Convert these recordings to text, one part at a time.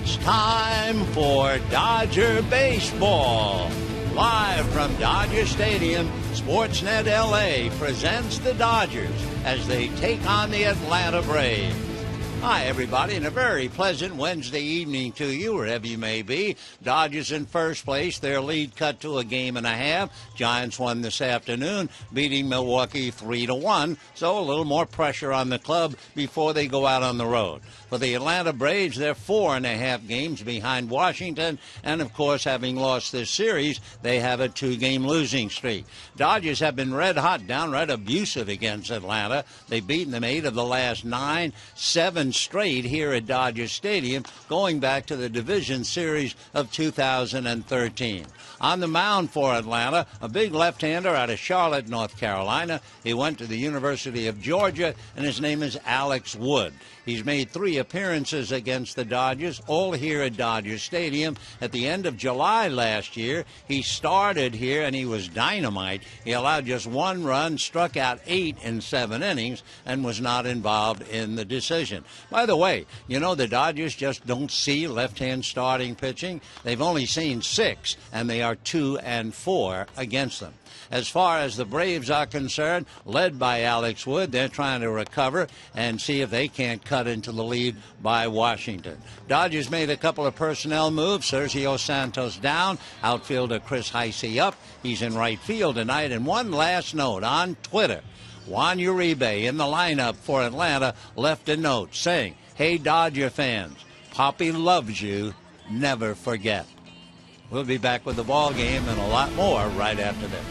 It's time for Dodger Baseball. Live from Dodger Stadium, Sportsnet LA presents the Dodgers as they take on the Atlanta Braves. Hi, everybody, and a very pleasant Wednesday evening to you, wherever you may be. Dodgers in first place. Their lead cut to a game and a half. Giants won this afternoon, beating Milwaukee 3-1. So a little more pressure on the club before they go out on the road. For the Atlanta Braves, they're 4.5 games behind Washington. And, of course, having lost this series, they have a 2-game losing streak. Dodgers have been red hot, downright abusive against Atlanta. They've beaten them 8 of the last 9, 7 straight here at Dodger Stadium, going back to the division series of 2013. On the mound for Atlanta, a big left-hander out of Charlotte, North Carolina. He went to the University of Georgia, and his name is Alex Wood. He's made 3 appearances against the Dodgers, all here at Dodger Stadium. At the end of July last year, he started here, and he was dynamite. He allowed just 1 run, struck out 8 in 7 innings, and was not involved in the decision. By the way, you know the Dodgers just don't see left-hand starting pitching. They've only seen 6, and they are 2-4 against them. As far as the Braves are concerned, led by Alex Wood, they're trying to recover and see if they can't cut into the lead by Washington. Dodgers made a couple of personnel moves. Sergio Santos down, outfielder Chris Heisey up. He's in right field tonight. And one last note on Twitter. Juan Uribe in the lineup for Atlanta left a note saying, "Hey, Dodger fans, Poppy loves you. Never forget." We'll be back with the ball game and a lot more right after this.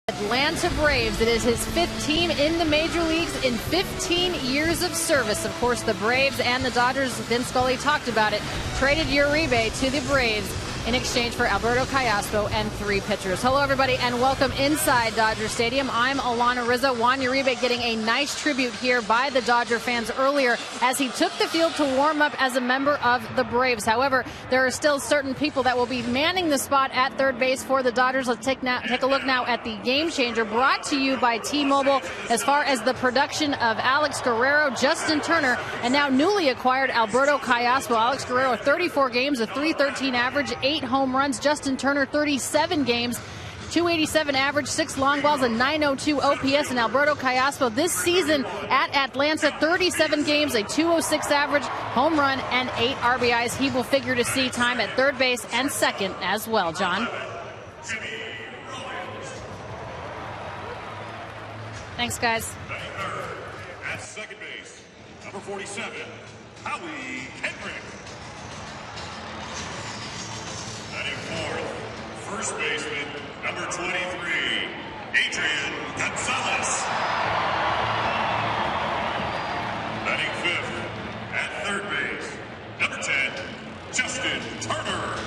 Atlanta Braves. It is his 5th team in the major leagues in 15 years of service. Of course, the Braves and the Dodgers, Vin Scully talked about it, traded Uribe to the Braves in exchange for Alberto Callaspo and 3 pitchers. Hello, everybody, and welcome inside Dodger Stadium. I'm Alana Rizzo. Juan Uribe getting a nice tribute here by the Dodger fans earlier as he took the field to warm up as a member of the Braves. However, there are still certain people that will be manning the spot at third base for the Dodgers. Let's take a look now at the game changer brought to you by T-Mobile as far as the production of Alex Guerrero, Justin Turner, and now newly acquired Alberto Callaspo. Alex Guerrero, 34 games, a .313 average, 8 home runs. Justin Turner, 37 games, .287 average, 6 long balls, a .902 OPS. And Alberto Callaspo this season at Atlanta, 37 games, a .206 average, home run, and 8 RBIs. He will figure to see time at third base and second as well. John? Thanks, guys. At second base, number 47, Howie Kendrick. Batting fourth, first baseman, number 23, Adrian Gonzalez. Batting fifth, at third base, number 10, Justin Turner.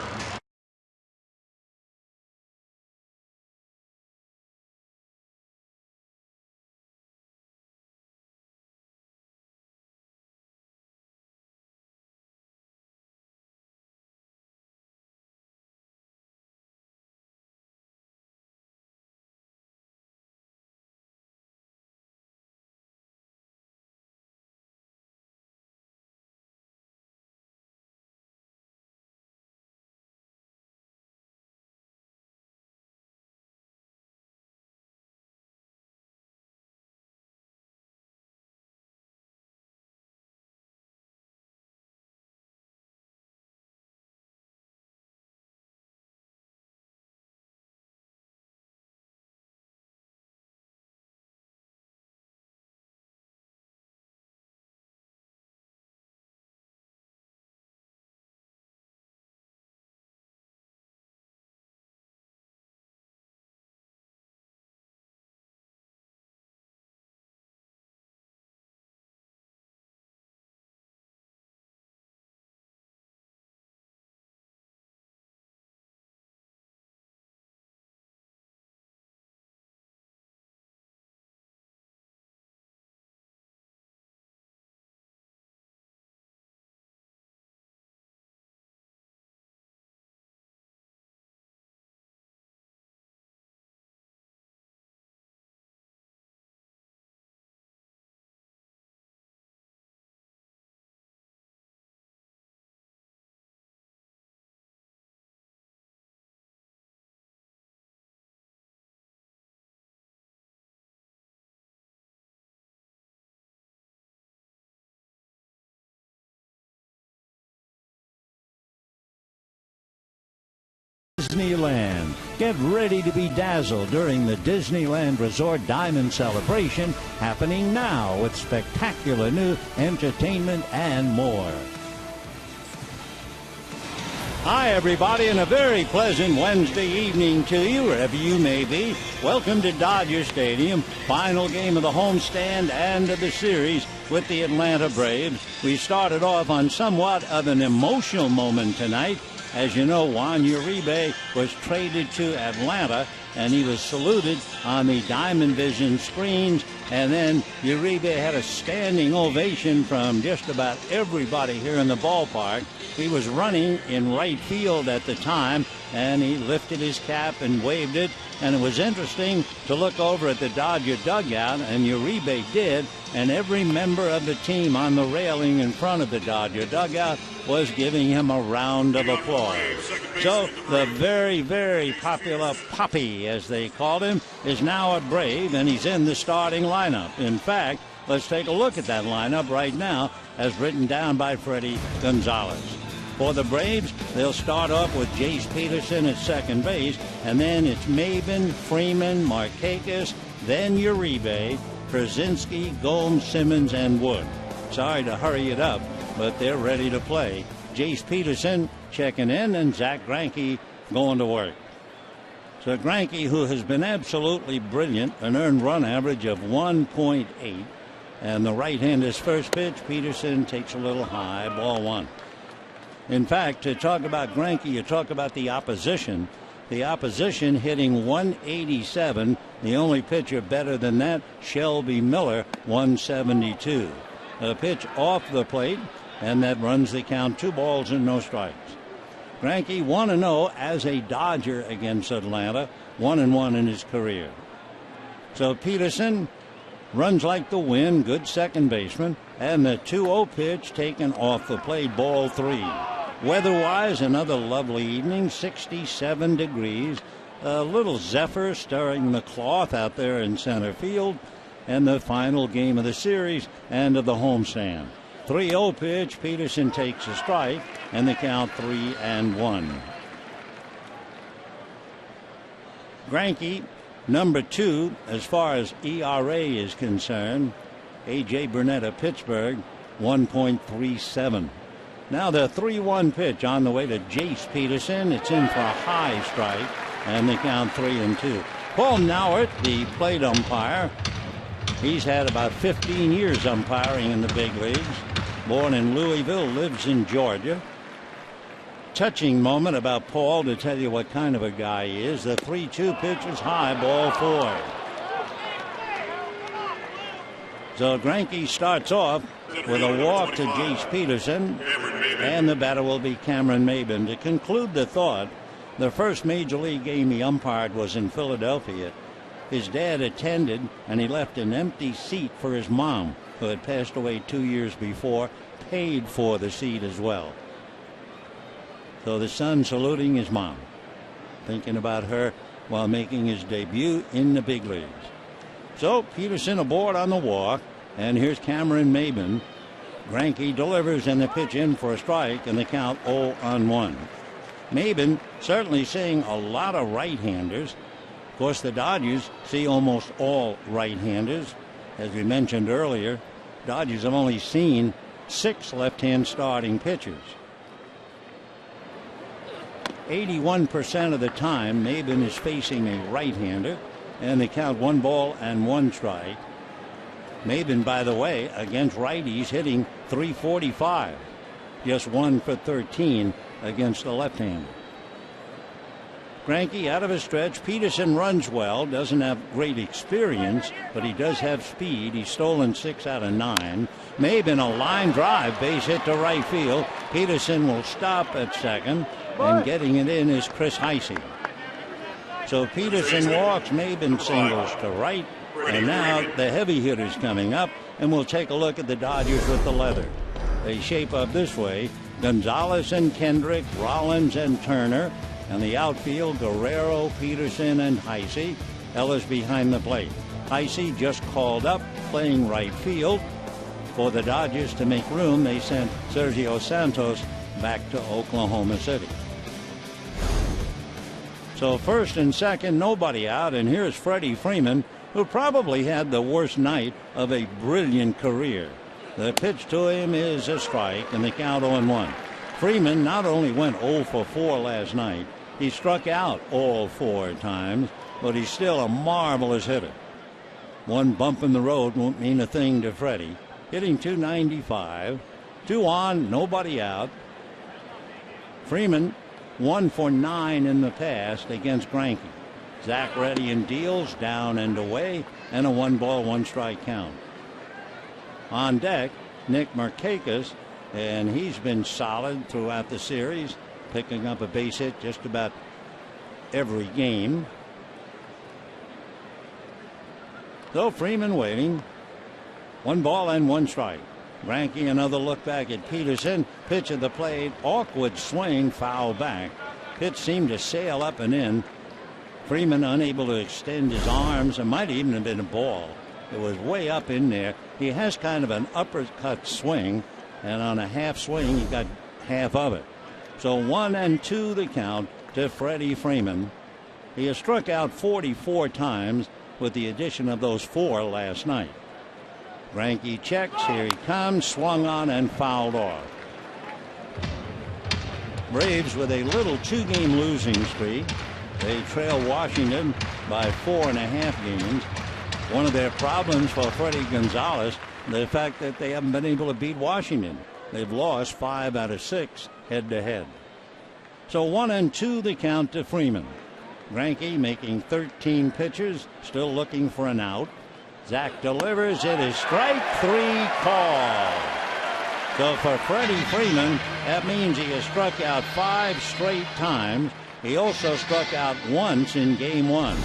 Disneyland. Get ready to be dazzled during the Disneyland Resort Diamond Celebration happening now with spectacular new entertainment and more. Hi, everybody, and a very pleasant Wednesday evening to you, wherever you may be. Welcome to Dodger Stadium, final game of the homestand and of the series with the Atlanta Braves. We started off on somewhat of an emotional moment tonight. As you know, Juan Uribe was traded to Atlanta, and he was saluted on the Diamond Vision screens. And then Uribe had a standing ovation from just about everybody here in the ballpark. He was running in right field at the time, and he lifted his cap and waved it. And it was interesting to look over at the Dodger dugout, and Uribe did, and every member of the team on the railing in front of the Dodger dugout was giving him a round of applause. So the very, very popular Poppy, as they called him, is now a Brave, and he's in the starting lineup. In fact, let's take a look at that lineup right now as written down by Freddie Gonzalez. For the Braves, they'll start off with Jace Peterson at second base, and then it's Maybin, Freeman, Markakis, then Uribe, Krasinski, Gomes, Simmons, and Wood. Sorry to hurry it up, but they're ready to play. Jace Peterson checking in, and Zach Greinke going to work. So Greinke, who has been absolutely brilliant, an earned run average of 1.8, and the right-hander's first pitch, Peterson takes a little high, ball one. In fact, to talk about Greinke, you talk about the opposition. The opposition hitting 187. The only pitcher better than that, Shelby Miller, 172. A pitch off the plate, and that runs the count. 2 balls and no strikes. Greinke 1-0 as a Dodger against Atlanta, 1-1 in his career. So Peterson runs like the wind, good second baseman, and the 2-0 pitch taken off the plate, ball 3. Weather-wise, another lovely evening, 67 degrees. A little zephyr stirring the cloth out there in center field, and the final game of the series and of the homestand. 3-0 pitch, Peterson takes a strike, and the count 3-1. Greinke, number 2 as far as ERA is concerned. A.J. Burnett of Pittsburgh, 1.37. Now the 3-1 pitch on the way to Jace Peterson. It's in for a high strike, and the count 3-2. Paul Nowert, the plate umpire. He's had about 15 years umpiring in the big leagues. Born in Louisville, lives in Georgia. Touching moment about Paul to tell you what kind of a guy he is. The 3-2 pitch is high, ball 4. So Greinke starts off with a walk to Jace Peterson, and the batter will be Cameron Maybin. To conclude the thought, the first major league game he umpired was in Philadelphia. His dad attended, and he left an empty seat for his mom, who had passed away 2 years before, paid for the seat as well. So the son saluting his mom, thinking about her while making his debut in the big leagues. So Peterson aboard on the walk, and here's Cameron Maybin. Greinke delivers, and the pitch in for a strike, and the count 0-1. Maybin certainly seeing a lot of right-handers. Of course, the Dodgers see almost all right-handers. As we mentioned earlier, Dodgers have only seen 6 left-hand starting pitchers. 81% of the time, Maybin is facing a right-hander, and they count 1 ball and 1 strike. Maybin, by the way, against righties hitting .345, just 1 for 13 against the left-hander. Greinke out of a stretch. Peterson runs well, doesn't have great experience, but he does have speed. He's stolen 6 out of 9. Maybin, a line drive, base hit to right field. Peterson will stop at second, and getting it in is Chris Heisey. So Peterson walks, Maybin singles to right, and now the heavy hitters coming up, and we'll take a look at the Dodgers with the leather. They shape up this way: Gonzalez and Kendrick, Rollins and Turner. And the outfield, Guerrero, Peterson, and Heisey. Ellis behind the plate. Heisey just called up, playing right field. For the Dodgers to make room, they sent Sergio Santos back to Oklahoma City. So first and second, nobody out, and here's Freddie Freeman, who probably had the worst night of a brilliant career. The pitch to him is a strike, and the count 0-1. Freeman not only went 0 for 4 last night, he struck out all 4 times, but he's still a marvelous hitter. One bump in the road won't mean a thing to Freddie. Hitting .295, 2 on, nobody out. Freeman 1 for 9 in the past against Greinke. Zach Reddy and deals, down and away, and a 1 ball, 1 strike count. On deck, Nick Markakis, and he's been solid throughout the series, picking up a base hit just about every game. So Freeman waiting. 1 ball and 1 strike. Greinke another look back at Peterson. Pitch at the plate. Awkward swing, foul back. Pitch seemed to sail up and in. Freeman unable to extend his arms. It might even have been a ball. It was way up in there. He has kind of an uppercut swing, and on a half swing, he got half of it. So 1-2 the count to Freddie Freeman. He has struck out 44 times with the addition of those 4 last night. Greinke checks. Here he comes. Swung on and fouled off. Braves with a little 2-game losing streak. They trail Washington by 4.5 games. One of their problems for Freddie Gonzalez, the fact that they haven't been able to beat Washington. They've lost 5 out of 6 head-to-head. So 1-2 the count to Freeman. Greinke making 13 pitches, still looking for an out. Zach delivers. It is strike 3 call. So for Freddie Freeman, that means he has struck out 5 straight times. He also struck out once in game 1.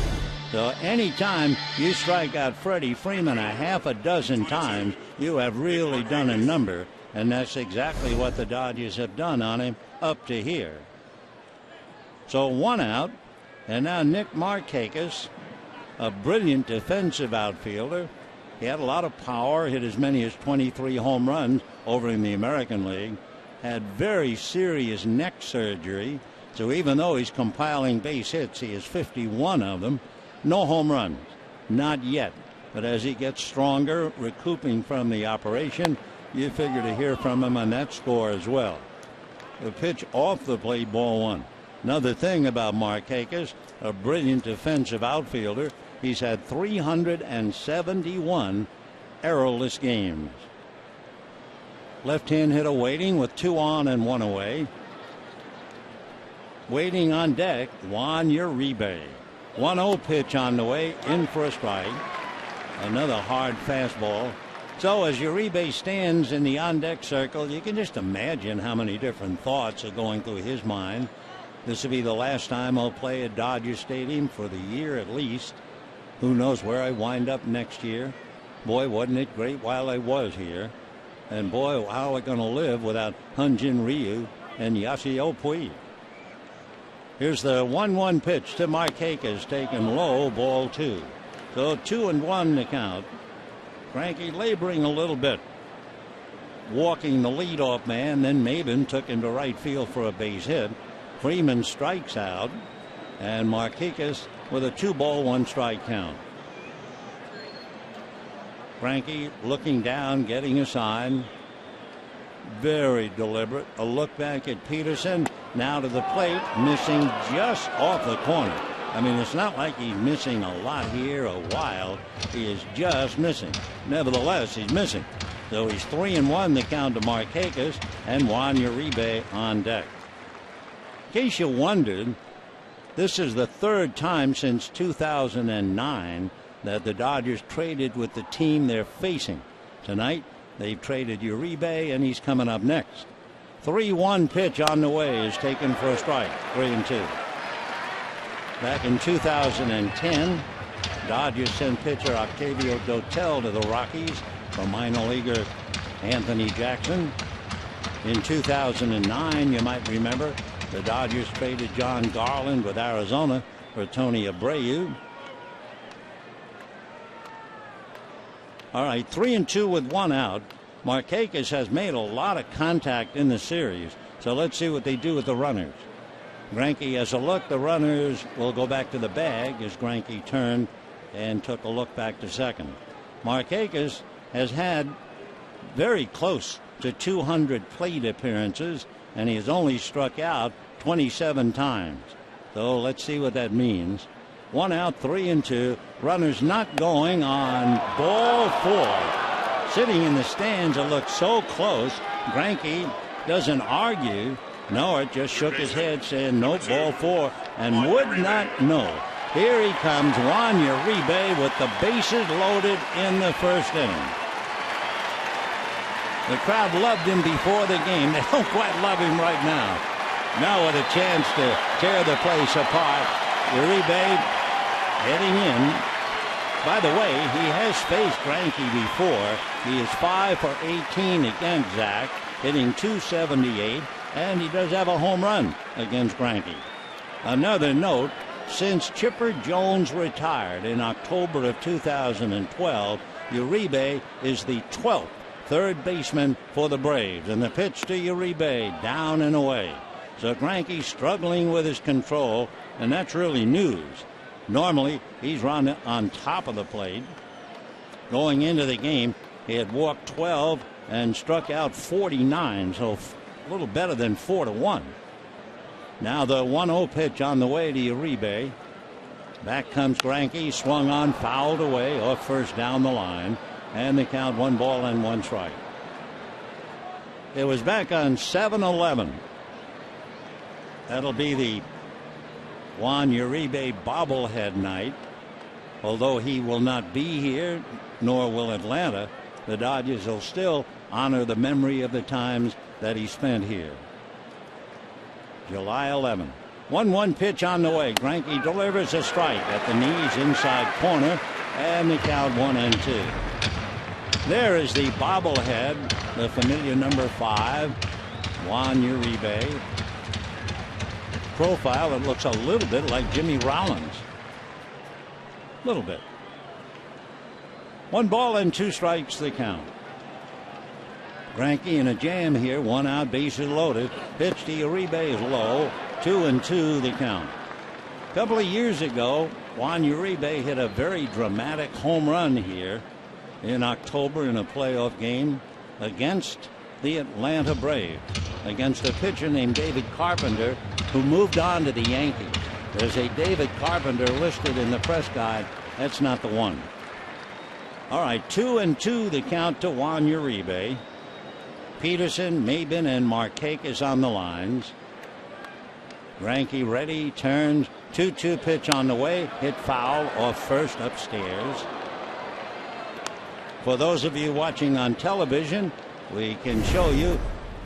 So anytime you strike out Freddie Freeman a half a dozen times, you have really done a number. And that's exactly what the Dodgers have done on him up to here. So 1 out. And now Nick Markakis, a brilliant defensive outfielder. He had a lot of power, hit as many as 23 home runs over in the American League. Had very serious neck surgery. So even though he's compiling base hits, he has 51 of them. No home runs, not yet. But as he gets stronger, recouping from the operation, you figure to hear from him on that score as well. The pitch off the plate, ball 1. Another thing about Markakis, a brilliant defensive outfielder, he's had 371 errorless games. Left-hand hitter waiting with 2 on and 1 away. Waiting on deck, Juan Uribe. 1-0 pitch on the way, in for a strike. Another hard fastball. So as Uribe stands in the on-deck circle, you can just imagine how many different thoughts are going through his mind. This will be the last time I'll play at Dodger Stadium for the year at least. Who knows where I wind up next year? Boy, wasn't it great while I was here. And boy, how am I going to live without Hyun-Jin Ryu and Yasiel Puig? Here's the 1-1 pitch to Markakis, taken low, ball 2. So 2-1 to count. Greinke laboring a little bit, walking the leadoff man. Then Maybin took him to right field for a base hit. Freeman strikes out, and Markakis with a 2-ball, 1-strike count. Greinke looking down, getting a sign. Very deliberate. A look back at Peterson. Now to the plate, missing just off the corner. I mean, it's not like he's missing a lot here, a while. He is just missing. Nevertheless, he's missing. So he's 3-1 the count to Markakis, and Juan Uribe on deck. In case you wondered, this is the 3rd time since 2009 that the Dodgers traded with the team they're facing. Tonight, they've traded Uribe, and he's coming up next. 3-1 pitch on the way is taken for a strike. 3-2. Back in 2010, Dodgers sent pitcher Octavio Dotel to the Rockies from minor leaguer Anthony Jackson. In 2009, you might remember, the Dodgers traded John Garland with Arizona for Tony Abreu. All right, 3-2 with 1 out. Markakis has made a lot of contact in the series, so let's see what they do with the runners. Greinke has a look. The runners will go back to the bag as Greinke turned and took a look back to second. Markakis has had very close to 200 plate appearances, and he has only struck out 27 times. So let's see what that means. 1 out, 3-2. Runners not going on ball 4. Sitting in the stands, it looks so close. Greinke doesn't argue. Norwood just shook his head, saying no, ball 4, and would not know. Here he comes, Juan Uribe, with the bases loaded in the 1st inning. The crowd loved him before the game. They don't quite love him right now. Now with a chance to tear the place apart. Uribe heading in. By the way, he has faced Greinke before. He is 5 for 18 against Zach, hitting .278, and he does have a home run against Greinke. Another note, since Chipper Jones retired in October of 2012, Uribe is the 12th third baseman for the Braves. And the pitch to Uribe, down and away. So Greinke struggling with his control, and that's really news. Normally, he's run on top of the plate. Going into the game, he had walked 12 and struck out 49, so a little better than 4-1. Now the 1-0 pitch on the way to Uribe. Back comes Greinke, swung on, fouled away, off first down the line, and the count 1 ball and 1 strike. It was back on 7-11. That'll be the Juan Uribe bobblehead night. Although he will not be here, nor will Atlanta, the Dodgers will still honor the memory of the times that he spent here. July 11. 1-1 pitch on the way. Greinke delivers a strike at the knees, inside corner, and the count 1-2. There is the bobblehead, the familiar number 5, Juan Uribe. Profile, it looks a little bit like Jimmy Rollins. A little bit. 1 ball and 2 strikes the count. Greinke in a jam here, 1 out, bases loaded. Pitch to Uribe is low, 2-2 the count. A couple of years ago, Juan Uribe hit a very dramatic home run here in October in a playoff game against the Atlanta Braves, against a pitcher named David Carpenter, who moved on to the Yankees. There's a David Carpenter listed in the press guide. That's not the one. All right, 2-2 the count to Juan Uribe. Peterson, Maybin, and Markakis on the lines. Greinke ready, turns, 2-2 pitch on the way, hit foul off first upstairs. For those of you watching on television, we can show you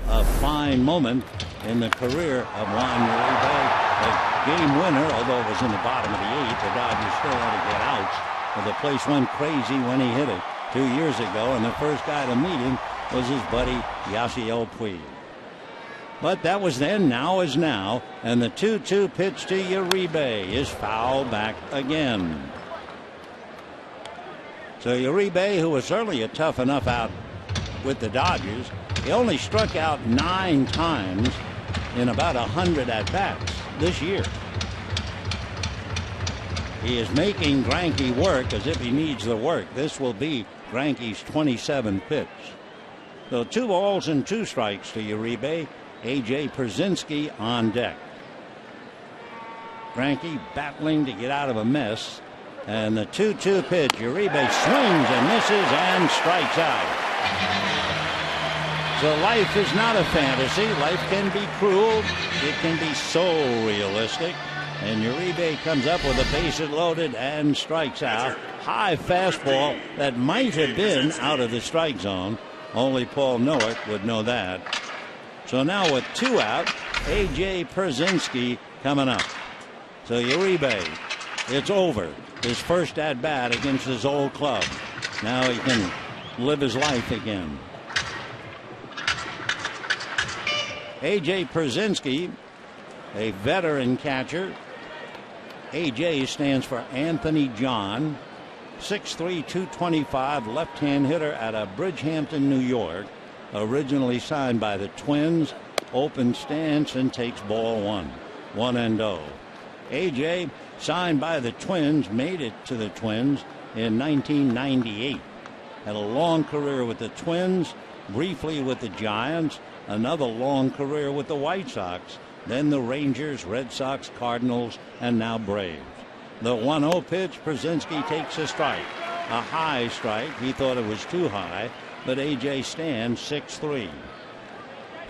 a fine moment in the career of Juan Uribe. A game winner, although it was in the bottom of the 8th, the Dodgers still had to get outs. But the place went crazy when he hit it 2 years ago, and the first guy to meet him was his buddy Yasiel Puig. But that was then, now is now, and the 2-2 pitch to Uribe is foul back again. So Uribe, who was certainly a tough enough out with the Dodgers, he only struck out 9 times in about 100 at-bats this year. He is making Greinke work as if he needs the work. This will be Greinke's 27th pitch. So 2 balls and 2 strikes to Uribe. A.J. Pierzynski on deck. Greinke battling to get out of a mess. And the 2-2 pitch. Uribe swings and misses and strikes out. So life is not a fantasy. Life can be cruel. It can be so realistic. And Uribe comes up with a bases loaded and strikes out. High fastball that might have been out of the strike zone. Only Paul Nowak would know that. So now with 2 out, A.J. Pierzynski coming up. So Uribe, it's over. His first at-bat against his old club. Now he can live his life again. A.J. Pierzynski, a veteran catcher. A.J. stands for Anthony John. 6'3", 225, left-hand hitter out of Bridgehampton, New York. Originally signed by the Twins. Open stance and takes ball 1. 1-0. A.J. signed by the Twins, made it to the Twins in 1998. Had a long career with the Twins, briefly with the Giants, another long career with the White Sox, then the Rangers, Red Sox, Cardinals, and now Braves. The 1-0 pitch, Pierzynski takes a strike. A high strike. He thought it was too high, but A.J. stands 6'3".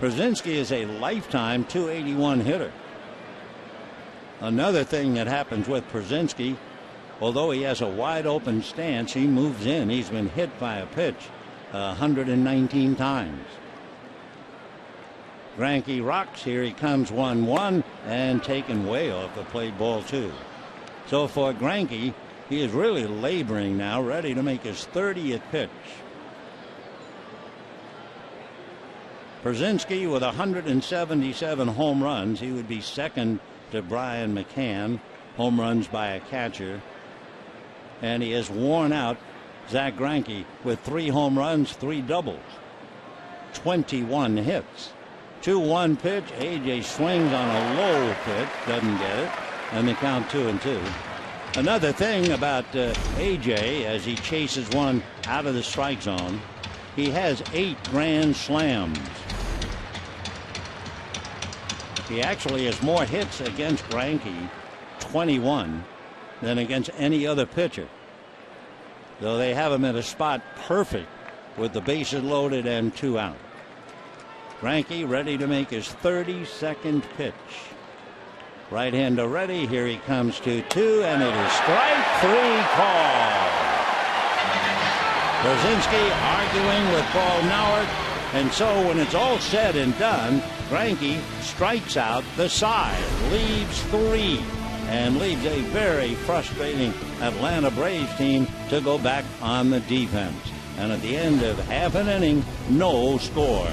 Pierzynski is a lifetime .281 hitter. Another thing that happens with Pierzynski, although he has a wide open stance, he moves in. He's been hit by a pitch 119 times. Greinke rocks. Here he comes 1-1 and taken way off the plate, ball 2. So for Greinke, he is really laboring now, ready to make his 30th pitch. Pierzynski with 177 home runs. He would be second to Brian McCann, home runs by a catcher. And he has worn out Zach Greinke with 3 home runs, 3 doubles, 21 hits. 2-1 pitch. A.J. swings on a low pitch, doesn't get it, and the count 2-2. Another thing about A.J. as he chases one out of the strike zone, he has 8 grand slams. He actually has more hits against Greinke, 21, than against any other pitcher. Though they have him at a spot perfect with the bases loaded and 2 out. Greinke ready to make his 32nd pitch. Right-hander ready. Here he comes 2-2, and it is strike 3 call. Brzezinski arguing with Paul Nauert, and so when it's all said and done, Greinke strikes out the side, leaves 3, and leaves a very frustrating Atlanta Braves team to go back on the defense. And at the end of half an inning, no score.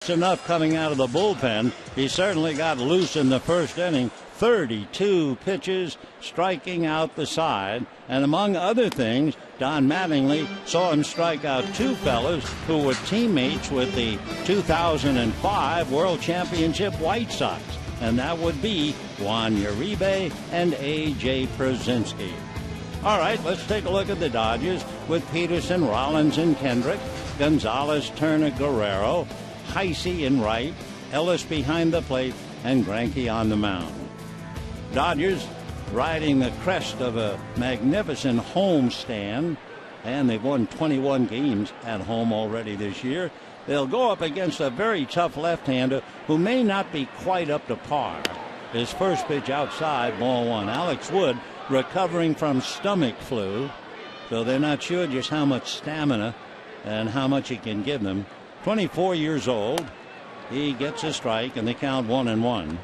Enough coming out of the bullpen. He certainly got loose in the first inning. 32 pitches, striking out the side. And among other things, Don Mattingly saw him strike out 2 fellas who were teammates with the 2005 World Championship White Sox. And that would be Juan Uribe and A.J. Brzezinski. All right, let's take a look at the Dodgers with Peterson, Rollins, and Kendrick, Gonzalez, Turner, Guerrero, Heisey in right, Ellis behind the plate, and Greinke on the mound. Dodgers riding the crest of a magnificent home stand, and they've won 21 games at home already this year. They'll go up against a very tough left-hander who may not be quite up to par. His first pitch outside, ball 1. Alex Wood recovering from stomach flu, so they're not sure just how much stamina and how much he can give them. 24 years old. He gets a strike, and they count 1-1.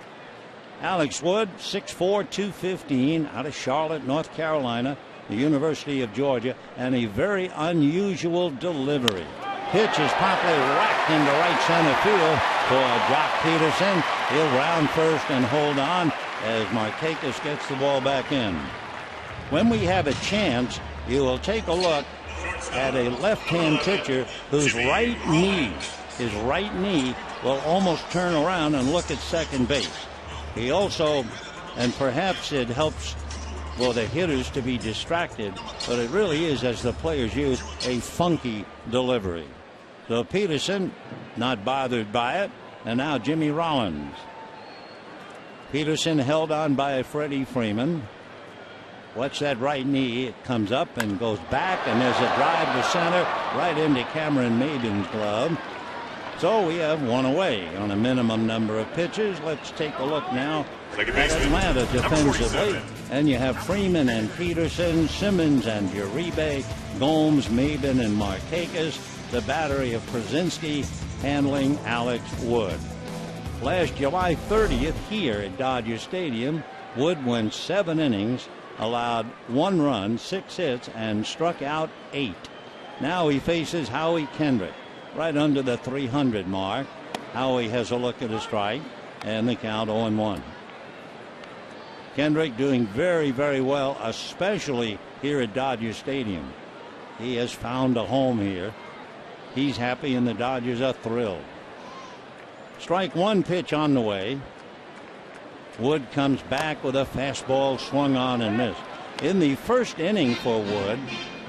Alex Wood, 6'4", 215, out of Charlotte, North Carolina, the University of Georgia, and a very unusual delivery. Pitch is promptly whacked into right center field for Jock Peterson. He'll round first and hold on as Markakis gets the ball back in. When we have a chance, you will take a look at a left-hand pitcher whose right knee will almost turn around and look at second base. He also, and perhaps it helps for the hitters to be distracted, but it really is, as the players use, a funky delivery. So Peterson not bothered by it, and now Jimmy Rollins. Peterson held on by Freddie Freeman. Watch that right knee. It comes up and goes back, and there's a drive to center right into Cameron Maybin's glove. So we have one away on a minimum number of pitches. Let's take a look now at Atlanta defensively. And you have Freeman and Peterson, Simmons and Uribe, Gomes, Maybin, and Markakis. The battery of Brzezinski handling Alex Wood. Last July 30th here at Dodger Stadium, Wood went 7 innings, allowed 1 run, 6 hits, and struck out 8. Now he faces Howie Kendrick right under the 300 mark. Howie has a look at a strike, and the count 0-1. Kendrick doing very, very well, especially here at Dodger Stadium. He has found a home here. He's happy, and the Dodgers are thrilled. Strike 1 pitch on the way. Wood comes back with a fastball swung on and missed. In the first inning for Wood,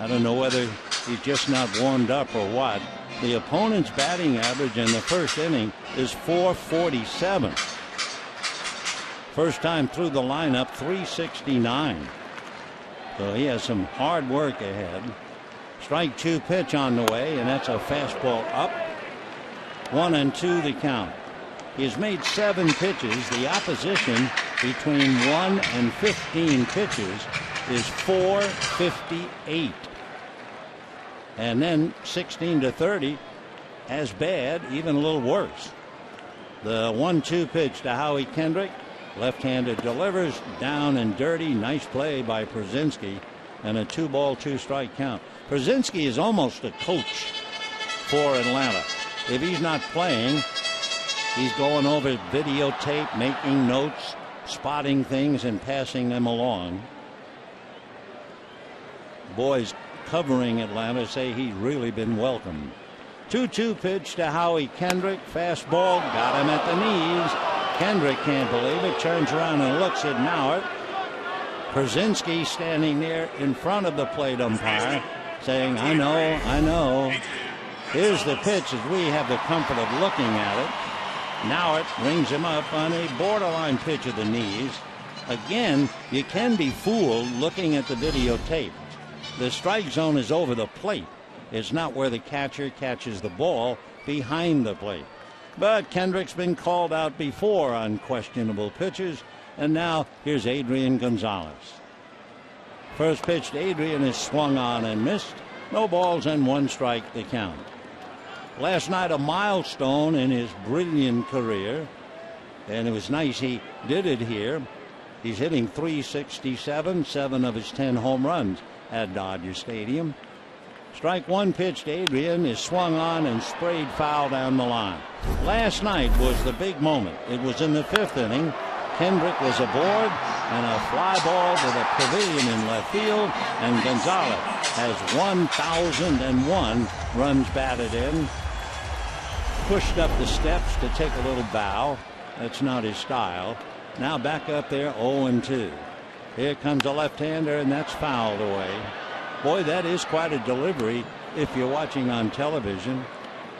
I don't know whether he's just not warmed up or what. The opponent's batting average in the first inning is .447. First time through the lineup, .369. So he has some hard work ahead. Strike 2 pitch on the way, and that's a fastball up. 1-2 the count. He's made 7 pitches. The opposition between 1 and 15 pitches is .458. And then 16 to 30, as bad, even a little worse. The 1-2 pitch to Howie Kendrick. Left-handed delivers, down and dirty. Nice play by Przinsky, and a 2-ball, 2-strike count. Przinsky is almost a coach for Atlanta. If he's not playing, he's going over videotape, making notes, spotting things, and passing them along. Boys covering Atlanta say he's really been welcomed. 2-2 pitch to Howie Kendrick. Fastball, got him at the knees. Kendrick can't believe it, turns around and looks at Mauert. Przinsky standing there in front of the plate umpire saying, I know. Here's the pitch as we have the comfort of looking at it. Mauert brings him up on a borderline pitch of the knees. Again, you can be fooled looking at the videotape. The strike zone is over the plate. It's not where the catcher catches the ball, behind the plate. But Kendrick's been called out before on questionable pitches, and now here's Adrian Gonzalez. First pitch to Adrian is swung on and missed. No balls and 1 strike the count. Last night a milestone in his brilliant career, and it was nice he did it here. He's hitting .367, 7 of his 10 home runs at Dodger Stadium. Strike 1 pitch to Adrian is swung on and sprayed foul down the line. Last night was the big moment. It was in the 5th inning. Kendrick was aboard, and a fly ball to the pavilion in left field, and Gonzalez has 1,001 runs batted in. Pushed up the steps to take a little bow. That's not his style. Now back up there, 0-2. Here comes a left-hander, and that's fouled away. Boy, that is quite a delivery if you're watching on television.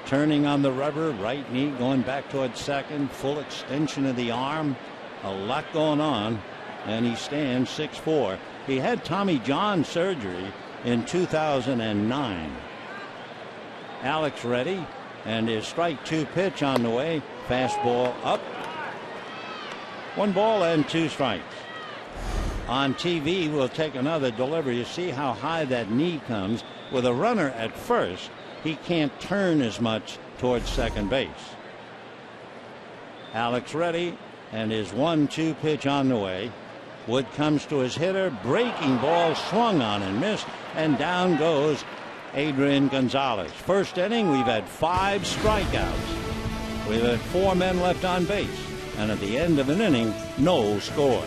Turning on the rubber, right knee going back towards second, full extension of the arm. A lot going on, and he stands 6'4". He had Tommy John surgery in 2009. Alex ready, and his strike 2 pitch on the way. Fastball up. 1 ball and 2 strikes. On TV, we'll take another delivery. You see how high that knee comes. With a runner at first, he can't turn as much towards second base. Alex ready, and his 1-2 pitch on the way. Wood comes to his hitter. Breaking ball swung on and missed, and down goes Adrian Gonzalez. First inning, we've had 5 strikeouts. We've had 4 men left on base, and at the end of an inning, no score.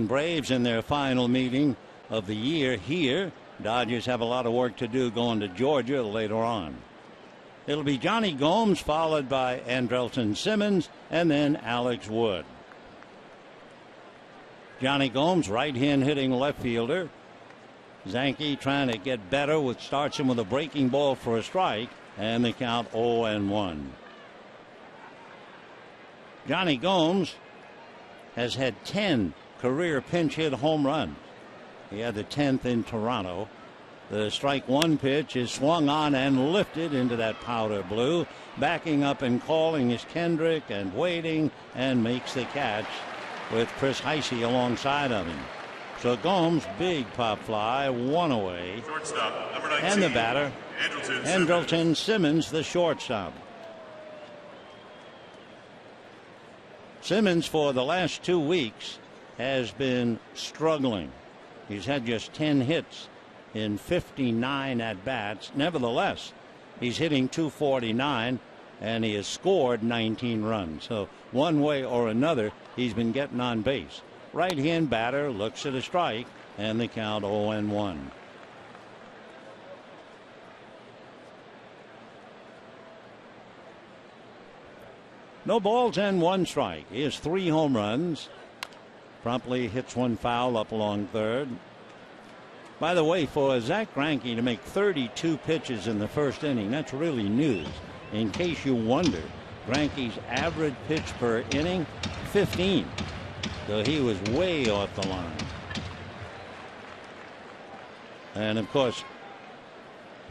Braves in their final meeting of the year here. Dodgers have a lot of work to do going to Georgia later on. It'll be Johnny Gomes followed by Andrelton Simmons and then Alex Wood. Johnny Gomes, right-hand hitting left fielder. Zanke trying to get better, starts him with a breaking ball for a strike, and the count 0-1. Johnny Gomes has had 10 career pinch hit home runs. He had the 10th in Toronto. The strike one pitch is swung on and lifted into that powder blue. Backing up and calling is Kendrick, and waiting, and makes the catch with Chris Heisey alongside of him. So Gomes, big pop fly, one away. Shortstop, number 19. And the batter, Andrelton Simmons, the shortstop. Simmons, for the last 2 weeks, has been struggling. He's had just 10 hits in 59 at-bats. Nevertheless, he's hitting .249, and he has scored 19 runs. So one way or another, he's been getting on base. Right-hand batter looks at a strike, and the count 0-1. No balls and 1 strike. He has 3 home runs. Promptly hits 1 foul up along third. By the way, for Zach Greinke to make 32 pitches in the first inning, that's really news. In case you wonder, Greinke's average pitch per inning, 15. So he was way off the line. And of course,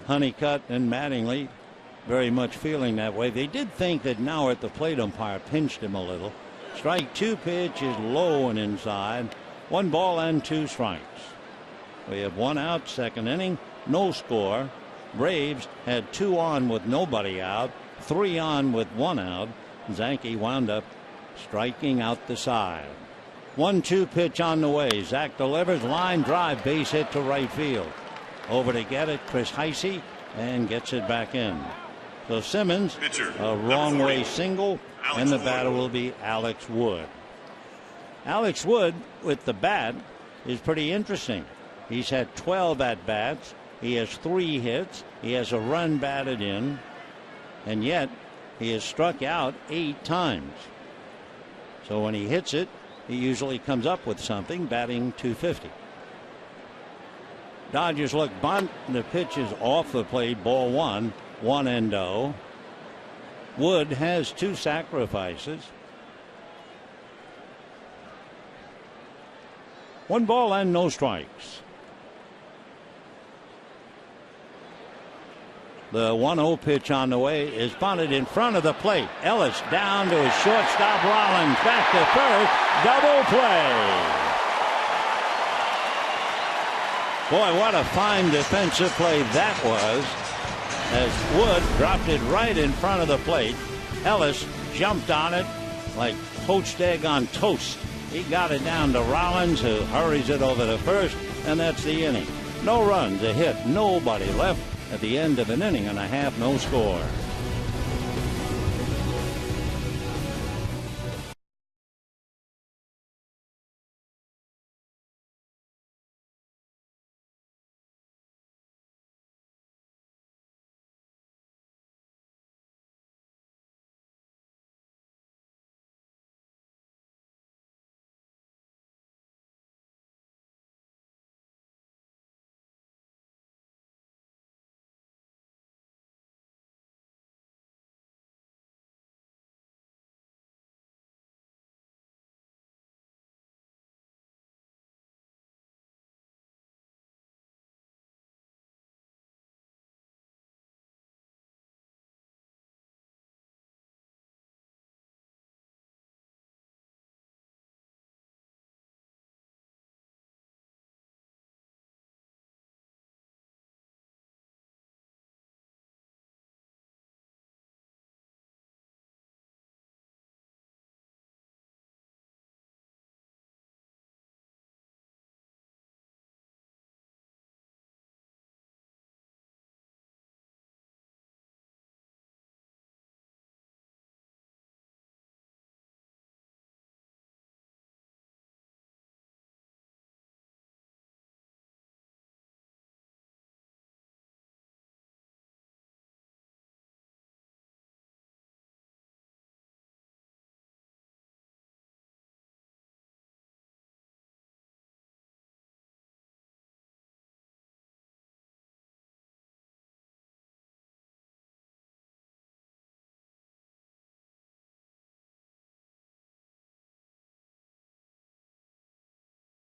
Honeycutt and Mattingly very much feeling that way. They did think that now at the plate umpire pinched him a little. Strike 2 pitch is low and inside. 1 ball and 2 strikes. We have 1 out, second inning, no score. Braves had 2 on with nobody out, 3 on with 1 out. Zanke wound up striking out the side. 1-2 pitch on the way. Zach delivers, line drive, base hit to right field. Over to get it, Chris Heisey, and gets it back in. So Simmons, pitcher, a wrong way 40, single, Alex and the Wood. batter will be Alex Wood. Alex Wood with the bat is pretty interesting. He's had 12 at-bats. He has 3 hits. He has a run batted in. And yet, he has struck out 8 times. So when he hits it, he usually comes up with something, batting .250. Dodgers look bunt. The pitch is off the plate, ball 1, 1-0. Wood has 2 sacrifices. 1 ball and no strikes. The 1-0 pitch on the way is bunted in front of the plate. Ellis down to his shortstop. Rollins back to first. Double play. Boy, what a fine defensive play that was, as Wood dropped it right in front of the plate. Ellis jumped on it like poached egg on toast. He got it down to Rollins, who hurries it over to first, and that's the inning. No runs, a hit, nobody left. At the end of an inning and a half, no score.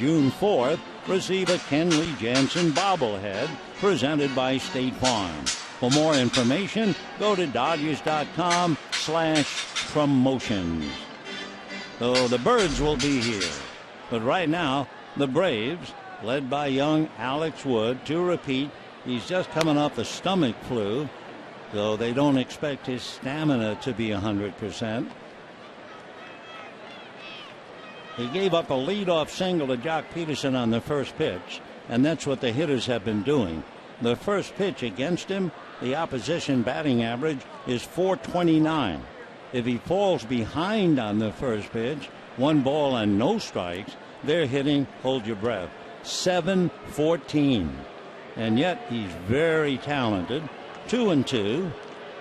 June 4th, receive a Kenley Jansen bobblehead presented by State Farm. For more information, go to Dodgers.com/promotions. So the Birds will be here. But right now, the Braves, led by young Alex Wood, to repeat, he's just coming off the stomach flu, so they don't expect his stamina to be 100%. He gave up a leadoff single to Jock Peterson on the first pitch, and that's what the hitters have been doing. The first pitch against him, the opposition batting average is .429. If he falls behind on the first pitch, 1 ball and no strikes, they're hitting, hold your breath, .714. And yet he's very talented, 2-2,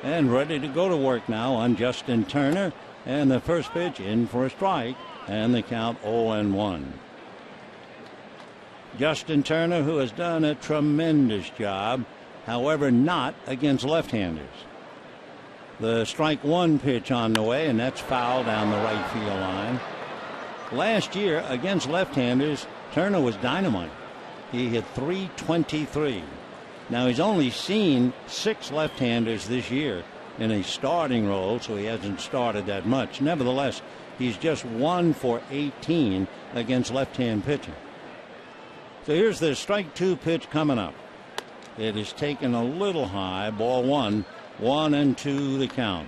and ready to go to work now on Justin Turner. And the first pitch in for a strike, and the count 0-1. Justin Turner, who has done a tremendous job, however not against left-handers. The strike one pitch on the way, and that's foul down the right field line. Last year against left-handers, Turner was dynamite. He hit .323. Now he's only seen 6 left-handers this year in a starting role, so he hasn't started that much. Nevertheless, he's just 1 for 18 against left-hand pitching. So here's the strike 2 pitch coming up. It is taken a little high, ball 1, 1-2 the count.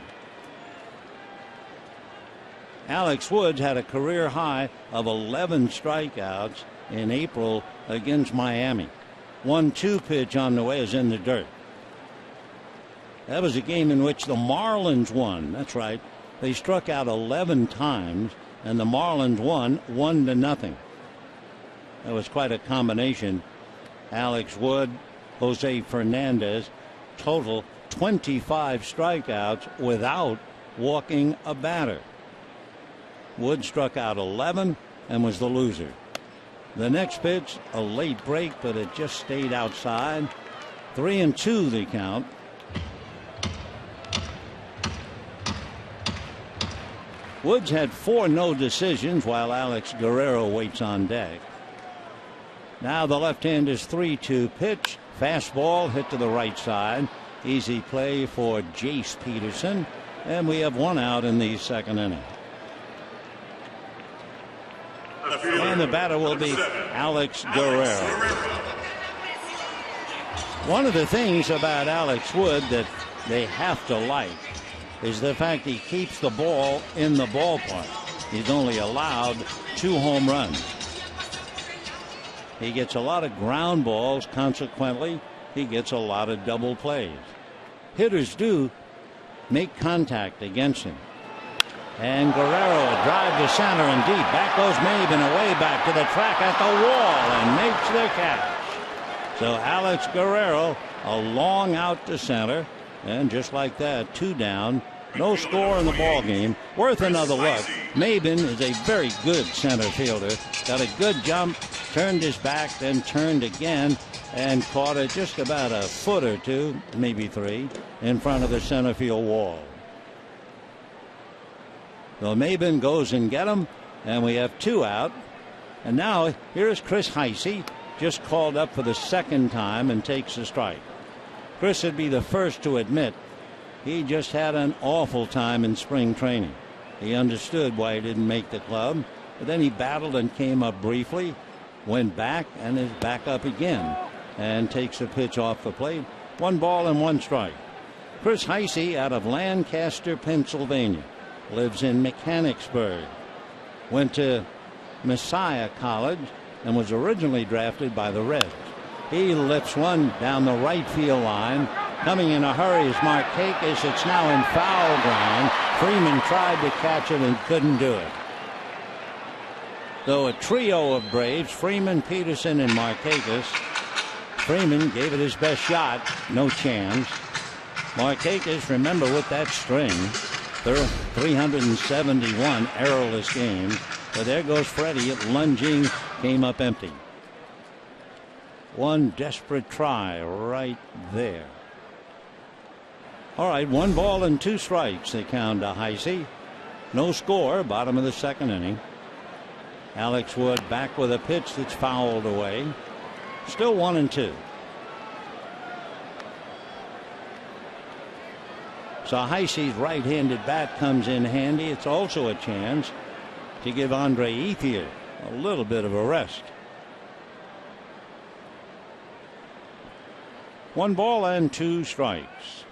Alex Woods had a career high of 11 strikeouts in April against Miami. 1-2 pitch on the way is in the dirt. That was a game in which the Marlins won. That's right. They struck out 11 times, and the Marlins won 1-0. That was quite a combination. Alex Wood, Jose Fernandez, total 25 strikeouts without walking a batter. Wood struck out 11 and was the loser. The next pitch, a late break, but it just stayed outside. 3-2 the count. Woods had 4 no decisions while Alex Guerrero waits on deck. Now the left-hander's 3-2 pitch. Fastball hit to the right side. Easy play for Jace Peterson. And we have 1 out in the second inning. And the batter will be Alex Guerrero. One of the things about Alex Wood that they have to like is the fact he keeps the ball in the ballpark. He's only allowed 2 home runs. He gets a lot of ground balls. Consequently, he gets a lot of double plays. Hitters do make contact against him. And Guerrero, a drive to center and deep. Back goes Maybin, away back to the track at the wall and makes the catch. So Alex Guerrero, a long out to center, and just like that, 2 down. No score in the ball game. Worth another look. Maybin is a very good center fielder. Got a good jump, turned his back, then turned again, and caught it just about a foot or 2, maybe 3, in front of the center field wall. So Maybin goes and get him, and we have 2 out. And now here's Chris Heisey, just called up for the second time and takes a strike. Chris would be the first to admit he just had an awful time in spring training. He understood why he didn't make the club, but then he battled and came up briefly, went back and is back up again, and takes a pitch off the plate. 1 ball and 1 strike. Chris Heisey out of Lancaster, Pennsylvania. Lives in Mechanicsburg. Went to Messiah College and was originally drafted by the Reds. He lifts one down the right field line. Coming in a hurry is Markakis. It's now in foul ground. Freeman tried to catch it and couldn't do it. So a trio of Braves, Freeman, Peterson, and Markakis. Freeman gave it his best shot. No chance. Markakis, remember, with that string, 371 errorless games. But there goes Freddie lunging, came up empty. One desperate try right there. All right, 1 ball and 2 strikes. They count to Heisey. No score, bottom of the second inning. Alex Wood back with a pitch that's fouled away. Still 1-2. So Heisey's right-handed bat comes in handy. It's also a chance to give Andre Ethier a little bit of a rest. 1 ball and 2 strikes.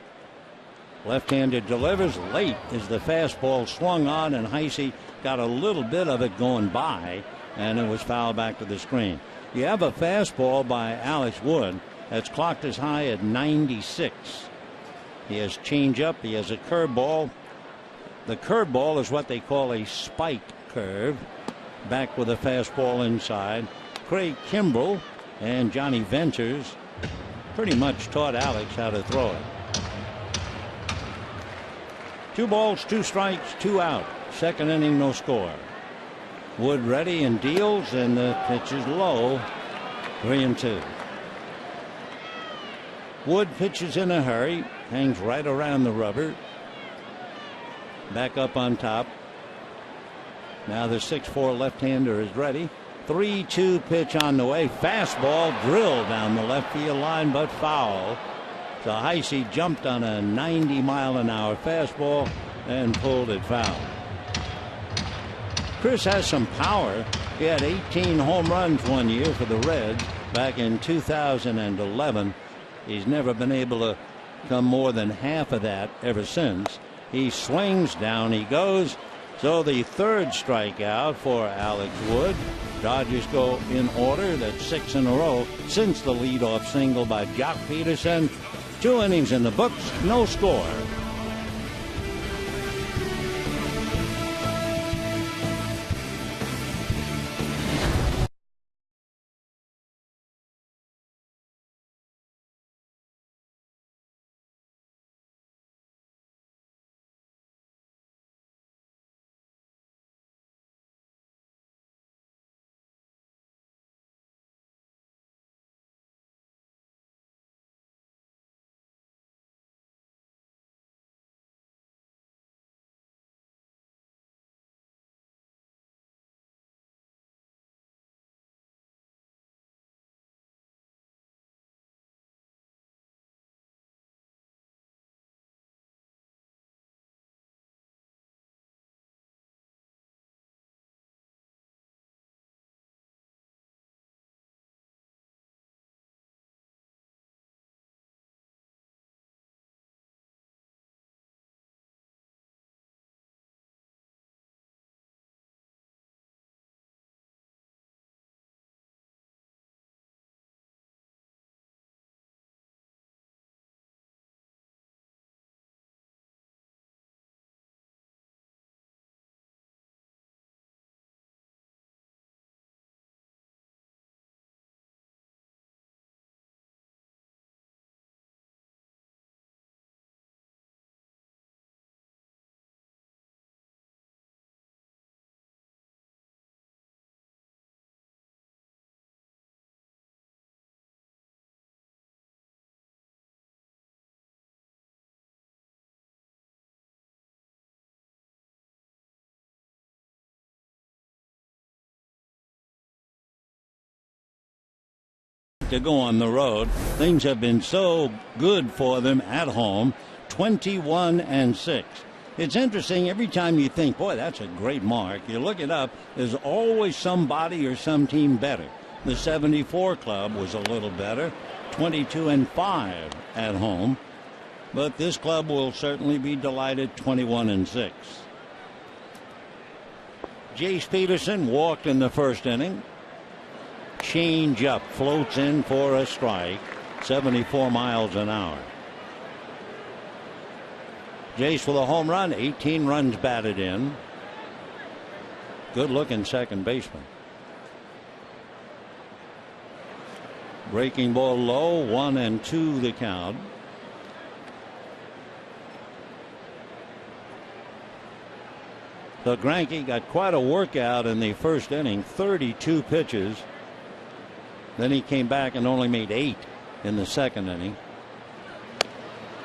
Left-handed delivers late as the fastball swung on, and Heisey got a little bit of it going by, and it was fouled back to the screen. You have a fastball by Alex Wood that's clocked as high at 96. He has changeup. He has a curveball. The curveball is what they call a spike curve. Back with a fastball inside. Craig Kimbrell and Johnny Venters pretty much taught Alex how to throw it. 2 balls, 2 strikes, 2 out. Second inning, no score. Wood ready and deals, and the pitch is low. 3-2. Wood pitches in a hurry, hangs right around the rubber. Back up on top. Now the 6'4" left-hander is ready. 3-2 pitch on the way. Fastball drilled down the left field line, but foul. So Heisey jumped on a 90-mile-an-hour fastball and pulled it foul. Chris has some power. He had 18 home runs one year for the Reds back in 2011. He's never been able to come more than half of that ever since. He swings, down he goes. So the 3rd strikeout for Alex Wood. Dodgers go in order. That's 6 in a row since the leadoff single by Jock Peterson. 2 innings in the books, no score. To go on the road. Things have been so good for them at home. 21-6. It's interesting, every time you think, boy, that's a great mark, you look it up, there's always somebody or some team better. The 74 club was a little better, 22-5 at home. But this club will certainly be delighted, 21-6. Jace Peterson walked in the first inning. Change up, floats in for a strike, 74 miles an hour. Jace with a home run, 18 runs batted in. Good looking second baseman. Breaking ball low, 1-2 the count. The Greinke got quite a workout in the first inning, 32 pitches. Then he came back and only made 8 in the second inning.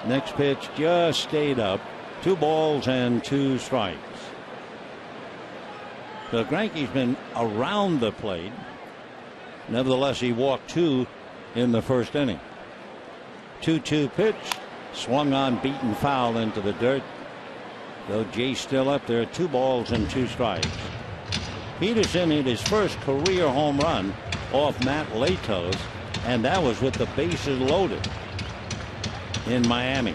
Next pitch just stayed up. 2 balls and 2 strikes. So Greinke's been around the plate. Nevertheless, he walked 2 in the first inning. 2-2 pitch, swung on, beaten foul into the dirt. Though Jay's still up there, 2 balls and 2 strikes. Peterson hit his first career home run off Matt Latos, and that was with the bases loaded in Miami.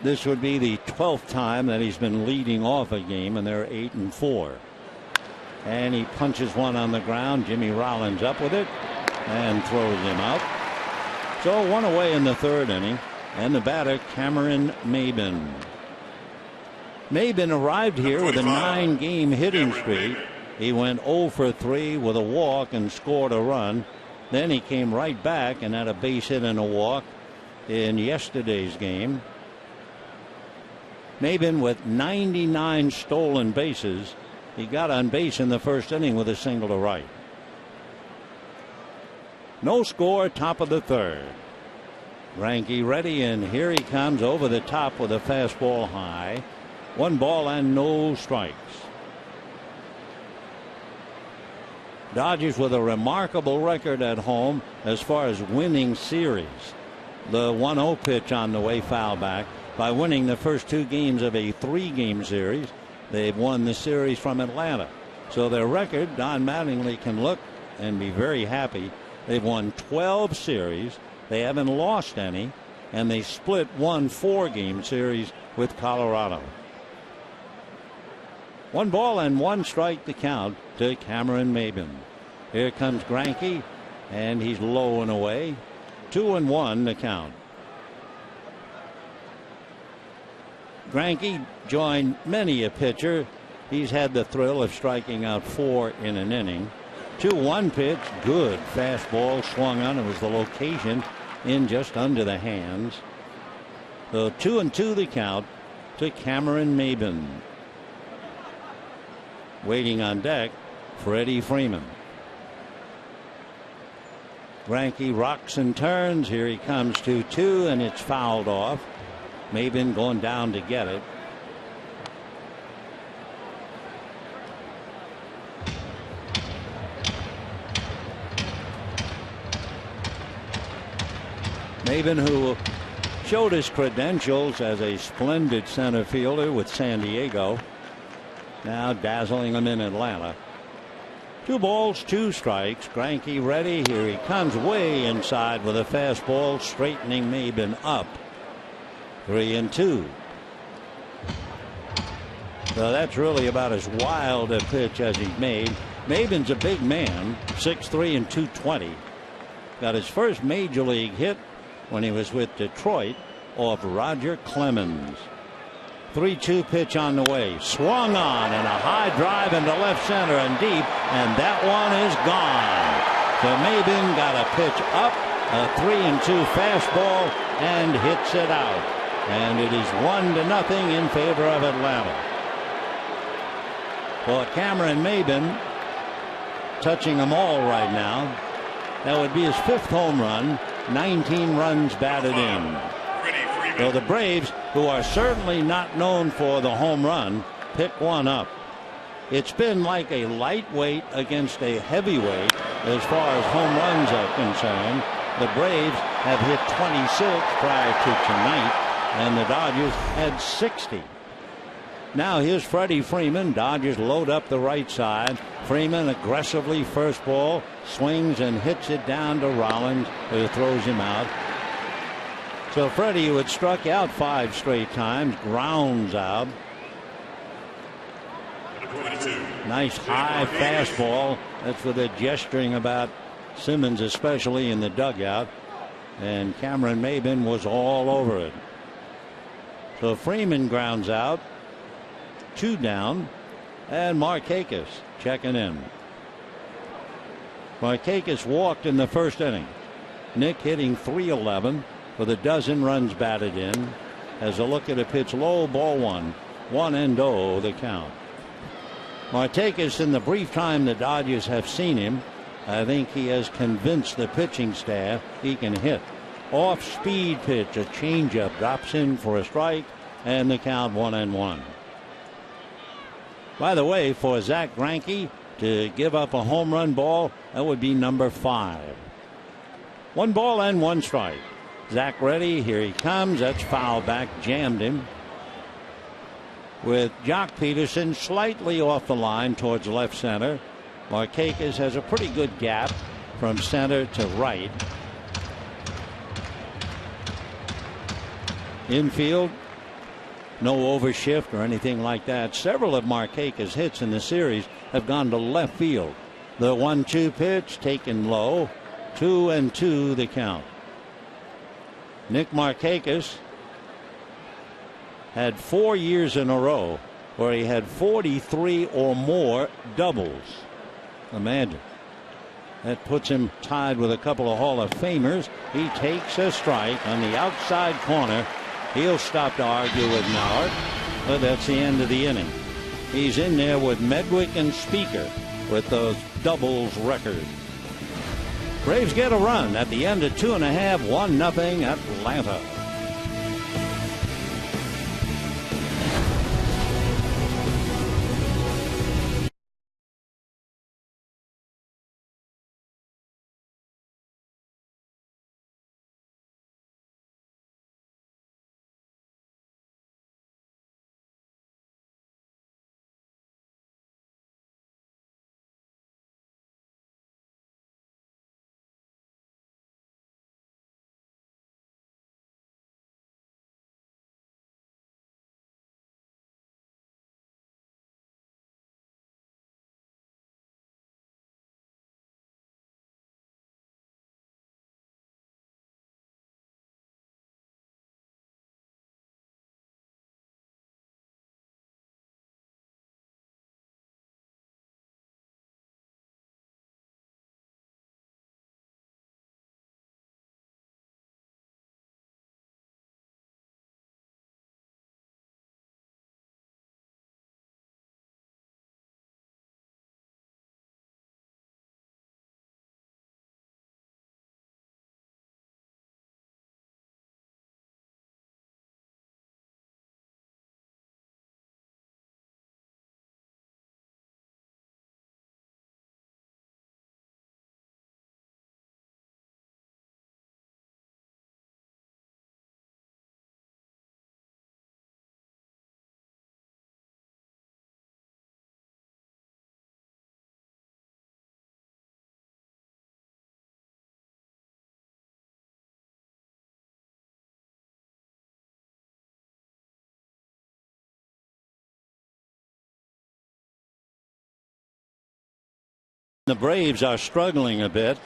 This would be the 12th time that he's been leading off a game, and they're 8-4. And he punches one on the ground. Jimmy Rollins up with it and throws him out. So 1 away in the 3rd inning, and the batter Cameron Maybin. Maybin arrived here with a 9-game hitting streak. He went 0 for 3 with a walk and scored a run. Then he came right back and had a base hit and a walk in yesterday's game. Maybin with 99 stolen bases. He got on base in the first inning with a single to right. No score, top of the 3rd. Greinke ready, and here he comes over the top with a fastball high. 1 ball and no strikes. Dodgers with a remarkable record at home as far as winning series. The 1-0 pitch on the way foul back. By winning the first 2 games of a 3-game series, they've won the series from Atlanta. So their record, Don Mattingly can look and be very happy. They've won 12 series. They haven't lost any, and they split 1 4-game series with Colorado. 1 ball and 1 strike to count to Cameron Maybin. Here comes Greinke, and he's low and away. 2-1 to count. Greinke joined many a pitcher. He's had the thrill of striking out 4 in an inning. 2-1 pitch, good fastball swung on. It was the location in just under the hands. So 2-2 the count to Cameron Maybin. Waiting on deck, Freddie Freeman. Greinke rocks and turns. Here he comes 2-2, and it's fouled off. Maybin going down to get it. Maybin, who showed his credentials as a splendid center fielder with San Diego, now dazzling him in Atlanta. 2 balls, 2 strikes. Greinke ready. Here he comes way inside with a fastball, straightening Maybin up. 3-2. So that's really about as wild a pitch as he's made. Maybin's a big man, 6'3" and 220. Got his first major league hit when he was with Detroit off Roger Clemens. 3-2 pitch on the way. Swung on, and a high drive into left center and deep, and that one is gone. So Maybin got a pitch up, a 3-2 fastball, and hits it out. And it is 1-0 in favor of Atlanta. For Cameron Maybin, touching them all right now. That would be his 5th home run, 19 runs batted in. So the Braves, who are certainly not known for the home run, pick one up. It's been like a lightweight against a heavyweight as far as home runs are concerned. The Braves have hit 26 prior to tonight, and the Dodgers had 60. Now here's Freddie Freeman. Dodgers load up the right side. Freeman aggressively first ball, swings and hits it down to Rollins, who throws him out. So Freddie, who had struck out 5 straight times, grounds out. Nice high fastball. That's with a gesturing about Simmons, especially in the dugout. And Cameron Maybin was all over it. So Freeman grounds out. 2 down. And Markakis checking in. Markakis walked in the first inning. Nick hitting .311 with a dozen runs batted in. As a look at a pitch low, ball 1. 1-0 the count. Markakis, in the brief time the Dodgers have seen him, I think he has convinced the pitching staff he can hit. off-speed pitch, a changeup, drops in for a strike, and the count 1-1. By the way, for Zach Greinke to give up a home run ball, that would be number 5. 1 ball and 1 strike. Zach ready, here he comes. That's foul back, jammed him. With Jock Peterson slightly off the line towards left center. Markakis has a pretty good gap from center to right. Infield, no overshift or anything like that. Several of Markakis' hits in the series have gone to left field. The 1-2 pitch taken low. 2-2 the count. Nick Markakis had 4 years in a row where he had 43 or more doubles. Imagine. That puts him tied with a couple of Hall of Famers. He takes a strike on the outside corner. He'll stop to argue with Mallard, but that's the end of the inning. He's in there with Medwick and Speaker with those doubles records. Braves get a run at the end of 2.5, 1-0 Atlanta. The Braves are struggling a bit.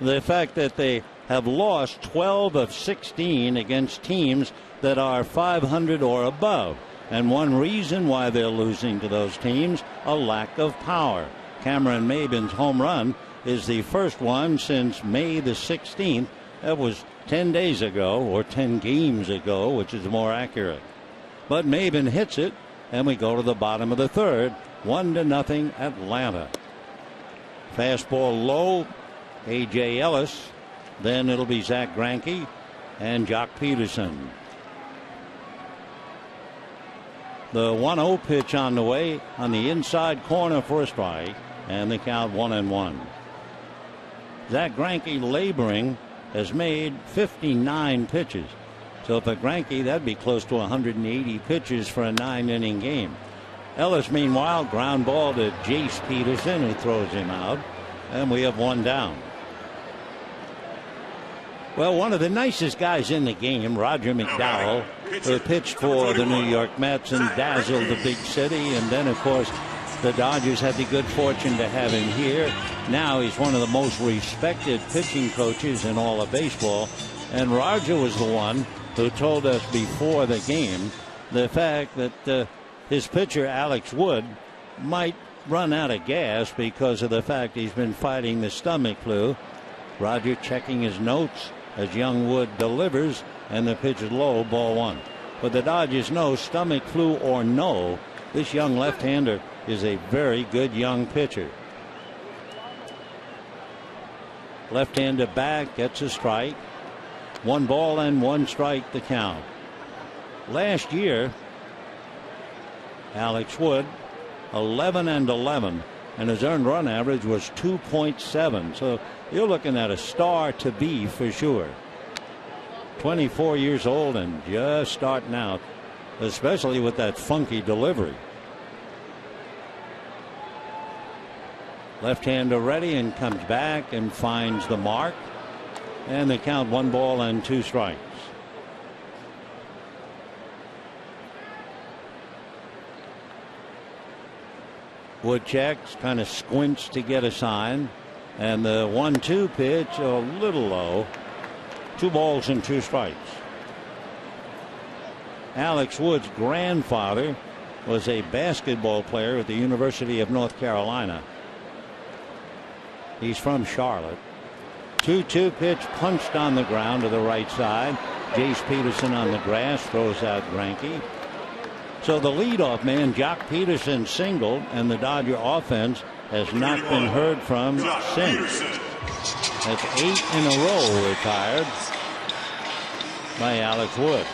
The fact that they have lost 12 of 16 against teams that are 500 or above. And one reason why they're losing to those teams, a lack of power. Cameron Maybin's home run is the first one since May the 16th. That was 10 days ago, or 10 games ago, which is more accurate. But Maybin hits it, and we go to the bottom of the third. 1-0 Atlanta. Fastball low, A.J. Ellis. Then it'll be Zach Greinke and Jock Peterson. The 1-0 pitch on the way on the inside corner for a strike, and the count 1-1. Zach Greinke, laboring, has made 59 pitches. So for Greinke, that'd be close to 180 pitches for a 9-inning game. Ellis, meanwhile, ground ball to Jace Peterson, who throws him out, and we have one down. Well, one of the nicest guys in the game, Roger McDowell, who pitched for the New York Mets and dazzled the big city. And then, of course, the Dodgers had the good fortune to have him here. Now he's one of the most respected pitching coaches in all of baseball. And Roger was the one who told us before the game the fact that his pitcher, Alex Wood, might run out of gas because of the fact he's been fighting the stomach flu. Roger checking his notes as young Wood delivers, and the pitch is low, ball one. But the Dodgers know, stomach flu or no, this young left-hander is a very good young pitcher. Left-hander back, gets a strike. 1 ball and 1 strike the count. Last year, Alex Wood 11 and 11, and his earned run average was 2.7. So you're looking at a star to be for sure. 24 years old and just starting out, especially with that funky delivery. Left-hander ready and comes back and finds the mark, and the count 1 ball and 2 strikes. Wood checks, kind of squints to get a sign, and the 1-2 pitch a little low. 2 balls and 2 strikes. Alex Wood's grandfather was a basketball player at the University of North Carolina. He's from Charlotte. 2-2 pitch punched on the ground to the right side. Jace Peterson on the grass throws out Greinke. So the leadoff man, Jock Peterson, singled, and the Dodger offense has not been heard from since. That's 8 in a row retired by Alex Wood.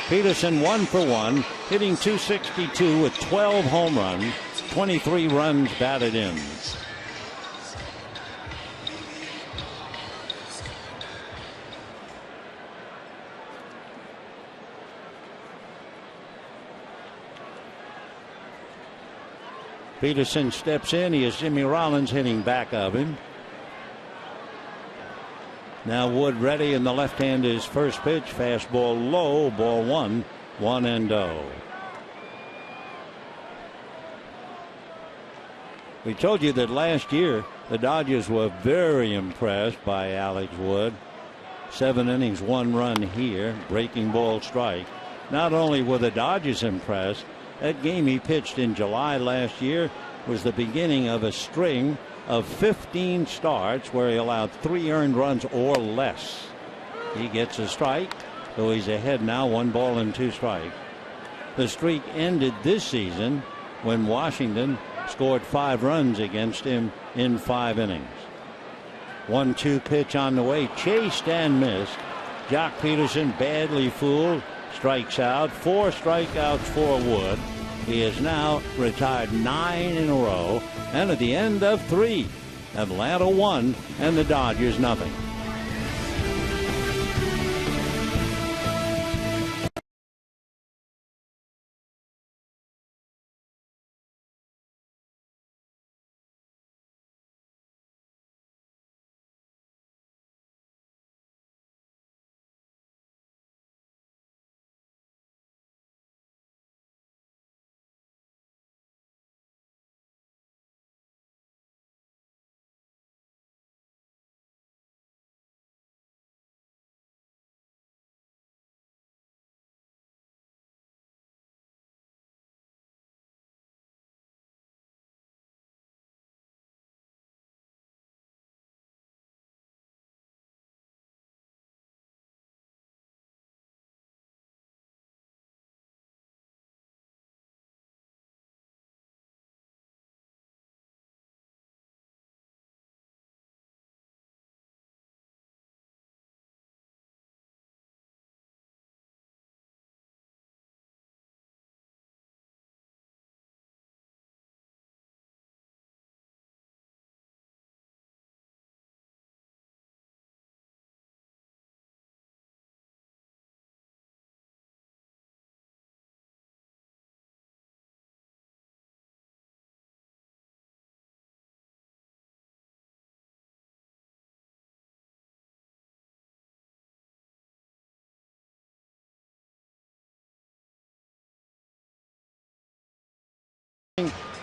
Peterson 1 for 1, hitting .262 with 12 home runs, 23 runs batted in. Peterson steps in. He has Jimmy Rollins hitting back of him. Now Wood ready, and the left-hander's first pitch, fastball low, ball 1, 1-0. We told you that last year the Dodgers were very impressed by Alex Wood. 7 innings, 1 run here, breaking ball strike. Not only were the Dodgers impressed, that game he pitched in July last year was the beginning of a string of 15 starts where he allowed 3 earned runs or less. He gets a strike, so he's ahead now, 1 ball and 2 strikes. The streak ended this season when Washington scored 5 runs against him in 5 innings. 1-2 pitch on the way, chased and missed. Jock Peterson, badly fooled, strikes out. 4 strikeouts for Wood. He has now retired 9 in a row, and at the end of 3, Atlanta 1 and the Dodgers nothing.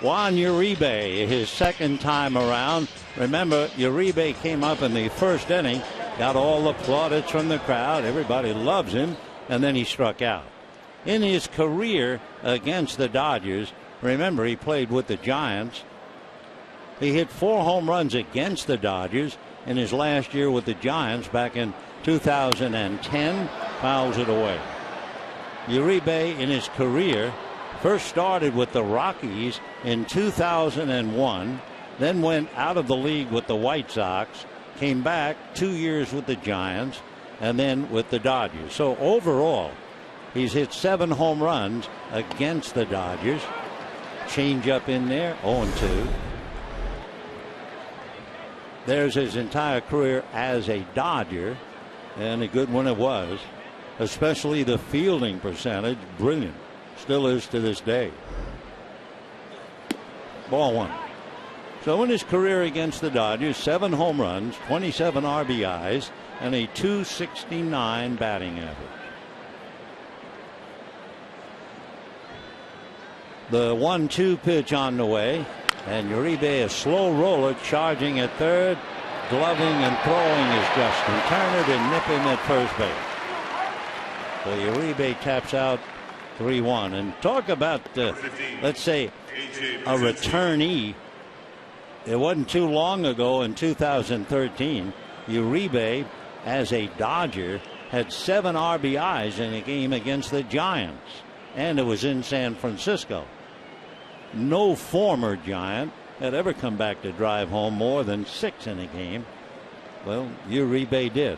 Juan Uribe, his second time around. Remember, Uribe came up in the first inning, got all the plaudits from the crowd. Everybody loves him, and then he struck out. In his career against the Dodgers, remember, he played with the Giants. He hit 4 home runs against the Dodgers in his last year with the Giants back in 2010. Fouls it away. Uribe in his career first started with the Rockies in 2001, then went out of the league with the White Sox, came back 2 years with the Giants, and then with the Dodgers. So overall, he's hit 7 home runs against the Dodgers. Change up in there, 0-2. There's his entire career as a Dodger, and a good one it was, especially the fielding percentage. Brilliant. Still is to this day. Ball 1. So in his career against the Dodgers, 7 home runs, 27 RBIs, and a .269 batting average. The 1-2 pitch on the way, and Uribe, a slow roller, charging at third, gloving and throwing is Justin Turner to nip him at first base. So Uribe taps out 3-1. And talk about, let's say, a returnee. It wasn't too long ago in 2013, Uribe, as a Dodger, had 7 RBIs in a game against the Giants, and it was in San Francisco. No former Giant had ever come back to drive home more than 6 in a game. Well, Uribe did.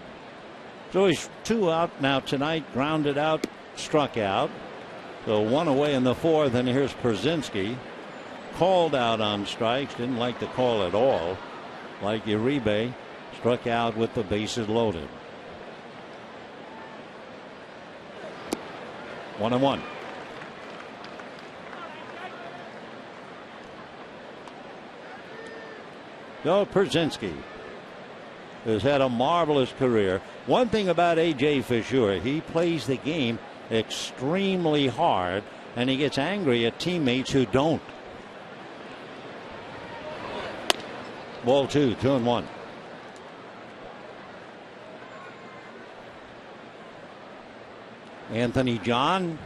So he's 2 out now tonight, grounded out, struck out. So 1 away in the 4th, and here's Przinsky. Called out on strikes, didn't like the call at all. Like Uribe, struck out with the bases loaded. 1-1. So Przinsky has had a marvelous career. One thing about A.J. for sure, he plays the game extremely hard, and he gets angry at teammates who don't. Ball 2, 2-1. Anthony John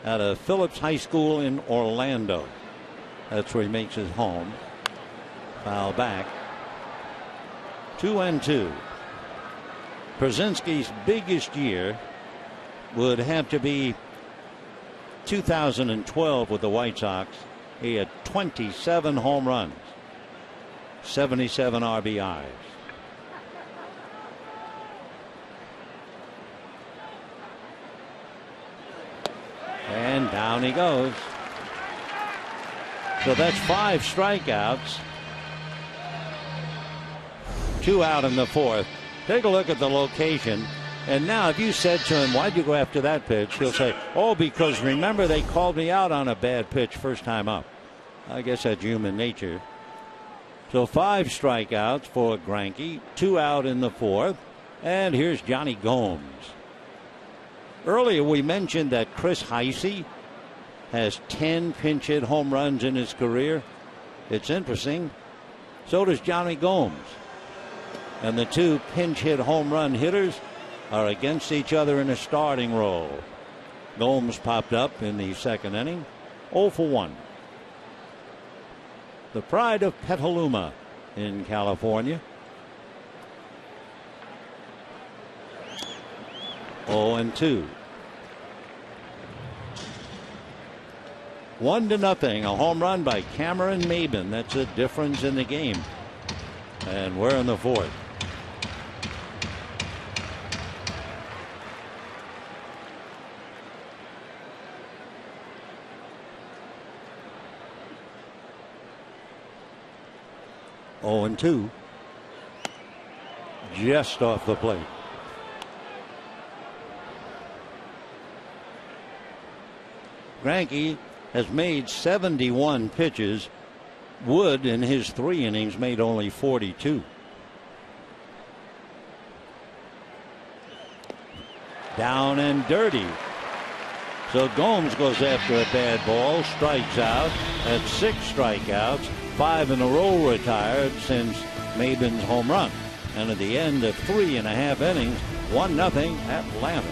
out of Phillips High School in Orlando. That's where he makes his home. Foul back. 2-2. Przinsky's biggest year would have to be 2012 with the White Sox. He had 27 home runs, 77 RBIs. And down he goes. So that's 5 strikeouts. 2 out in the 4th. Take a look at the location. And now if you said to him, why'd you go after that pitch? He'll say, oh, because remember they called me out on a bad pitch first time up. I guess that's human nature. So 5 strikeouts for Greinke, 2 out in the 4th. And here's Johnny Gomes. Earlier we mentioned that Chris Heisey has 10 pinch hit home runs in his career. It's interesting. So does Johnny Gomes. And the 2 pinch hit home run hitters are against each other in a starting role. Gomes popped up in the 2nd inning, 0 for 1. The pride of Petaluma in California. 0-2. 1-0. A home run by Cameron Maybin. That's a difference in the game. And we're in the 4th. Oh, and 2. Just off the plate. Greinke has made 71 pitches. Wood in his 3 innings made only 42. Down and dirty. So Gomes goes after a bad ball, strikes out. That's 6 strikeouts, 5 in a row retired since Maybin's home run. And at the end of 3.5 innings, 1-0 Atlanta.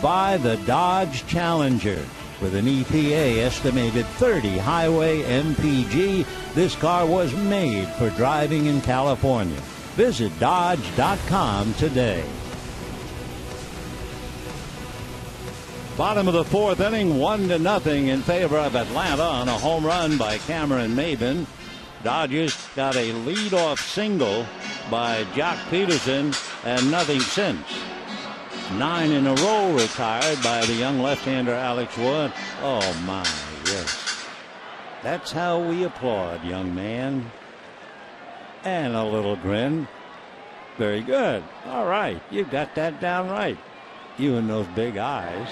by the Dodge Challenger. With an EPA estimated 30 highway MPG, this car was made for driving in California. Visit Dodge.com today. Bottom of the fourth inning, 1-0 in favor of Atlanta on a home run by Cameron Maybin. Dodgers got a leadoff single by Jock Peterson and nothing since. 9 in a row retired by the young left-hander Alex Wood. Oh my, yes. That's how we applaud, young man. And a little grin. Very good. All right, you got that down right. You and those big eyes.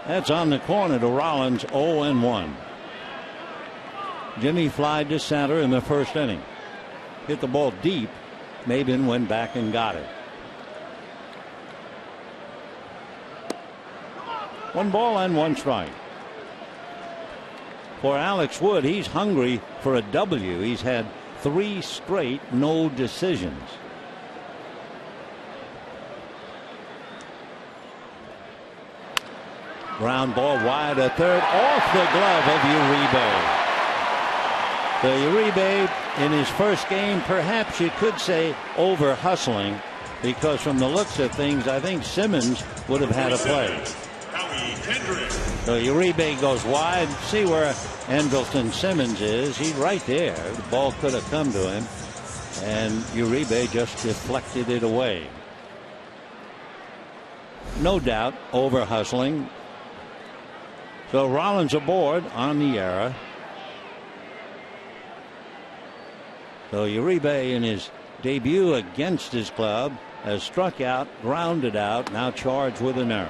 That's on the corner to Rollins, 0-1. Jimmy flied to center in the first inning. Hit the ball deep. Maybin went back and got it. 1 ball and 1 strike. For Alex Wood, he's hungry for a W. He's had 3 straight no decisions. Ground ball wide to third, off the glove of Uribe. So Uribe, in his first game, perhaps you could say over hustling, because from the looks of things, I think Simmons would have had a play. So Uribe goes wide. See where Andrelton Simmons is. He's right there. The ball could have come to him, and Uribe just deflected it away. No doubt over hustling. So Rollins aboard on the error. So Uribe, in his debut against his club, has struck out, grounded out, now charged with an error.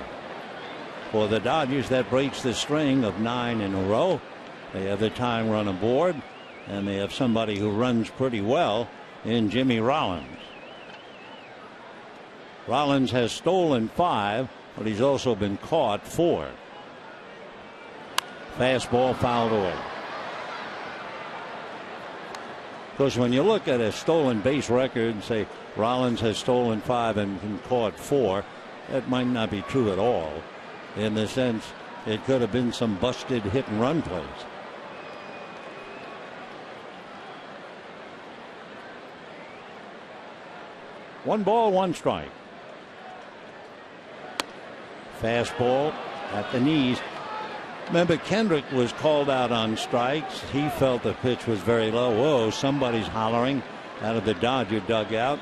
For the Dodgers, that breaks the string of 9 in a row. They have the tying run aboard, and they have somebody who runs pretty well in Jimmy Rollins. Rollins has stolen 5, but he's also been caught 4. Fastball fouled away. Because when you look at a stolen base record and say Rollins has stolen 5 and been caught 4, that might not be true at all. In the sense, it could have been some busted hit and run plays. One ball, 1 strike. Fastball at the knees. Remember, Kendrick was called out on strikes. He felt the pitch was very low. Whoa, somebody's hollering out of the Dodger dugout.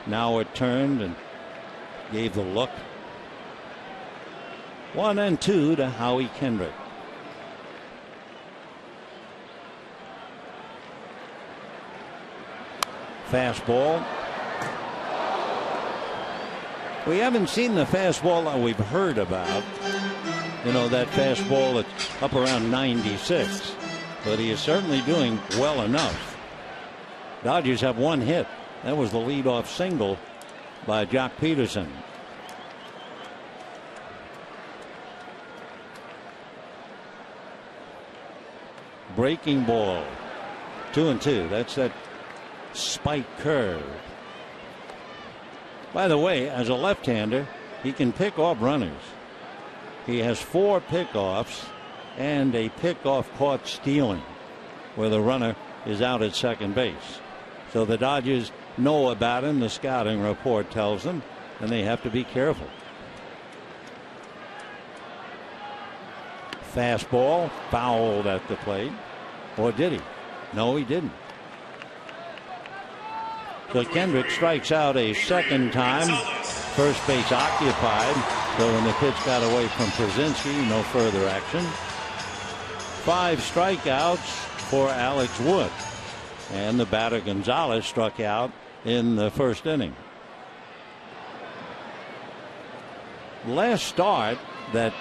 Now it turned and gave the look. 1-2 to Howie Kendrick. Fastball. We haven't seen the fastball that we've heard about. You know, that fastball that's up around 96. But he is certainly doing well enough. Dodgers have 1 hit. That was the leadoff single by Jock Peterson. Breaking ball. 2-2. That's that spike curve. By the way, as a left-hander, he can pick off runners. He has 4 pickoffs and a pickoff caught stealing, where the runner is out at second base. So the Dodgers know about him. The scouting report tells them, and they have to be careful. Fastball fouled at the plate. Or did he? No, he didn't. So Kendrick strikes out a second time. First base occupied. So when the pitch got away from Przinsky, no further action. 5 strikeouts for Alex Wood. And the batter Gonzalez struck out in the first inning. Last start that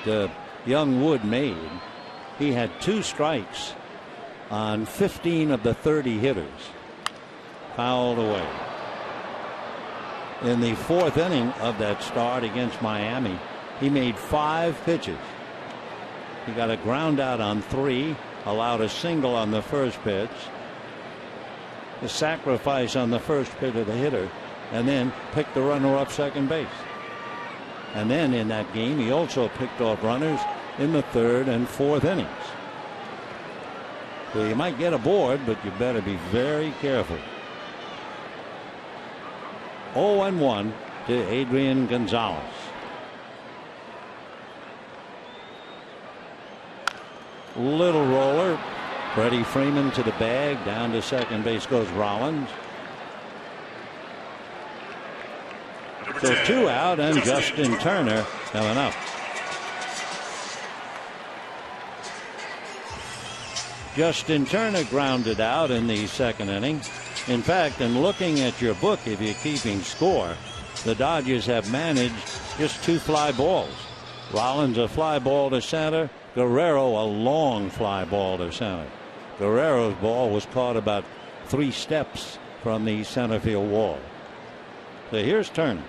young Wood made, he had 2 strikes on 15 of the 30 hitters. Fouled away. In the 4th inning of that start against Miami, he made 5 pitches. He got a ground out on 3, allowed a single on the first pitch. The sacrifice on the first pitch of the hitter and then picked the runner up second base. And then in that game, he also picked off runners in the third and fourth innings. So you might get aboard, but you better be very careful. 0-1 to Adrian Gonzalez. Little roller. Freddie Freeman to the bag. Down to second base goes Rollins. So 2 out, and Justin Turner coming up. Justin Turner grounded out in the second inning. In fact, in looking at your book, if you're keeping score, the Dodgers have managed just 2 fly balls. Rollins a fly ball to center. Guerrero a long fly ball to center. Guerrero's ball was caught about 3 steps from the center field wall. So here's Turner.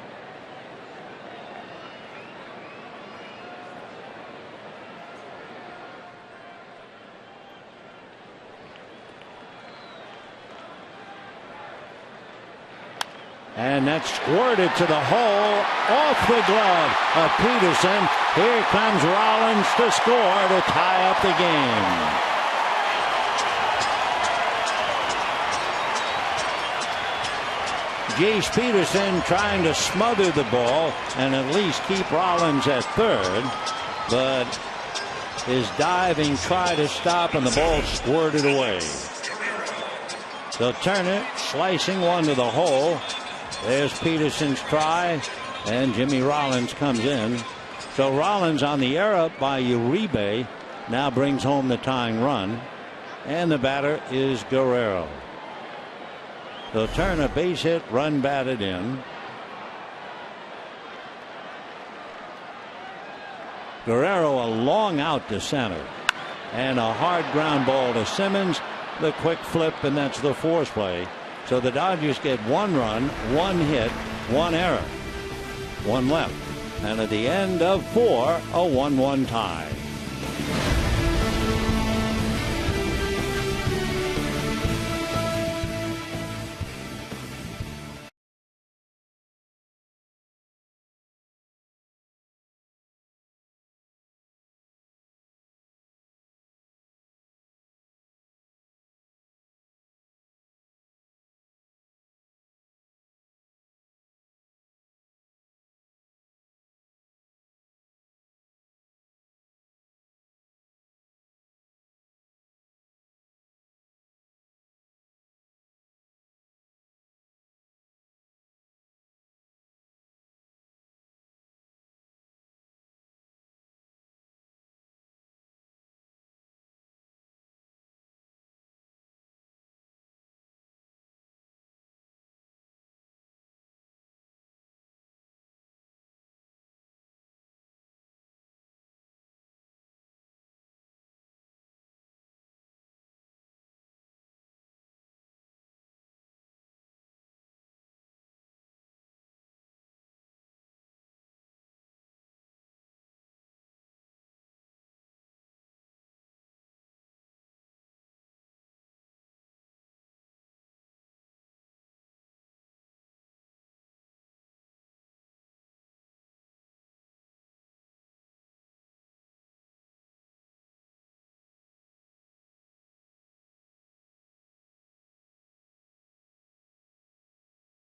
And that's squirted to the hole, off the glove of Peterson. Here comes Rollins to score to tie up the game. Jace Peterson trying to smother the ball and at least keep Rollins at third, but his diving try to stop, and the ball squirted away. So Turner slicing one to the hole. There's Peterson's try, and Jimmy Rollins comes in. So Rollins on the error by Uribe now brings home the tying run, and the batter is Guerrero. So Turner base hit, run batted in. Guerrero a long out to center, and a hard ground ball to Simmons. The quick flip, and that's the force play. So the Dodgers get 1 run, 1 hit, 1 error, 1 left. And at the end of 4, a 1-1 tie.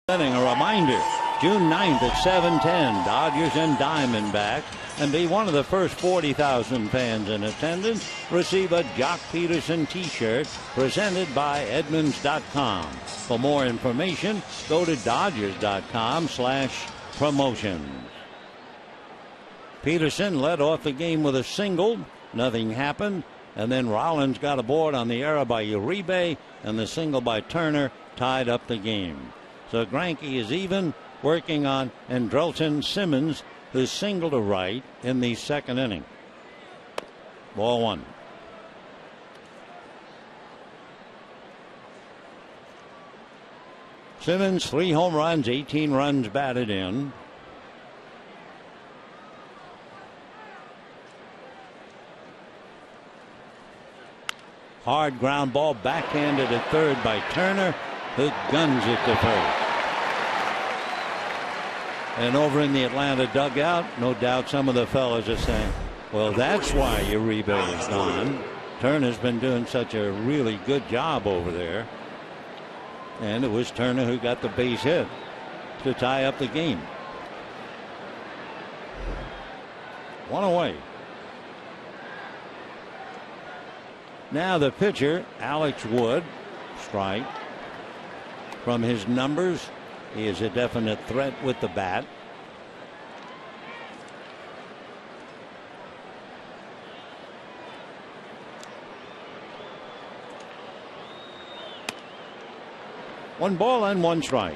A reminder, June 9th at 7:10, Dodgers and Diamondbacks, and be one of the first 40,000 fans in attendance. Receive a Jock Peterson t-shirt presented by Edmunds.com. For more information, go to Dodgers.com/promotions. Peterson led off the game with a single. Nothing happened. And then Rollins got aboard on the error by Uribe, and the single by Turner tied up the game. So Greinke is even, working on Andrelton Simmons, who singled to right in the second inning. Ball 1. Simmons, 3 home runs, 18 runs batted in. Hard ground ball backhanded at third by Turner, who guns it to first. And over in the Atlanta dugout, no doubt some of the fellas are saying, well, that's why Uribe is gone. Turner's been doing such a really good job over there. And it was Turner who got the base hit to tie up the game. One away. Now the pitcher, Alex Wood, strike. From his numbers, he is a definite threat with the bat. One ball and one strike.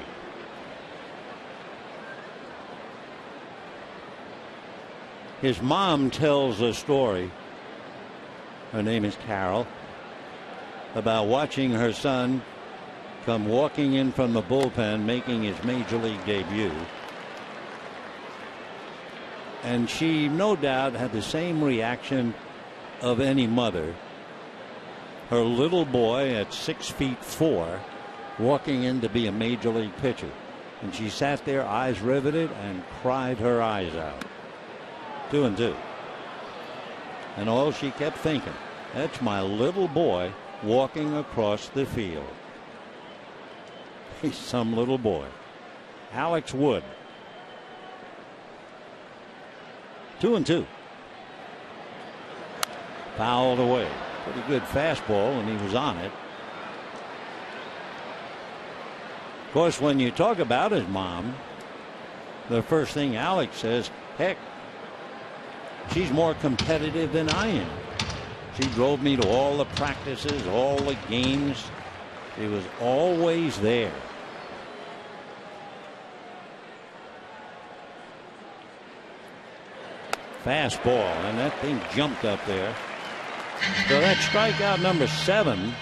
His mom tells a story. Her name is Carol. About watching her son come walking in from the bullpen making his major league debut. And she no doubt had the same reaction of any mother. Her little boy at 6'4" walking in to be a major league pitcher. And she sat there, eyes riveted, and cried her eyes out. 2-2. And all she kept thinking, that's my little boy walking across the field. He's some little boy. Alex Wood. 2-2. Fouled away. Pretty good fastball, and he was on it. Of course, when you talk about his mom, the first thing Alex says, heck, she's more competitive than I am. She drove me to all the practices, all the games. She was always there. Fastball, and that thing jumped up there. So that's strikeout number 7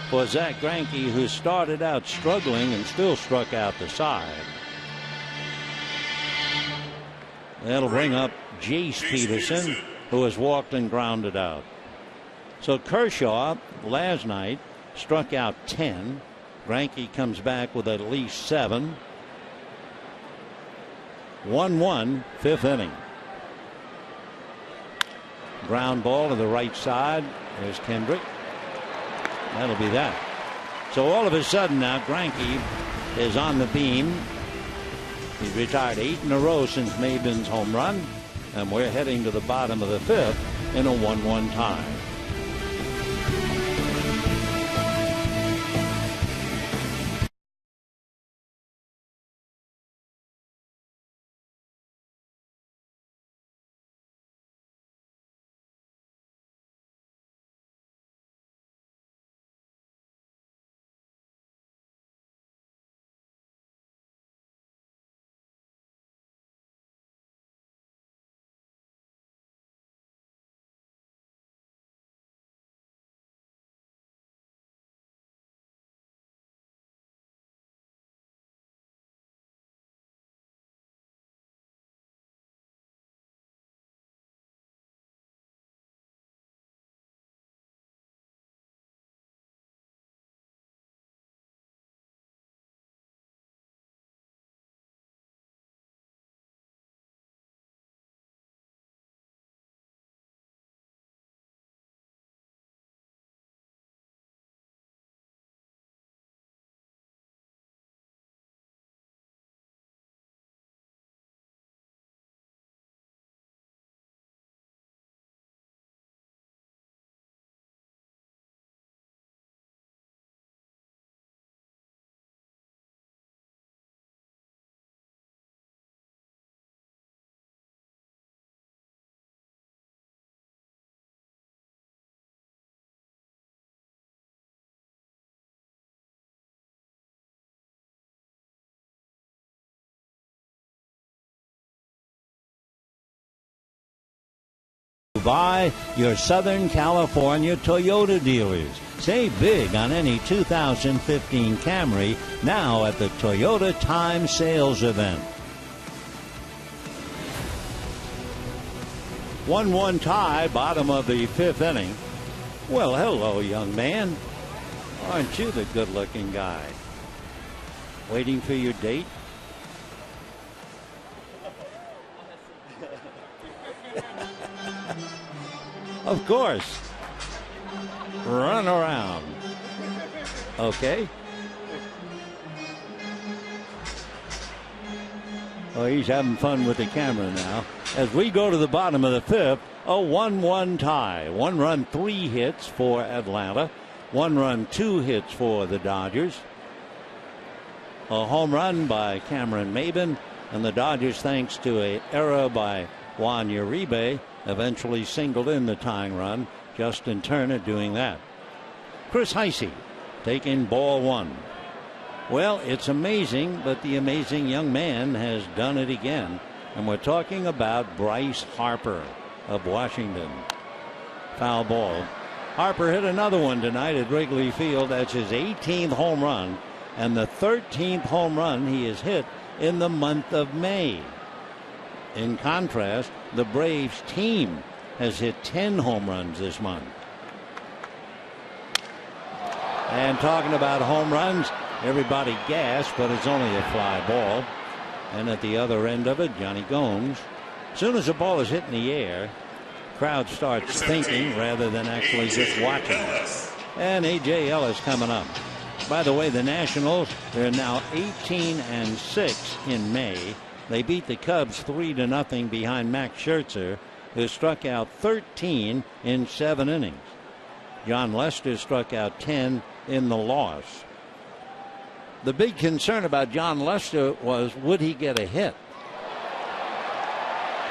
for Zach Greinke, who started out struggling and still struck out the side. That'll bring up Jace Peterson, who has walked and grounded out. So Kershaw last night struck out 10. Greinke comes back with at least 7. 1-1, 5th inning. Ground ball to the right side. There's Kendrick. That'll be that. So all of a sudden now Greinke is on the beam. He's retired 8 in a row since Maybin's home run, and we're heading to the bottom of the 5th in a 1-1 tie. By your Southern California Toyota dealers. Save big on any 2015 Camry now at the Toyota Time Sales Event. 1-1 tie, bottom of the 5th inning. Well, hello, young man. Aren't you the good-looking guy? Waiting for your date? Of course. Run around. Okay. Oh, he's having fun with the camera now. As we go to the bottom of the fifth, a 1-1 tie. 1 run, 3 hits for Atlanta. 1 run, 2 hits for the Dodgers. A home run by Cameron Maybin, and the Dodgers, thanks to an error by Juan Uribe, eventually singled in the tying run. Justin Turner doing that. Chris Heisey taking ball 1. Well, it's amazing, but the amazing young man has done it again. And we're talking about Bryce Harper of Washington. Foul ball. Harper hit another one tonight at Wrigley Field. That's his 18th home run and the 13th home run he has hit in the month of May. In contrast, the Braves team has hit 10 home runs this month. And talking about home runs, everybody gasped, but it's only a fly ball. And at the other end of it, Johnny Gomes. As soon as the ball is hit in the air, crowd starts thinking rather than actually just watching. And A.J. Ellis coming up. By the way, the Nationals, they're now 18-6 in May. They beat the Cubs 3-0 behind Max Scherzer, who struck out 13 in 7 innings. John Lester struck out 10 in the loss. The big concern about John Lester was, would he get a hit?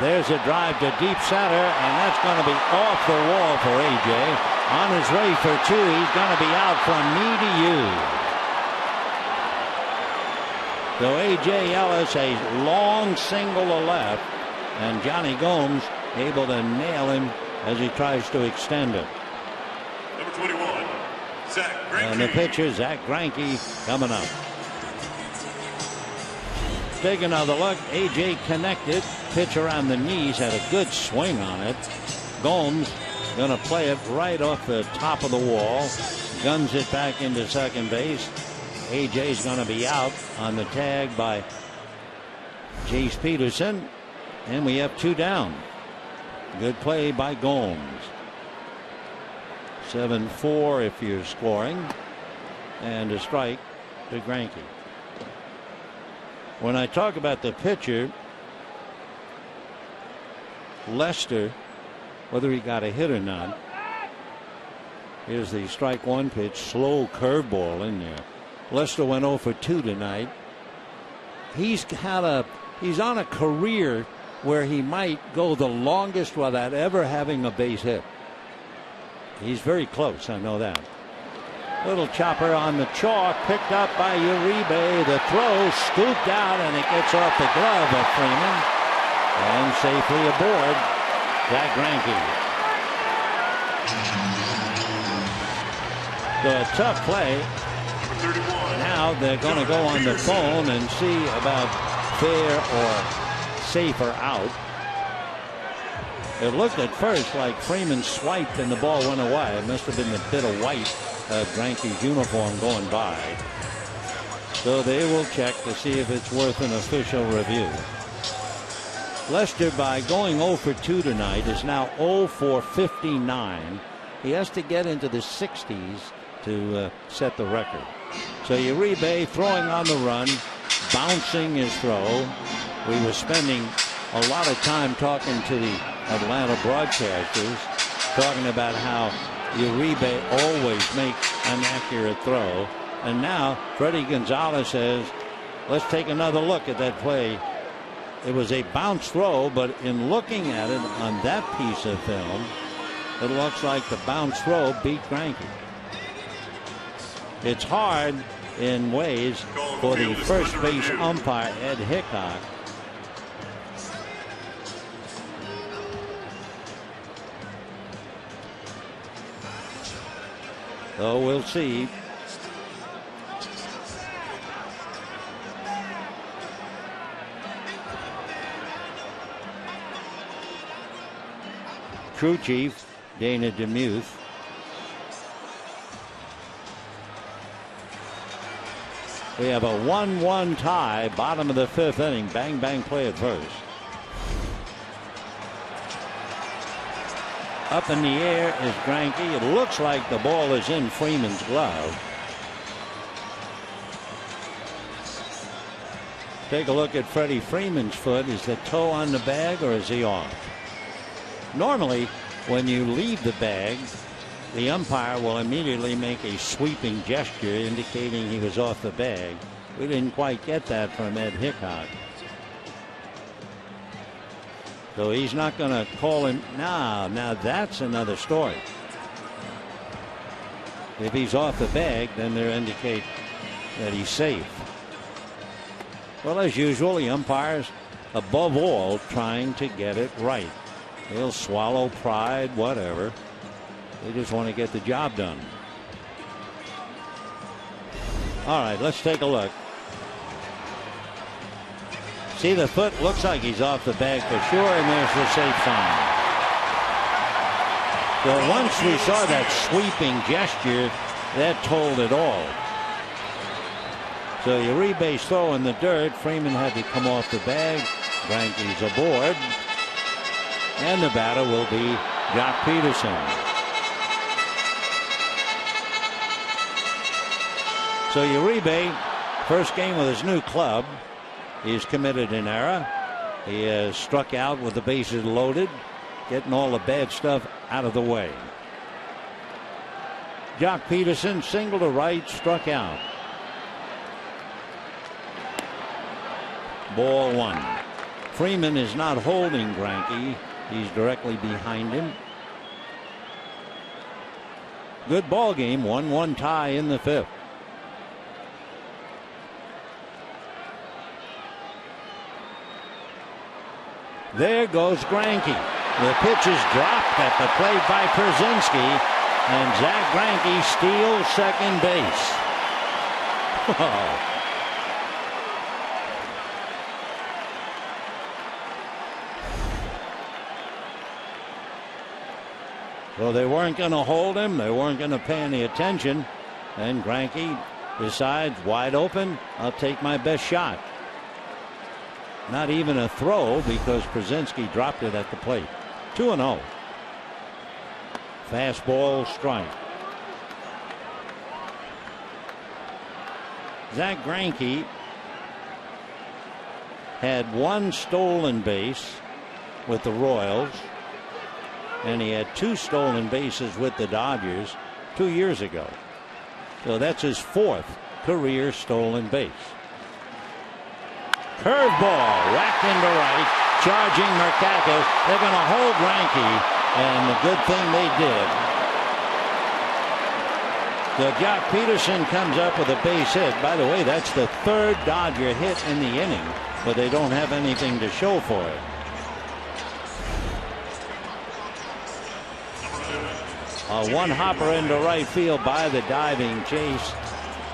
There's a drive to deep center, and that's going to be off the wall for A.J. On his way for 2. He's going to be out from me to you. So A.J. Ellis, a long single to left, and Johnny Gomes able to nail him as he tries to extend it. Number 21, Zach Greinke. And the pitcher, Zach Greinke, coming up. Take another look. A.J. connected. Pitch around the knees. Had a good swing on it. Gomes going to play it right off the top of the wall. Guns it back into second base. A.J.'s going to be out on the tag by Jace Peterson. And we have 2 down. Good play by Gomes. 7-4 if you're scoring. And a strike to Greinke. When I talk about the pitcher, Lester, whether he got a hit or not, here's the strike 1 pitch, slow curveball in there. Lester went 0 for 2 tonight. He's on a career where he might go the longest without ever having a base hit. He's very close, I know that. Little chopper on the chalk, picked up by Uribe. The throw scooped out, and it gets off the glove of Freeman. And safely aboard, Zach Greinke. So a tough play. Now they're going to go on the phone and see about fair or safer out. It looked at first like Freeman swiped and the ball went away. It must have been the bit of white of Greinke's uniform going by. So they will check to see if it's worth an official review. Lester, by going 0 for 2 tonight, is now 0 for 59. He has to get into the 60s to set the record. So Uribe throwing on the run, bouncing his throw. We were spending a lot of time talking to the Atlanta broadcasters, talking about how Uribe always makes an accurate throw. And now Freddie Gonzalez says, let's take another look at that play. It was a bounce throw, but in looking at it on that piece of film, it looks like the bounce throw beat Greinke. It's hard in ways for the first base umpire, Ed Hickok, so we'll see. Crew chief Dana DeMuth. We have a 1-1 tie, bottom of the 5th inning. Bang bang play at first. Up in the air is Greinke. It looks like the ball is in Freeman's glove. Take a look at Freddie Freeman's foot. Is the toe on the bag or is he off? Normally, when you leave the bag, the umpire will immediately make a sweeping gesture indicating he was off the bag. We didn't quite get that from Ed Hickok. So he's not going to call him now. Now that's another story. If he's off the bag, then they indicate that he's safe. Well, as usual, the umpires, above all, trying to get it right. They'll swallow pride, whatever. They just want to get the job done. All right, let's take a look. See, the foot looks like he's off the bag for sure, and there's the safe sign. So once we saw that sweeping gesture, that told it all. So Uribe's throw in the dirt. Freeman had to come off the bag. Greinke's aboard. And the batter will be Jock Peterson. So Uribe, first game with his new club, he's committed an error. He has struck out with the bases loaded, getting all the bad stuff out of the way. Jock Peterson, single to right, struck out. Ball one. Freeman is not holding Greinke. He's directly behind him. Good ball game. 1-1 tie in the fifth. There goes Greinke. The pitch is dropped at the plate by Pierzynski, and Zach Greinke steals second base. Oh. So they weren't going to hold him. They weren't going to pay any attention. And Greinke decides, wide open, I'll take my best shot. Not even a throw because Pierzynski dropped it at the plate. 2-0. Fastball strike. Zach Greinke had one stolen base with the Royals, and he had two stolen bases with the Dodgers 2 years ago. So that's his fourth career stolen base. Curveball whacked into right, charging Markakis. They're going to hold Greinke, and the good thing they did. So Jock Peterson comes up with a base hit. By the way, that's the third Dodger hit in the inning, but they don't have anything to show for it. One hopper into right field by the diving Chase,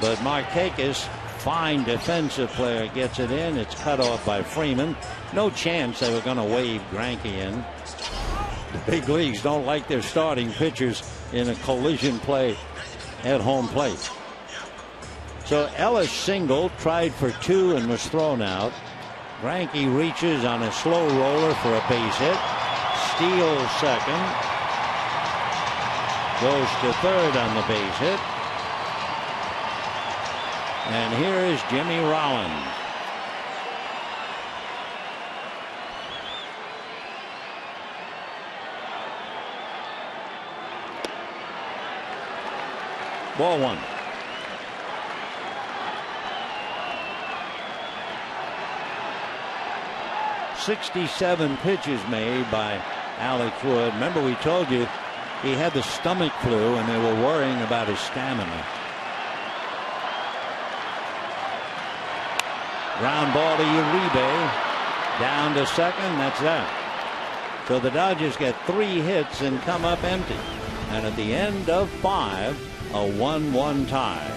but Markakis, fine defensive player, gets it in. It's cut off by Freeman. No chance they were going to wave Greinke in. The big leagues don't like their starting pitchers in a collision play at home plate. So Ellis singled, tried for two, and was thrown out. Greinke reaches on a slow roller for a base hit. Steals second. Goes to third on the base hit. And here is Jimmy Rollins. Ball one. .67 pitches made by Alex Wood. Remember, we told you he had the stomach flu and they were worrying about his stamina. Ground ball to Uribe. Down to second. That's that. So the Dodgers get 3 hits and come up empty. And at the end of 5, a 1-1 tie.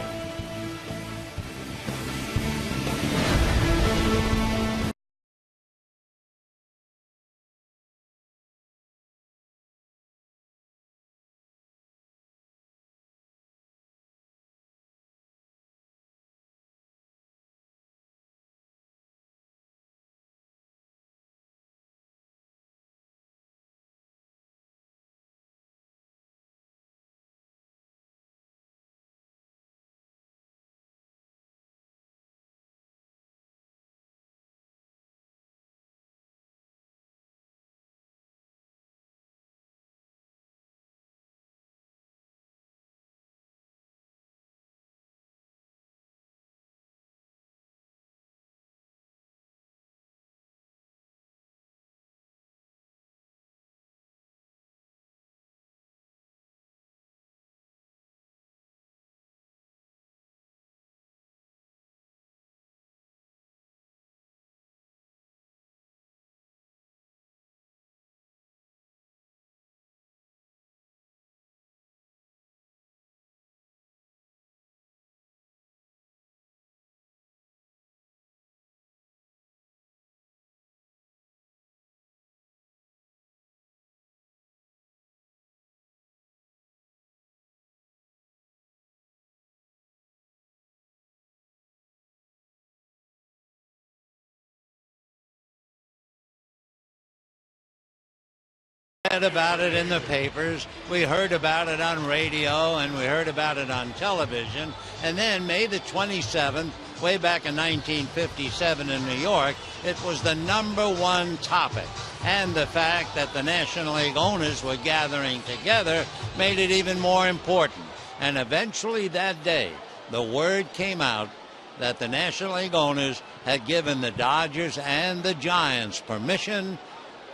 read about it in the papers. We heard about it on radio, and we heard about it on television. And then May the 27th, way back in 1957 in New York, it was the #1 topic. And the fact that the National League owners were gathering together made it even more important. And eventually that day, the word came out that the National League owners had given the Dodgers and the Giants permission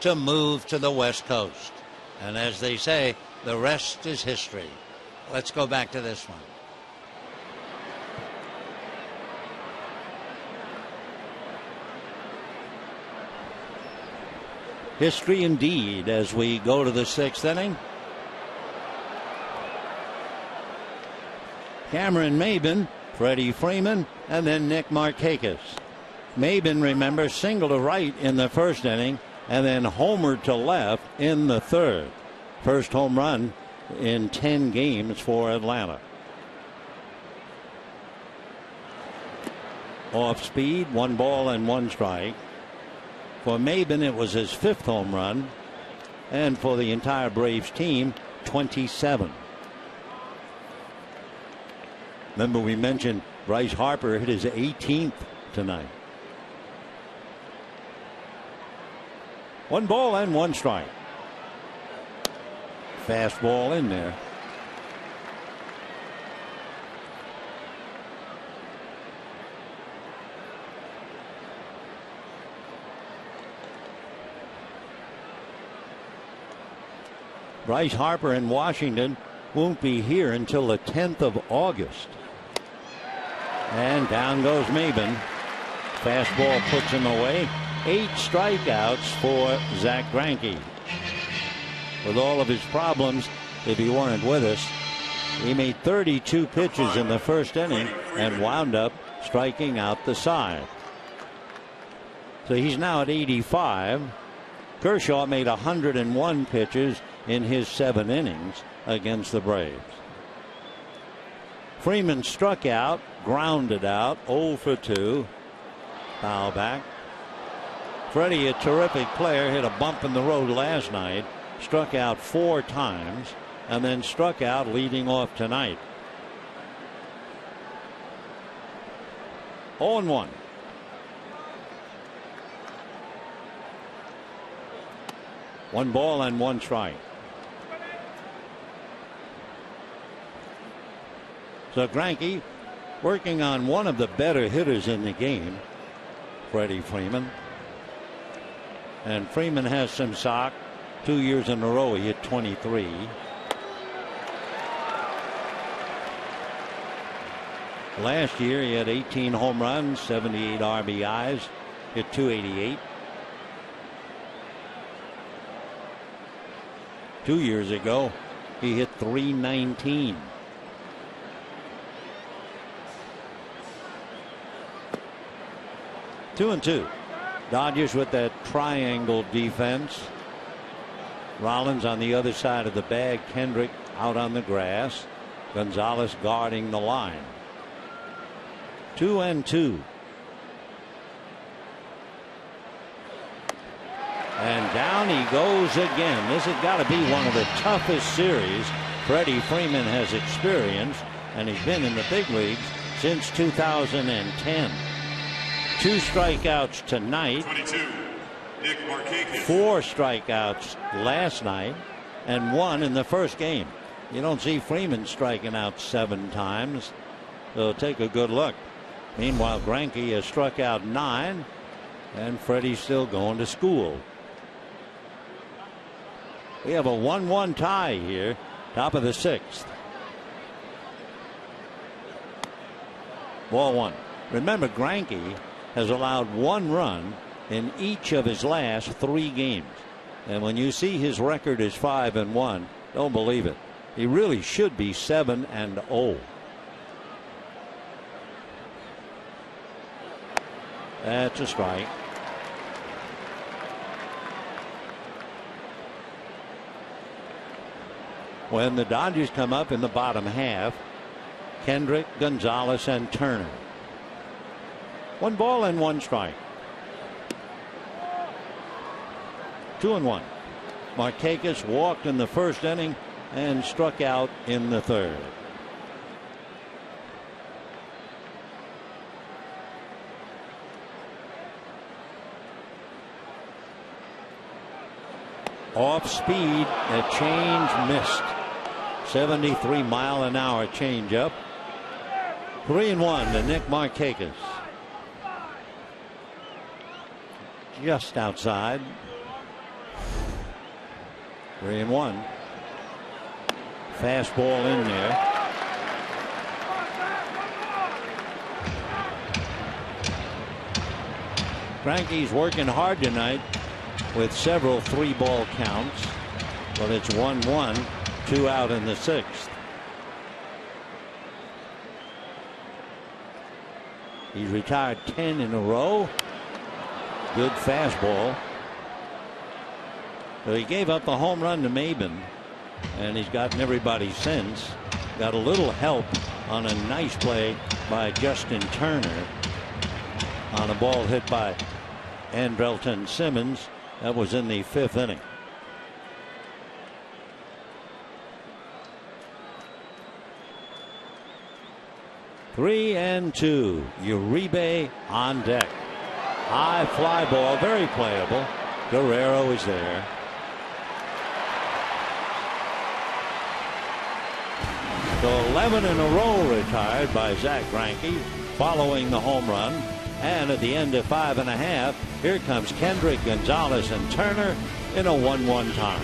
to move to the West Coast. And as they say, the rest is history. Let's go back to this one. History indeed as we go to the 6th inning. Cameron Maybin, Freddie Freeman, and then Nick Markakis. Maybin, remember, single to right in the 1st inning and then homered to left in the 3rd. First home run in 10 games for Atlanta. Off speed, 1 ball and 1 strike. For Maybin, it was his 5th home run, and for the entire Braves team, 27. Remember, we mentioned Bryce Harper hit his 18th tonight. 1 ball and 1 strike. Fastball in there. Bryce Harper in Washington won't be here until the 10th of August. And down goes Maybin. Fastball puts him away. 8 strikeouts for Zach Greinke. With all of his problems, if he weren't with us, he made 32 pitches in the 1st inning and wound up striking out the side. So he's now at 85. Kershaw made 101 pitches in his 7 innings against the Braves. Freeman struck out, grounded out, 0 for 2. Foul back. Freddie, a terrific player, hit a bump in the road last night, struck out 4 times, and then struck out leading off tonight. 0-1. One ball and 1 strike. So Greinke working on one of the better hitters in the game, Freddie Freeman. And Freeman has some sock. 2 years in a row he hit 23. Last year he had 18 home runs, 78 RBIs, hit 288. 2 years ago he hit 319. Two and two. Dodgers with that triangle defense. Rollins on the other side of the bag. Kendrick out on the grass. Gonzalez guarding the line. 2 and 2. And down he goes again. This has got to be one of the toughest series Freddie Freeman has experienced, and he's been in the big leagues since 2010. 2 strikeouts tonight. 22, Nick Markakis. 4 strikeouts last night, and 1 in the first game. You don't see Freeman striking out 7 times, so take a good look. Meanwhile, Greinke has struck out 9, and Freddie's still going to school. We have a 1-1 tie here, top of the 6th. Ball 1. Remember, Greinke has allowed 1 run in each of his last 3 games. And when you see his record is 5-1, don't believe it. He really should be 7-0. That's a strike. When the Dodgers come up in the bottom half, Kendrick, Gonzalez, and Turner. 1 ball and 1 strike. 2-1. Markakis walked in the first inning and struck out in the third. Off speed, a change missed. 73-mile-an-hour changeup. 3-1 to Nick Markakis. Just outside. 3-1. Fastball in there. Greinke's working hard tonight with several 3-ball counts, but it's 1-1, 2 out in the 6th. He's retired 10 in a row. Good fastball. So he gave up the home run to Maybin, and he's gotten everybody since. Got a little help on a nice play by Justin Turner on a ball hit by Andrelton Simmons. That was in the 5th inning. Three and 2. Uribe on deck. High fly ball, very playable. Guerrero is there. So 11 in a row retired by Zack Greinke following the home run. And at the end of 5.5, here comes Kendrick, Gonzalez, and Turner in a 1-1 tie.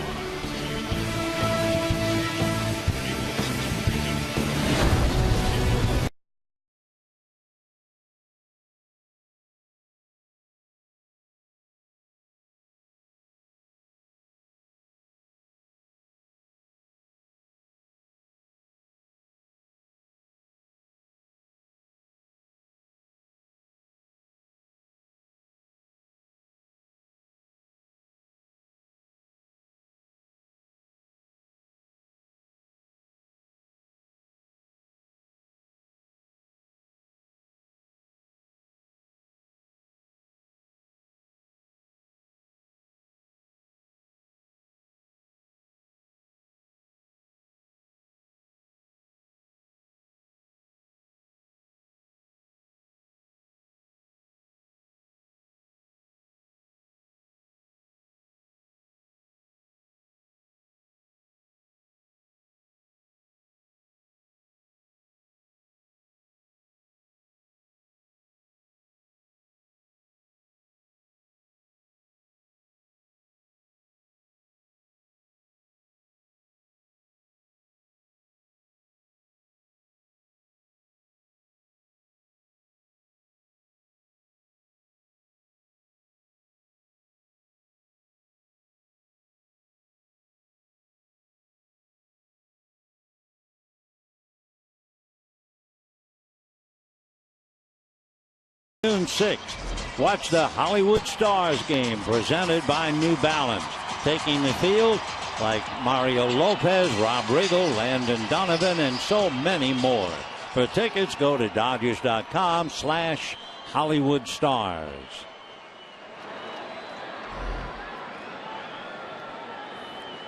June 6th, watch the Hollywood Stars game presented by New Balance. Taking the field like Mario Lopez, Rob Riggle, Landon Donovan, and so many more. For tickets, go to Dodgers.com/HollywoodStars.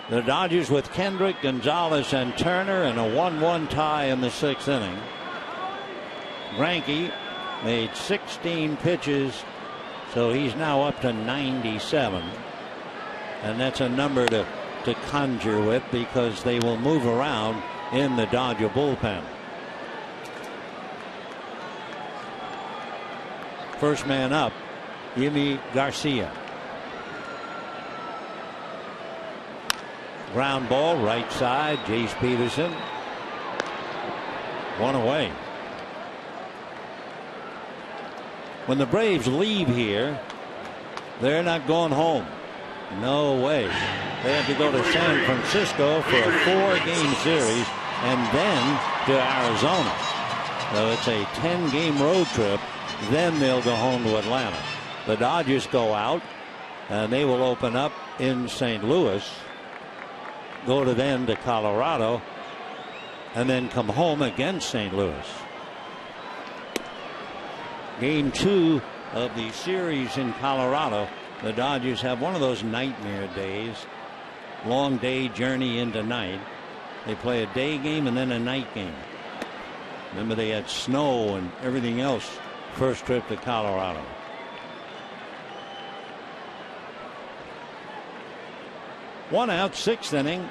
The Dodgers with Kendrick, Gonzalez, and Turner in a 1-1 tie in the 6th inning. Greinke made 16 pitches, so he's now up to 97. And that's a number to conjure with, because they will move around in the Dodger bullpen. First man up, Yimi Garcia. Ground ball right side, Jace Peterson. One away. When the Braves leave here, they're not going home. No way. They have to go to San Francisco for a 4-game series and then to Arizona. So it's a 10-game road trip. Then they'll go home to Atlanta. The Dodgers go out and they will open up in St. Louis, go to Colorado, and then come home against St. Louis. Game 2 of the series in Colorado. The Dodgers have one of those nightmare days. long day journey into night. They play a day game and then a night game. Remember, they had snow and everything else first trip to Colorado. One out, sixth inning.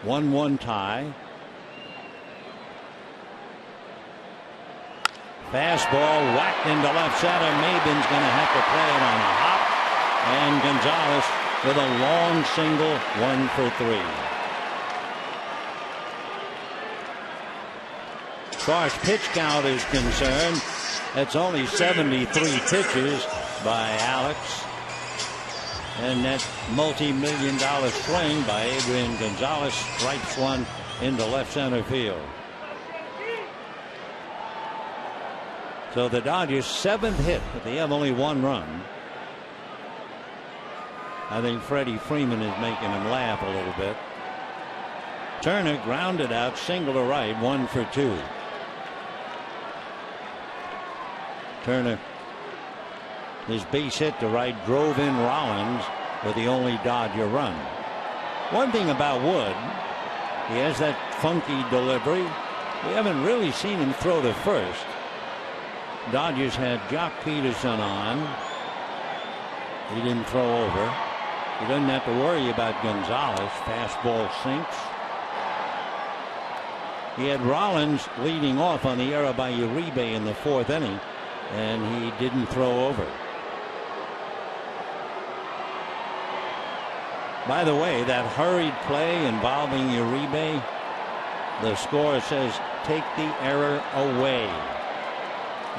1-1 tie. Fastball whacked into left center. Maybin's going to have to play it on a hop. And Gonzalez with a long single, 1 for 3. As far as pitch count is concerned, that's only 73 pitches by Alex. And that multi-million-dollar swing by Adrian Gonzalez strikes one into left center field. So the Dodgers' 7th hit, but they have only 1 run. I think Freddie Freeman is making him laugh a little bit. Turner grounded out, single to right, 1 for 2. Turner, his base hit to right, drove in Rollins with the only Dodger run. One thing about Wood, he has that funky delivery. We haven't really seen him throw to first. Dodgers had Jock Peterson on. He didn't throw over. He doesn't have to worry about Gonzalez. Fastball sinks. He had Rollins leading off on the error by Uribe in the 4th inning, and he didn't throw over. By the way, that hurried play involving Uribe, the score says take the error away.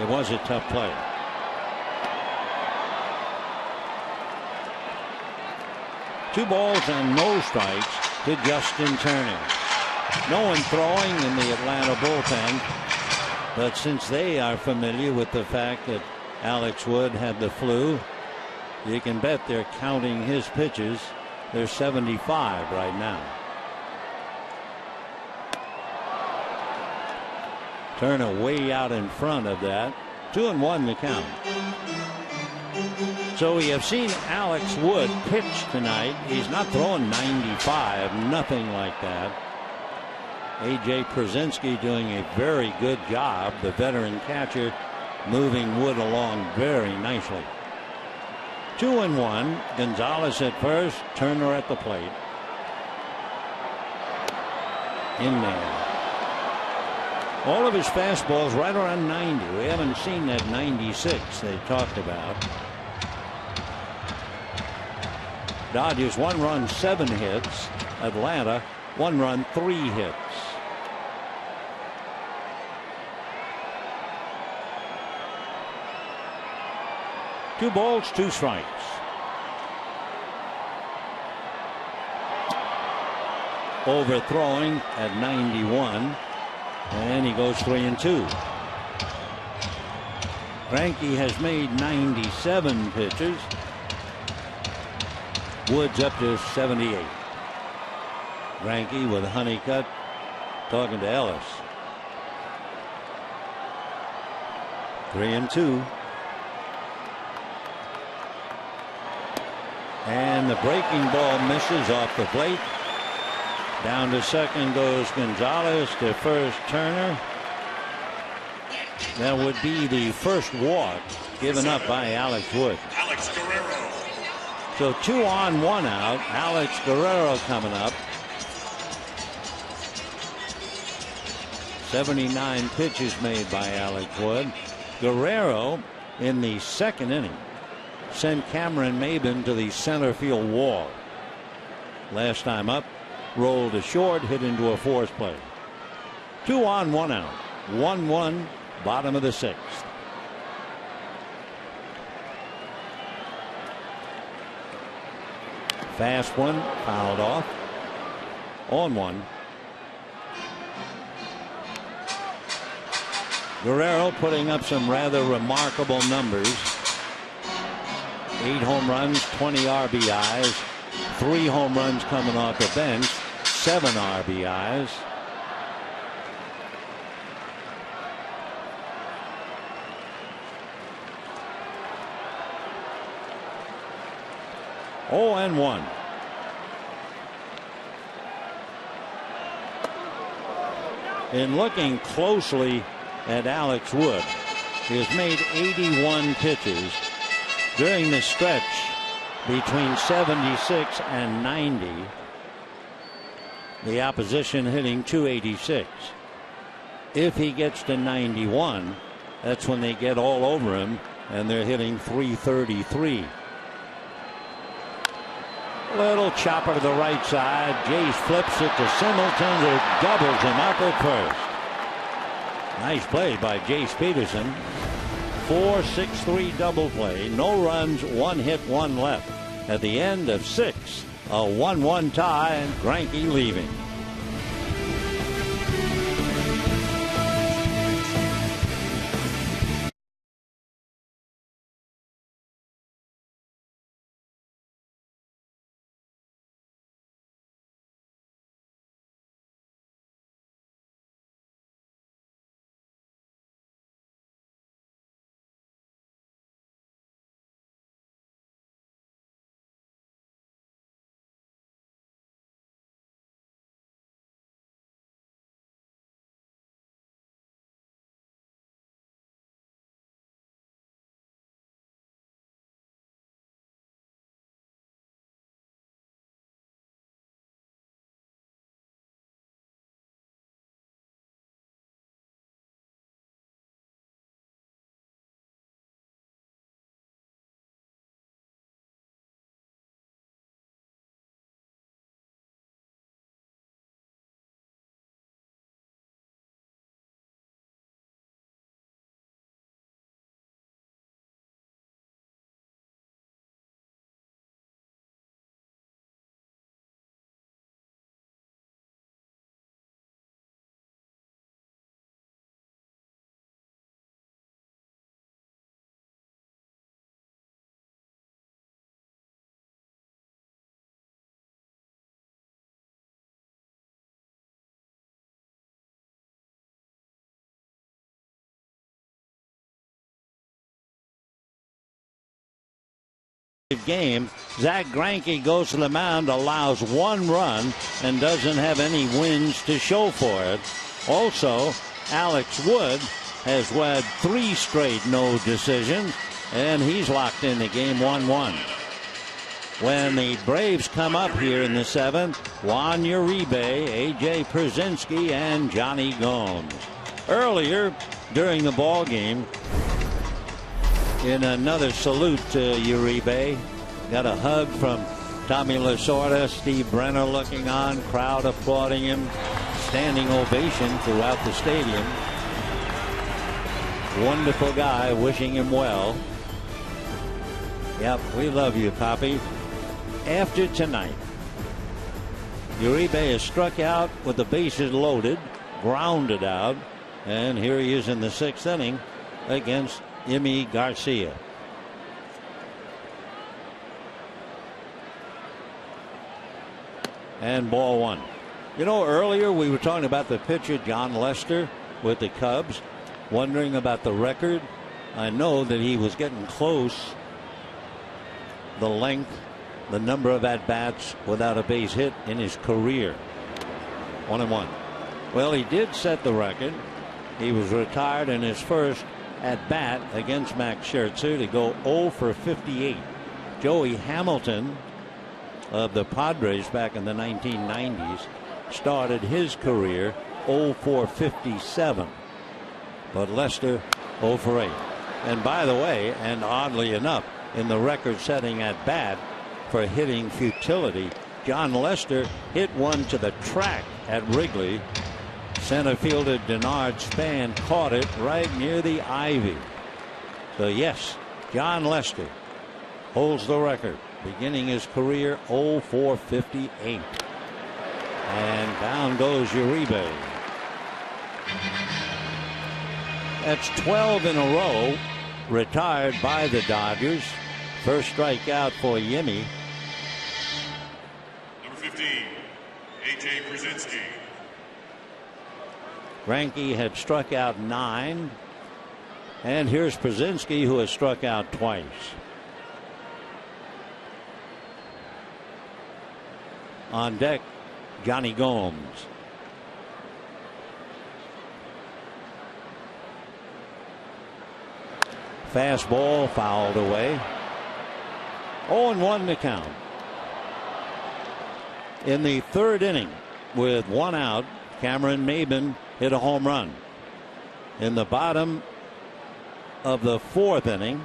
It was a tough play. Two balls and no strikes to Justin Turner. No one throwing in the Atlanta bullpen, but since they are familiar with the fact that Alex Wood had the flu, you can bet they're counting his pitches. They're 75 right now. Turner way out in front of that. 2-1 the count. So we have seen Alex Wood pitch tonight. He's not throwing 95, nothing like that. A.J. Przinsky doing a very good job, the veteran catcher, moving Wood along very nicely. 2-1. Gonzalez at first, Turner at the plate. In there. All of his fastballs right around 90. We haven't seen that 96 they talked about. Dodgers 1 run, 7 hits. Atlanta 1 run, 3 hits. Two balls, 2 strikes. Overthrowing at 91. And he goes 3-2. Greinke has made 97 pitches. Woods up to 78. Greinke with Honeycutt talking to Ellis. 3-2. And the breaking ball misses off the plate. Down to second goes Gonzalez, to first Turner. That would be the first walk given up by Alex Wood. Alex Guerrero. So 2 on, 1 out. Alex Guerrero coming up. 79 pitches made by Alex Wood. Guerrero in the 2nd inning sent Cameron Maybin to the center field wall. Last time up, rolled a short, hit into a force play. 2 on, 1 out. 1-1, bottom of the 6th. Fast one, fouled off. On 1. Guerrero putting up some rather remarkable numbers. 8 home runs, 20 RBIs, 3 home runs coming off the bench, 7 RBIs. Oh, and 1. in looking closely at Alex Wood, he has made 81 pitches during the stretch between 76 and 90. The opposition hitting 286. If he gets to 91, that's when they get all over him, and they're hitting 333. Little chopper to the right side. Jace flips it to Singleton, who doubles him up at first. Nice play by Jace Peterson. 4-6-3 double play. No runs, 1 hit, 1 left. At the end of 6, a 1-1 tie, and Greinke leaving. Game. Zach Greinke goes to the mound, allows 1 run, and doesn't have any wins to show for it. Also, Alex Wood has had 3 straight no decisions, and he's locked in the game 1-1. When the Braves come up here in the 7th, Juan Uribe, A.J. Pierzynski, and Johnny Gomes. Earlier during the ball game, in another salute to Uribe, got a hug from Tommy Lasorda, Steve Brenner looking on, crowd applauding him, standing ovation throughout the stadium. Wonderful guy, wishing him well. Yep, we love you, Poppy. After tonight, Uribe is struck out with the bases loaded, grounded out, and here he is in the 6th inning against Yimi Garcia. And ball 1. You know, earlier we were talking about the pitcher John Lester with the Cubs, wondering about the record. I know that he was getting close. The length, the number of at-bats without a base hit in his career. 1-1. Well, he did set the record. He was retired in his first at bat against Max Scherzer to go 0 for 58. Joey Hamilton of the Padres back in the 1990s started his career 0 for 57. But Lester 0 for 8. And by the way, and oddly enough, in the record-setting at bat for hitting futility, John Lester hit one to the track at Wrigley. Center fielder Denard Span caught it right near the ivy. So yes, John Lester holds the record, beginning his career 0 for 58. And down goes Uribe. That's 12 in a row retired by the Dodgers. First strikeout for Yimi. Number 15, A.J. Pierzynski. Greinke had struck out 9. And here's Pierzynski, who has struck out twice. On deck, Johnny Gomes. Fastball fouled away. 0-1 to count. In the third inning, with one out, Cameron Maybin hit a home run. In the bottom of the fourth inning,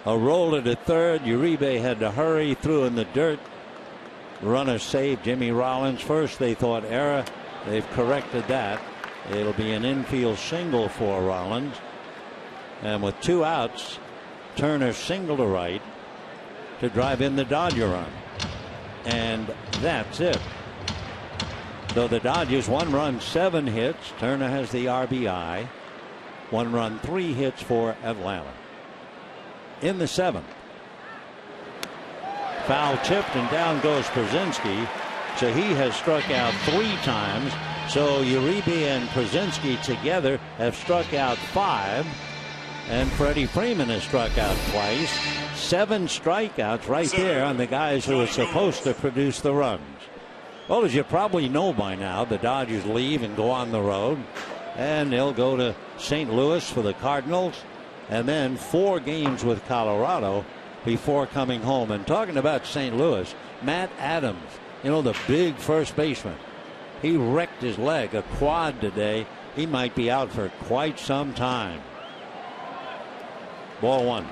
a roller to third. Uribe had to hurry through in the dirt. Runner saved. Jimmy Rollins first. They thought error. They've corrected that. It'll be an infield single for Rollins. And with two outs, Turner single to right to drive in the Dodger run. And that's it. So the Dodgers 1 run, 7 hits. Turner has the RBI. 1 run, 3 hits for Atlanta. In the 7th. Foul tipped and down goes Przinsky. So he has struck out 3 times. So Uribe and Przinsky together have struck out 5. And Freddie Freeman has struck out twice. 7 strikeouts right there on the guys who are supposed to produce the runs. Well, as you probably know by now, the Dodgers leave and go on the road. And they'll go to St. Louis for the Cardinals. And then 4 games with Colorado before coming home. And talking about St. Louis, Matt Adams, you know, the big first baseman. He wrecked his leg, a quad today. He might be out for quite some time. Ball 1.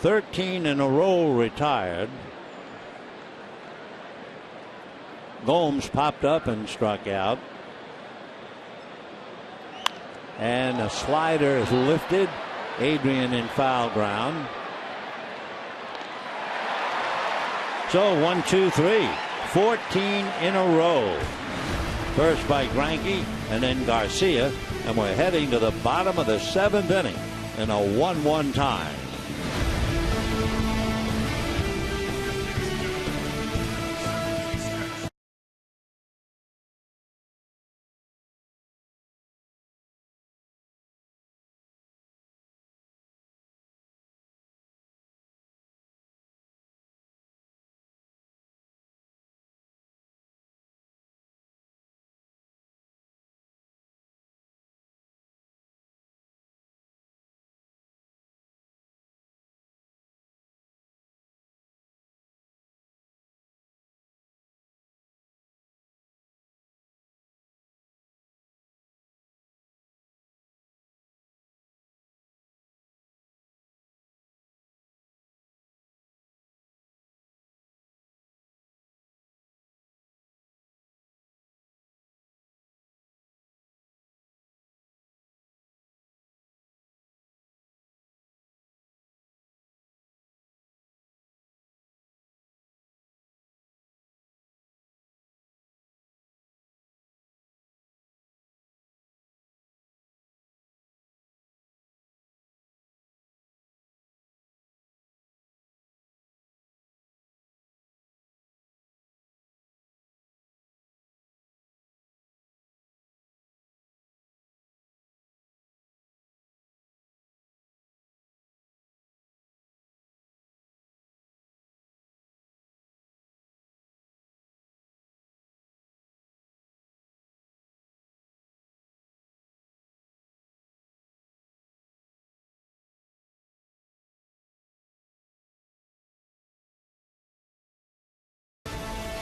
13 in a row retired. Gomes popped up and struck out. And a slider is lifted. Adrian in foul ground. So 1, 2, 3. 14 in a row. First by Greinke and then Garcia. And we're heading to the bottom of the 7th inning in a 1-1 tie.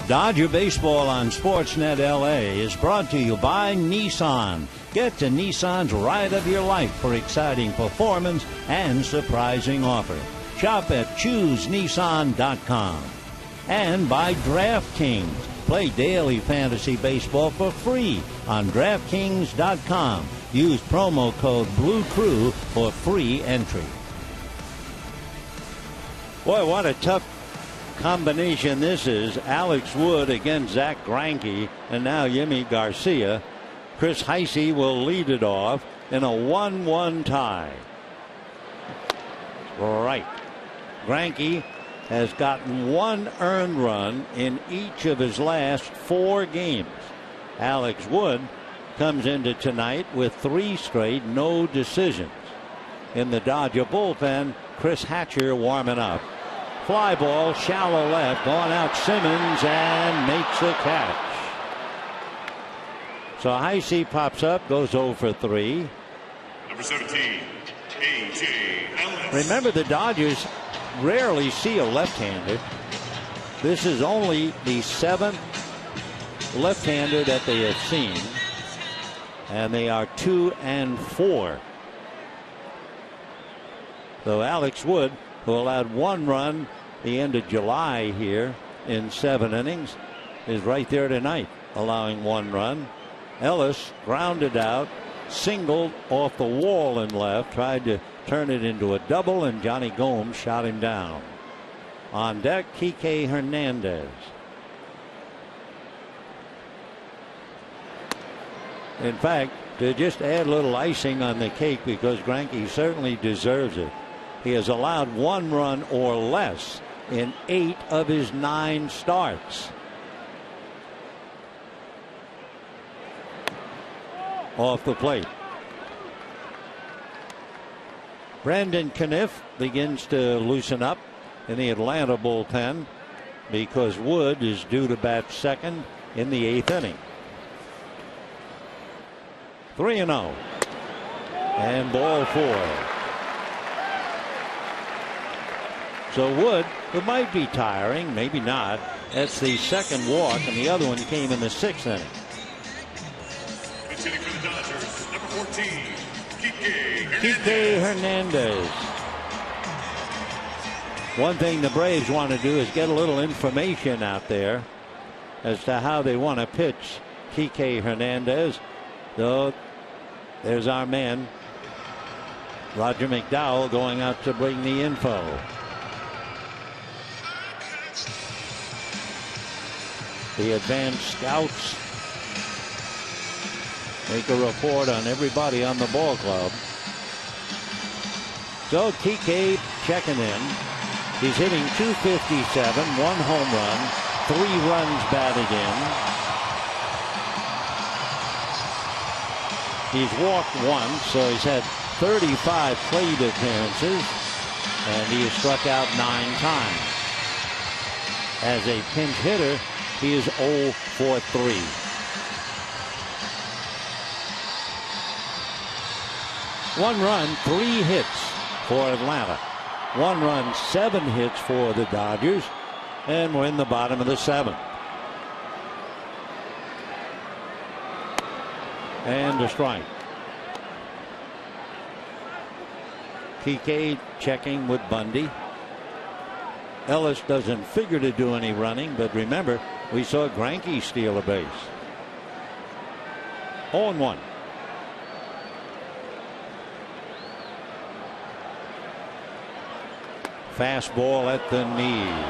Dodger Baseball on Sportsnet LA is brought to you by Nissan. Get to Nissan's ride of your life for exciting performance and surprising offer. Shop at ChooseNissan.com. And by DraftKings. Play daily fantasy baseball for free on DraftKings.com. Use promo code BlueCrew for free entry. Boy, what a tough combination this is. Alex Wood against Zach Greinke, and now Yimi Garcia. Chris Heisey will lead it off in a 1-1 tie. Right. Greinke has gotten 1 earned run in each of his last 4 games. Alex Wood comes into tonight with 3 straight, no decisions. In the Dodger bullpen, Chris Hatcher warming up. Fly ball, shallow left, on out Simmons and makes the catch. So High C pops up, goes 0 for 3. Number 17, ATL. Remember, the Dodgers rarely see a left-hander. This is only the 7th left-hander that they have seen, and they are 2 and 4. So Alex Wood, who allowed 1 run the end of July here in 7 innings, is right there tonight, allowing 1 run. Ellis grounded out, singled off the wall and left, tried to turn it into a double, and Johnny Gomes shot him down. On deck, Kike Hernandez. In fact, to just add a little icing on the cake, because Greinke certainly deserves it, he has allowed 1 run or less in 8 of his 9 starts. Off the plate. Brandon Caniff begins to loosen up in the Atlanta bullpen because Wood is due to bat second in the 8th inning. 3-0. And ball 4. So Wood, it might be tiring, maybe not. That's the 2nd walk, and the other one came in the 6th inning. Hitting for the Dodgers, number 14, Kike Hernandez. One thing the Braves want to do is get a little information out there as to how they want to pitch Kike Hernandez. So there's our man, Roger McDowell, going out to bring the info. The advanced scouts make a report on everybody on the ball club. So Kike checking in. He's hitting .257, 1 home run, 3 runs batted in. He's walked once, so he's had 35 plate appearances, and he has struck out 9 times. As a pinch hitter, he is 0 for 3. One run, 3 hits for Atlanta. 1 run, 7 hits for the Dodgers, and we're in the bottom of the 7th. And a strike. Kike checking with Bundy. Ellis doesn't figure to do any running, but remember, we saw Greinke steal a base. 0-1. Fastball at the knees.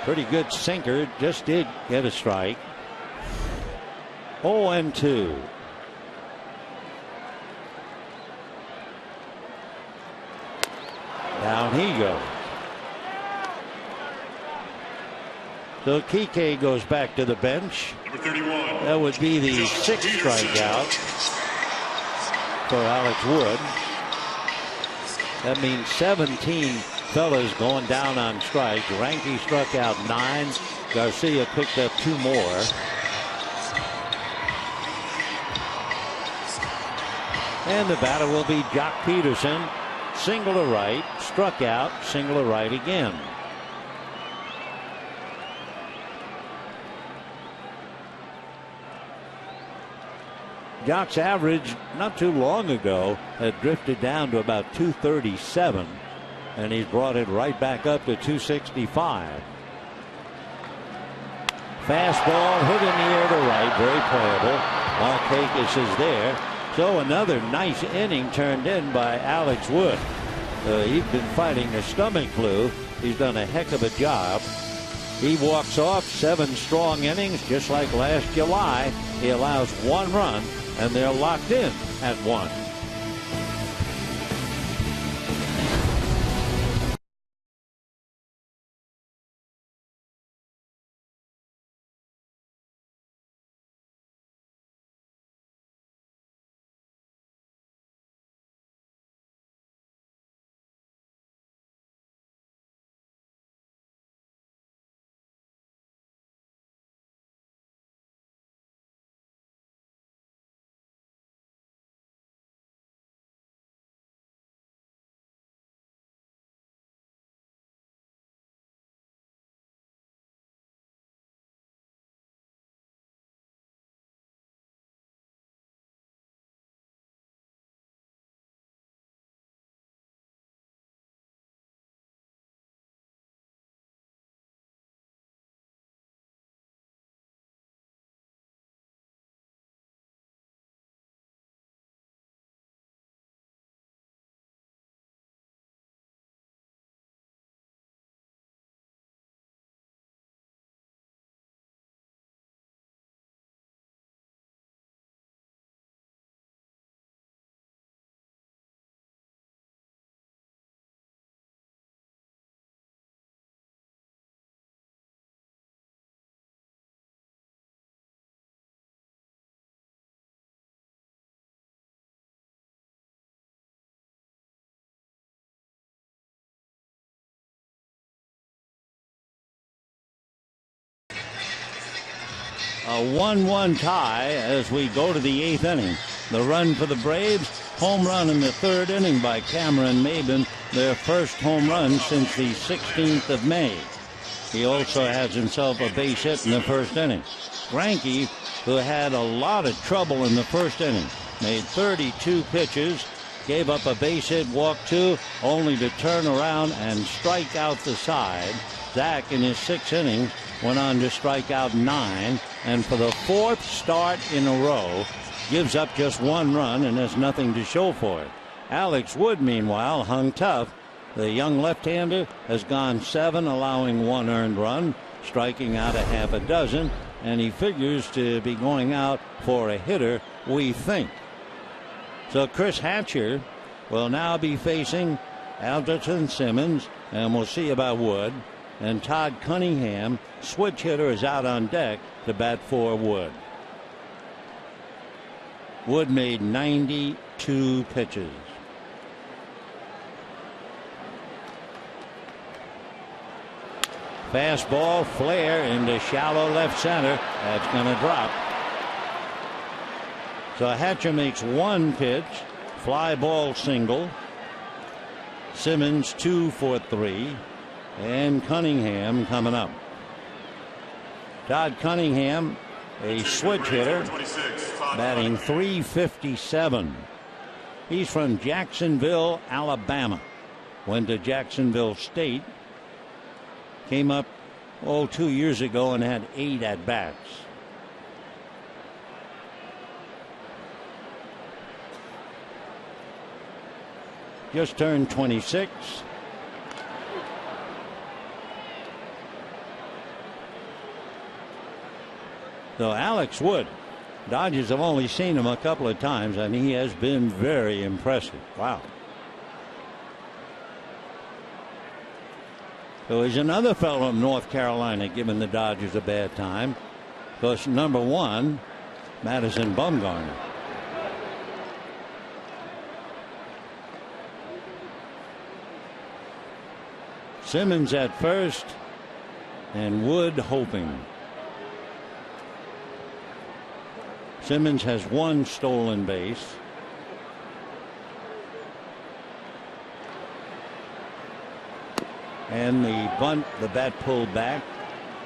Pretty good sinker, just did get a strike. 0-2. Down he goes. So Kike goes back to the bench. Number 31. That would be the 6th strikeout for Alex Wood. That means 17 fellas going down on strikes. Greinke struck out 9. Garcia picked up 2 more. And the batter will be Jock Peterson. Single to right, struck out, single to right again. Jock's average not too long ago had drifted down to about 237, and he's brought it right back up to 265. Fastball hit in the air to right, very playable. Markakis is there. So another nice inning turned in by Alex Wood. He's been fighting a stomach flu. He's done a heck of a job. He walks off 7 strong innings, just like last July. He allows 1 run, and they're locked in at 1. A 1-1 tie as we go to the 8th inning. The run for the Braves, home run in the 3rd inning by Cameron Maybin, their first home run since the 16th of May. He also has himself a base hit in the 1st inning. Greinke, who had a lot of trouble in the 1st inning, made 32 pitches, gave up a base hit, walked 2, only to turn around and strike out the side. Zach, in his 6th inning, went on to strike out 9, and for the 4th start in a row, gives up just 1 run and has nothing to show for it. Alex Wood, meanwhile, hung tough. The young left-hander has gone 7, allowing 1 earned run, striking out a half a dozen, and he figures to be going out for a hitter, we think. So Chris Hatcher will now be facing Alderson Simmons, and we'll see about Wood. And Todd Cunningham, switch hitter, is out on deck to bat for Wood. Wood made 92 pitches. Fastball flare into shallow left center. That's going to drop. So Hatcher makes 1 pitch, fly ball single. Simmons 2 for 3, and Cunningham coming up. Todd Cunningham, a switch hitter, batting .357. He's from Jacksonville, Alabama. Went to Jacksonville State. Came up 2 years ago and had 8 at-bats. Just turned 26. So Alex Wood, Dodgers have only seen him a couple of times, and he has been very impressive. Wow. So he's another fellow from North Carolina giving the Dodgers a bad time. Because number 1, Madison Bumgarner. Simmons at first, and Wood hoping. Simmons has 1 stolen base. And the bunt, the bat pulled back,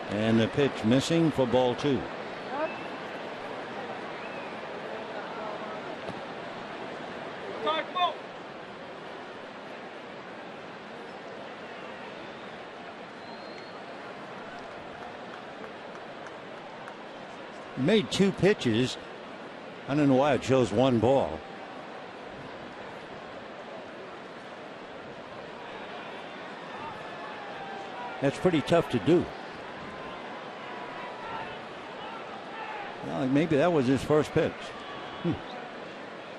and the pitch missing for ball 2. Made 2 pitches. I don't know why it shows 1 ball. That's pretty tough to do. Well, maybe that was his first pitch.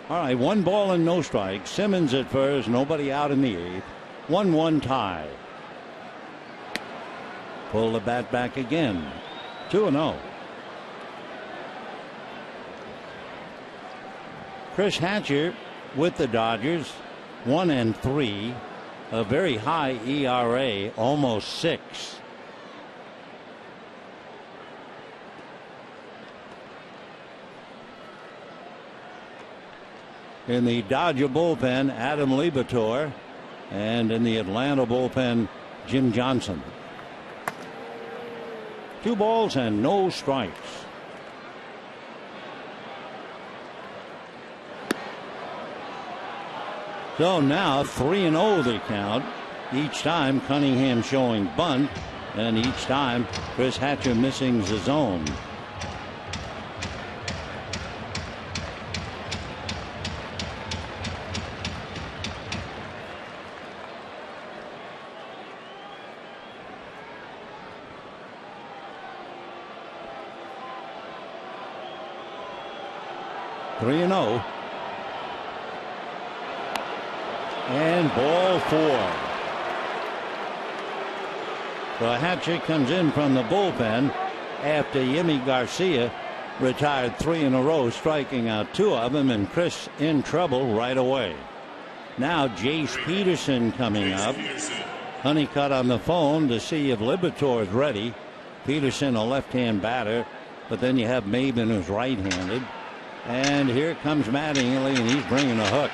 All right, 1 ball and no strike. Simmons at first, nobody out in the 8th. 1-1 tie. Pull the bat back again. 2-0. Chris Hatcher with the Dodgers, 1-3, a very high ERA, almost 6. In the Dodger bullpen, Adam Liebertor, and in the Atlanta bullpen, Jim Johnson. 2 balls and no strikes. So now 3-0 the count. Each time Cunningham showing bunt, and each time Chris Hatcher missing the zone. And ball 4. So Hatcher comes in from the bullpen after Yimi Garcia retired 3 in a row, striking out 2 of them, and Chris in trouble right away. Now Jace Peterson coming up. Honeycutt on the phone to see if Libertor is ready. Peterson, a left-hand batter, but then you have Maybin, who's right-handed. And here comes Mattingly, and he's bringing a hook.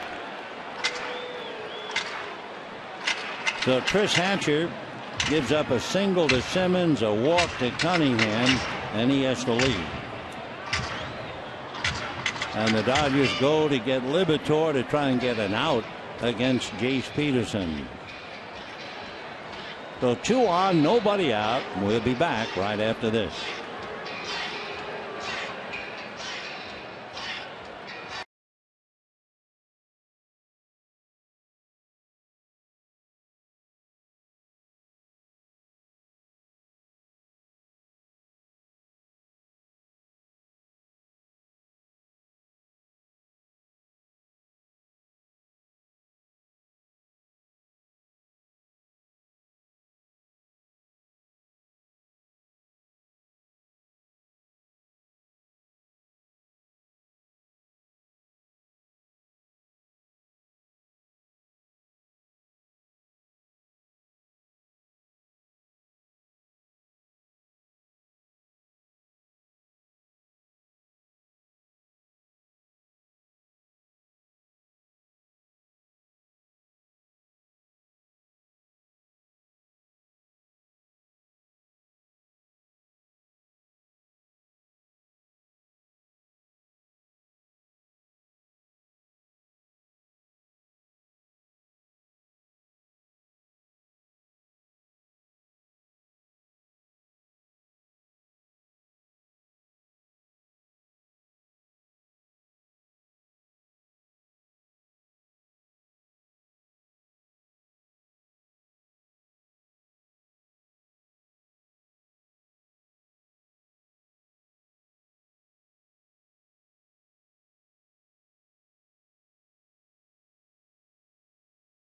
So Chris Hatcher gives up a single to Simmons, a walk to Cunningham, and he has to leave. And the Dodgers go to get Liberatore to try and get an out against Jace Peterson. So 2 on, nobody out. We'll be back right after this.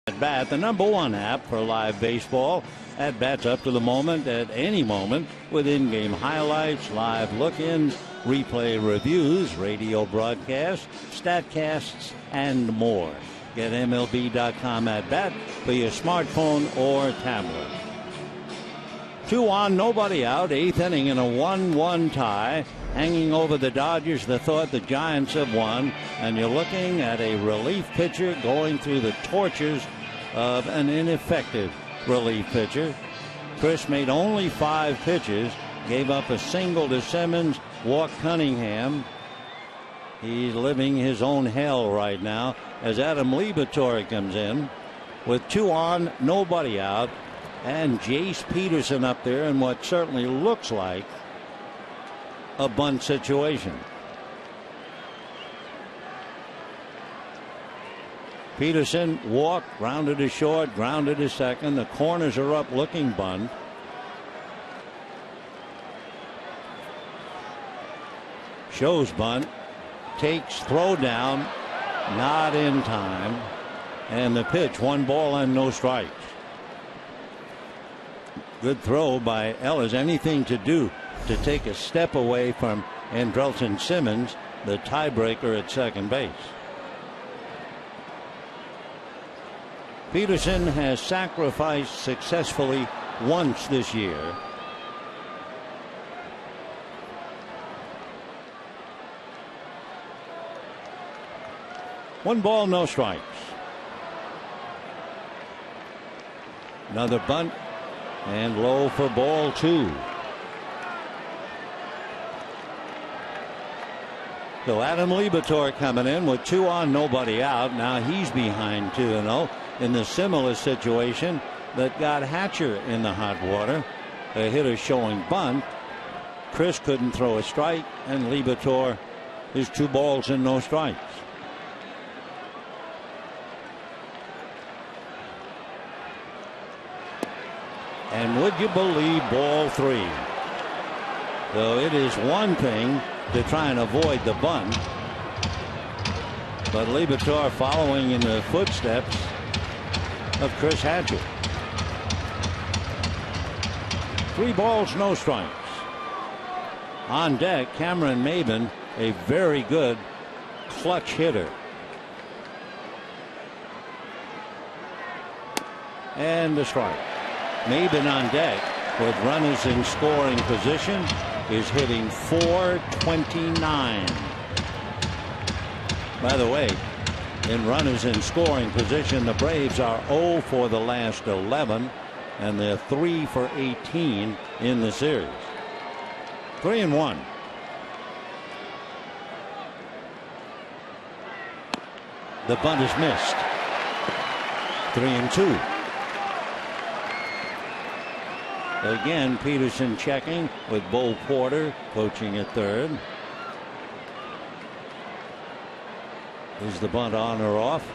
At bat, the #1 app for live baseball. At bats up to the moment, at any moment, with in-game highlights, live look-ins, replay reviews, radio broadcasts, statcasts, and more. Get MLB.com at bat for your smartphone or tablet. 2 on, nobody out. 8th inning in a 1-1 tie. Hanging over the Dodgers, the thought the Giants have won, and you're looking at a relief pitcher going through the tortures of an ineffective relief pitcher. Chris made only 5 pitches, gave up a single to Simmons, walked Cunningham. He's living his own hell right now as Adam Liberatore comes in with 2 on, nobody out, and Jace Peterson up there in what certainly looks like a bunt situation. Peterson walked, grounded to short, grounded to second. The corners are up, looking bunt. Shows bunt, takes throw down, not in time, and the pitch, 1 ball and no strikes. Good throw by Ellis. Anything to do to take a step away from Andrelton Simmons, the tiebreaker at second base. Peterson has sacrificed successfully once this year. One ball, no strikes. Another bunt and low for ball 2. So Adam Liberatore coming in with 2 on, nobody out. Now he's behind 2-0 in the similar situation that got Hatcher in the hot water. A hitter showing bunt. Chris couldn't throw a strike, and Liberatore is 2 balls and no strikes. And would you believe, ball 3. So it is one thing to try and avoid the bunt, but Liberatore following in the footsteps of Chris Hatcher. 3 balls, no strikes. On deck, Cameron Maybin, a very good clutch hitter. And a strike. Maybin on deck with runners in scoring position. is hitting .429. By the way, in runners in scoring position, the Braves are 0 for the last 11, and they're 3 for 18 in the series. 3-1. The bunt is missed. 3-2. Again, Peterson checking with Bo Porter coaching at third. Is the bunt on or off?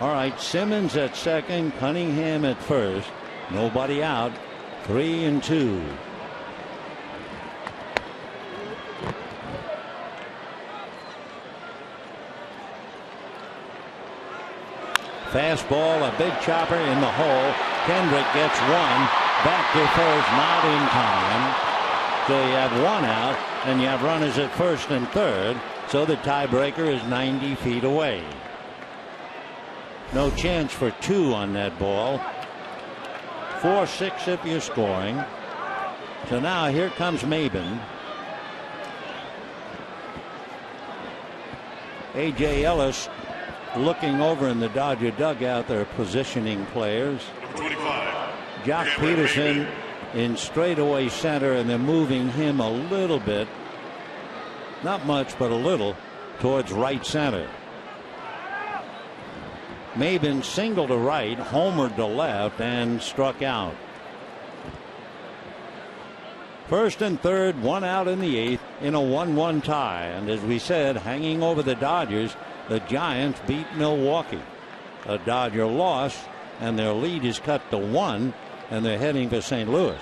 All right, Simmons at second, Cunningham at first. Nobody out. 3-2. Fastball, a big chopper in the hole. Kendrick gets one. Back to first, not in time. So you have one out, and you have runners at first and third. So the tiebreaker is 90 feet away. No chance for two on that ball. 4-6 if you're scoring. So now here comes Maybin. A.J. Ellis looking over in the Dodger dugout. They're positioning players. Number 25. Jock Peterson in straightaway center, and they're moving him a little bit, not much but a little, towards right center. Maybin singled to right, homered to left, and struck out. First and third, one out in the eighth in a 1-1 tie. And as we said, hanging over the Dodgers, the Giants beat Milwaukee. A Dodger loss, and their lead is cut to 1, and they're heading for St. Louis.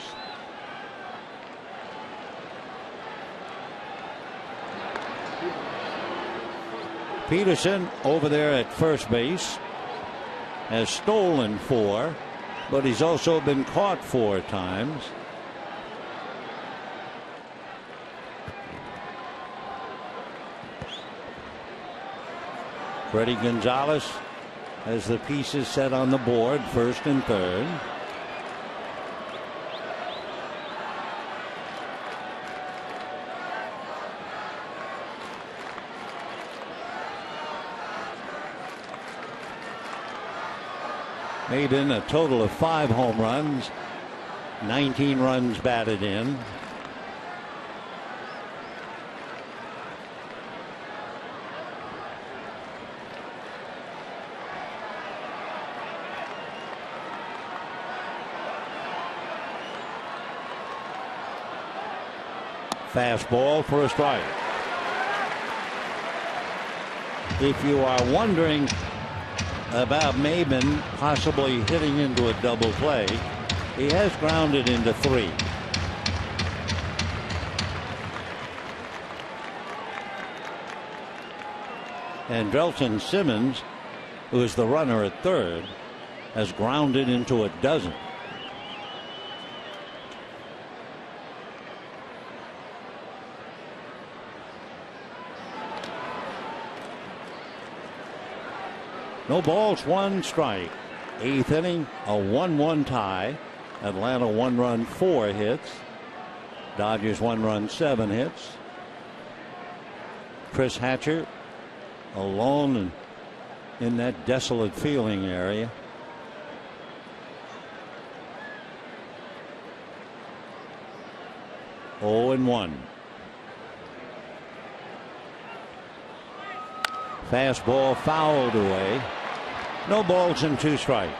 Peterson over there at first base has stolen 4, but he's also been caught 4 times. Freddie Gonzalez has the pieces set on the board, first and third. Maybin a total of 5 home runs, 19 runs batted in. Fastball for a strike. If you are wondering about Maybin possibly hitting into a double play, he has grounded into 3. And Andrelton Simmons, who is the runner at third, has grounded into a dozen. No balls, 1 strike. 8th inning, a 1-1 tie. Atlanta 1 run, 4 hits. Dodgers 1 run, 7 hits. Chris Hatcher alone in that desolate feeling area. Oh and 1. Fastball fouled away. No balls and 2 strikes.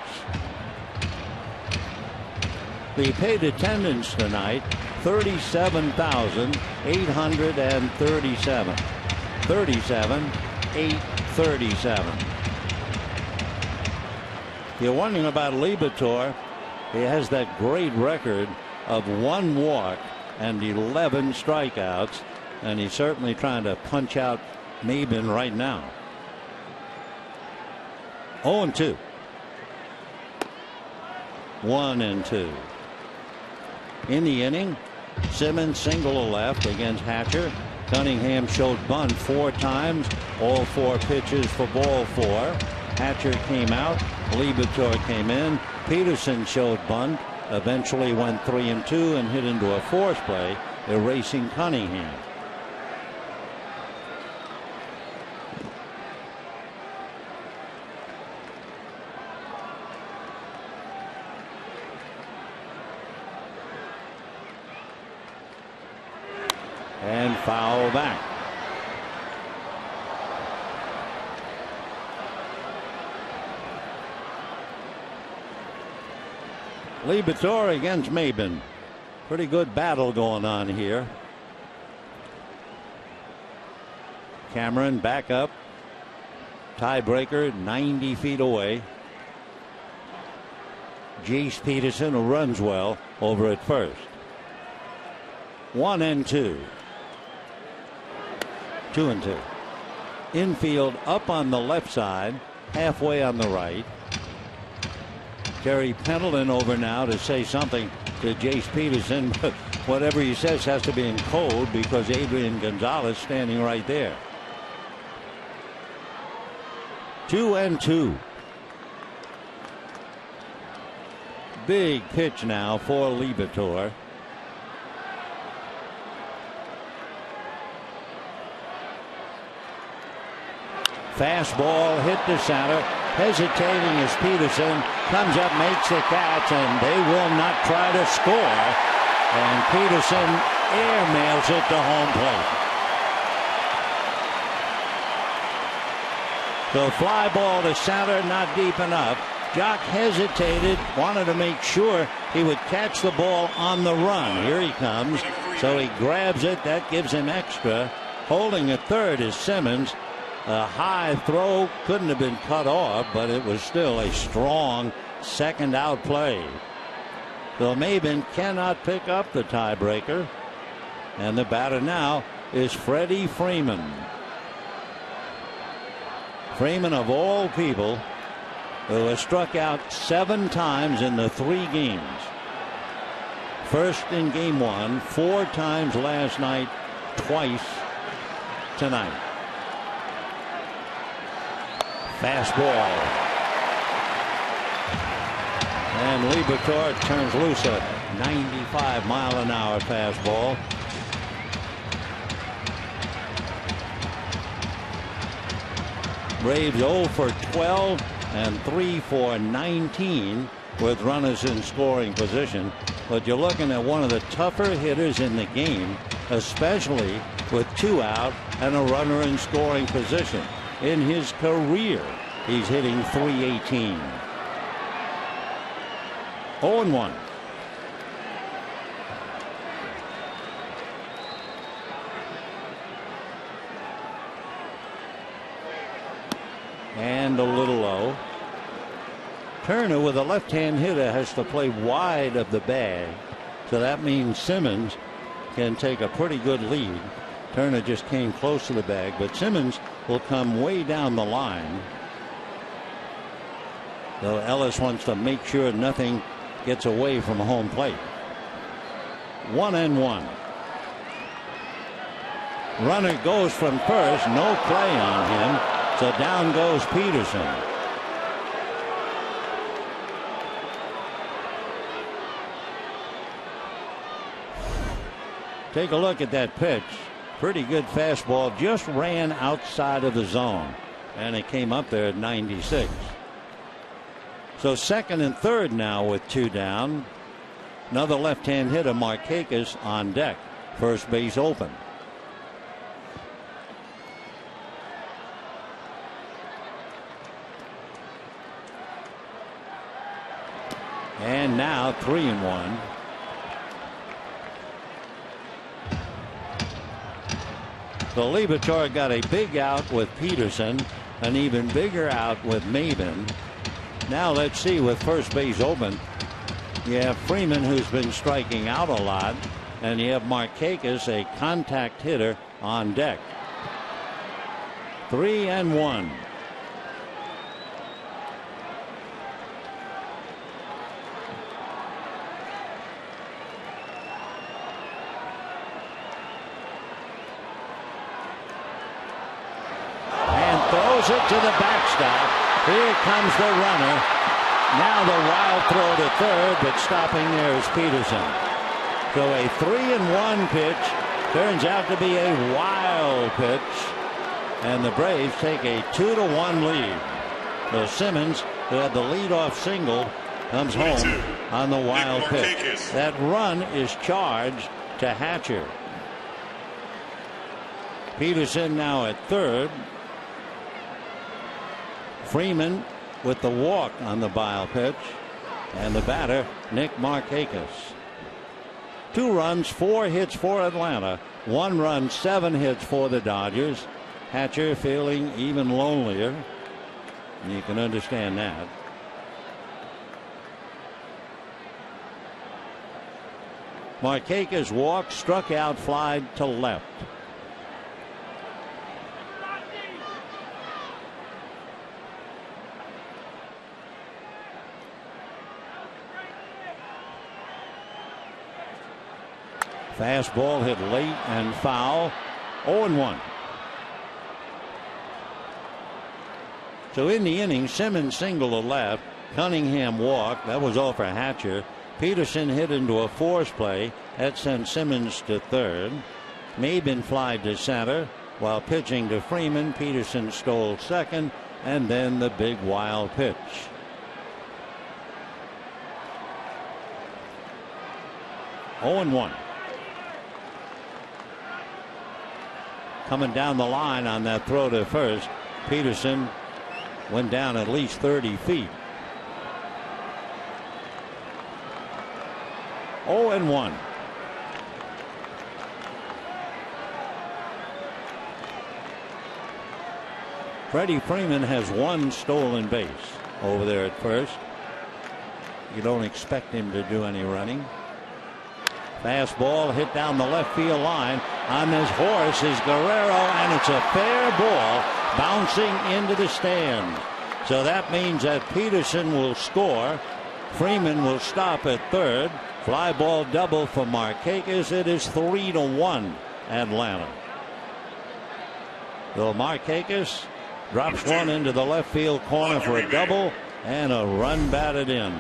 The paid attendance tonight, 37,837. 37,837. You're wondering about Liberatore. He has that great record of 1 walk and 11 strikeouts, and he's certainly trying to punch out Maybin right now. 0-2. 1-2. In the inning, Simmons single to left against Hatcher. Cunningham showed bunt 4 times, all 4 pitches for ball 4. Hatcher came out, Liberatore came in. Peterson showed bunt, eventually went 3-2 and hit into a force play, erasing Cunningham. And foul back. Liberatore against Maybin. Pretty good battle going on here. Cameron back up. Tiebreaker 90 feet away. Jace Peterson, who runs well, over at first. 1-2. 2-2. Infield up on the left side, halfway on the right. Terry Pendleton over now to say something to Jace Peterson, but whatever he says has to be in code because Adrian Gonzalez standing right there. 2-2. Big pitch now for Liberatore. Fastball hit to center. Hesitating as Peterson comes up, makes the catch, and they will not try to score. And Peterson airmails it to home plate. So fly ball to center, not deep enough. Jock hesitated, wanted to make sure he would catch the ball on the run. Here he comes. So he grabs it. That gives him extra. Holding at third is Simmons. A high throw couldn't have been cut off, but it was still a strong second out play. So Maybin cannot pick up the tiebreaker. And the batter now is Freddie Freeman. Freeman, of all people, who has struck out 7 times in the 3 games. First in game 1, 4 times last night, twice tonight. Fastball. And Liberatore turns loose a 95-mile-an-hour fastball. Braves 0 for 12 and 3 for 19 with runners in scoring position. But you're looking at one of the tougher hitters in the game, especially with 2 out and a runner in scoring position. In his career, he's hitting .318. 0-1. And a little low. Turner, with a left-hand hitter, has to play wide of the bag. So that means Simmons can take a pretty good lead. Turner just came close to the bag, but Simmons will come way down the line. Though Ellis wants to make sure nothing gets away from home plate. 1-1. Runner goes from first, no play on him, so down goes Peterson. Take a look at that pitch. Pretty good fastball, just ran outside of the zone, and it came up there at 96. So second and third now with 2 down. Another left-hand hitter, Markakis, on deck. First base open. And now 3-1. So Liberatore got a big out with Peterson, an even bigger out with Maybin. Now let's see, with first base open, you have Freeman, who's been striking out a lot, and you have Markakis, a contact hitter, on deck. 3-1. Throws it to the backstop. Here comes the runner. Now the wild throw to third, but stopping there is Peterson. So a 3-1 pitch turns out to be a wild pitch, and the Braves take a 2-1 lead. So Simmons, who had the leadoff single, comes home on the wild pitch. That run is charged to Hatcher. Peterson now at third. Freeman with the walk on the wild pitch, and the batter Nick Markakis. 2 runs, 4 hits for Atlanta. 1 run, 7 hits for the Dodgers. Hatcher feeling even lonelier. You can understand that. Markakis walked, struck out, fly to left. Fastball hit late and foul. 0-1. So in the inning, Simmons singled to left. Cunningham walked. That was all for Hatcher. Peterson hit into a force play. That sent Simmons to third. Maybin flied to center. While pitching to Freeman, Peterson stole second. And then the big wild pitch. Oh and 1. Coming down the line on that throw to first, Peterson went down at least 30 feet. 0-1. Freddie Freeman has 1 stolen base over there at first. You don't expect him to do any running. Fastball hit down the left field line. On this horse is Guerrero, and it's a fair ball bouncing into the stand. So that means that Peterson will score. Freeman will stop at third. Fly ball double for Markakis. It is 3-1 Atlanta. So Markakis drops one into the left field corner for a double, and a run batted in.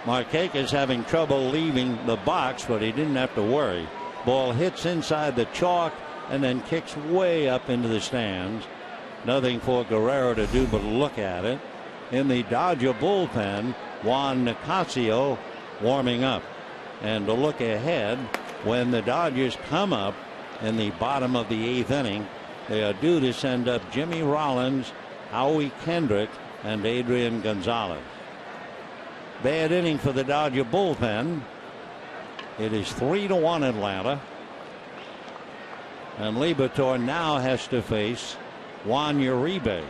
Markakis having trouble leaving the box, but he didn't have to worry. Ball hits inside the chalk and then kicks way up into the stands. Nothing for Guerrero to do but look at it. In the Dodger bullpen, Juan Nicasio warming up. And to look ahead, when the Dodgers come up in the bottom of the 8th inning, they are due to send up Jimmy Rollins, Howie Kendrick, and Adrian Gonzalez. Bad inning for the Dodger bullpen. It is 3-1 Atlanta. And Liberatore now has to face Juan Uribe.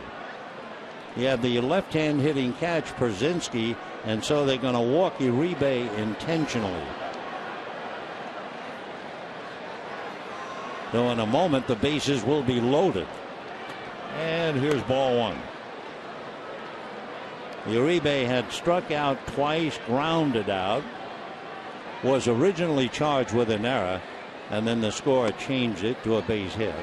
He had the left-hand hitting catch, Przinsky, and so they're going to walk Uribe intentionally. So in a moment, the bases will be loaded. And here's ball 1. Uribe had struck out twice, grounded out, was originally charged with an error, and then the scorer changed it to a base hit.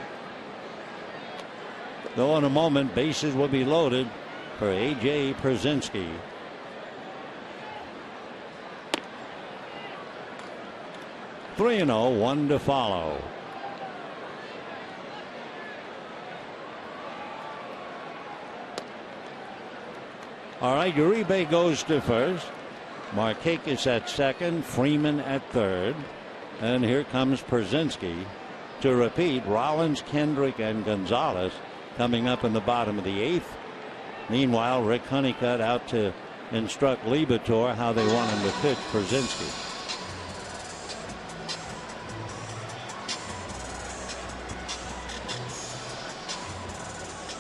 Though in a moment, bases will be loaded for A.J. Przinsky. (3-0), 1 to follow. All right, Uribe goes to first. Markakis at second. Freeman at third. And here comes Przinsky. To repeat, Rollins, Kendrick, and Gonzalez coming up in the bottom of the 8th. Meanwhile, Rick Honeycutt out to instruct Liberatore how they want him to pitch Przinsky.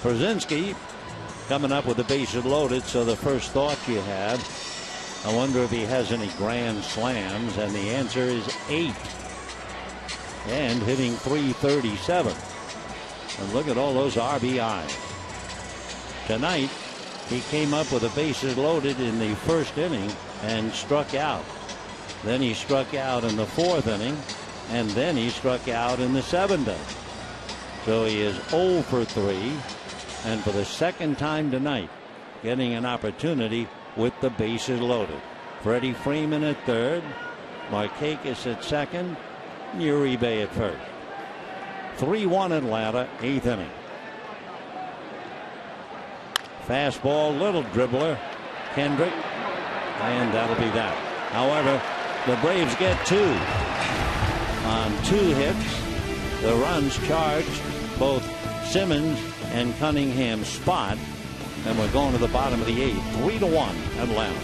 Przinsky coming up with the bases loaded, so the first thought you had, I wonder if he has any grand slams, and the answer is 8. And hitting .337. And look at all those RBIs. Tonight, he came up with the bases loaded in the first inning and struck out. Then he struck out in the 4th inning, and then he struck out in the 7th inning. So he is 0 for 3. and for the second time tonight, getting an opportunity with the bases loaded. Freddie Freeman at third, Markakis at second, Uribe at first. 3-1 Atlanta, 8th inning. Fastball, little dribbler, Kendrick, and that'll be that. However, the Braves get 2 on 2 hits. The runs charged both Simmons and Cunningham's spot, and we're going to the bottom of the 8th. 3-1 Atlanta.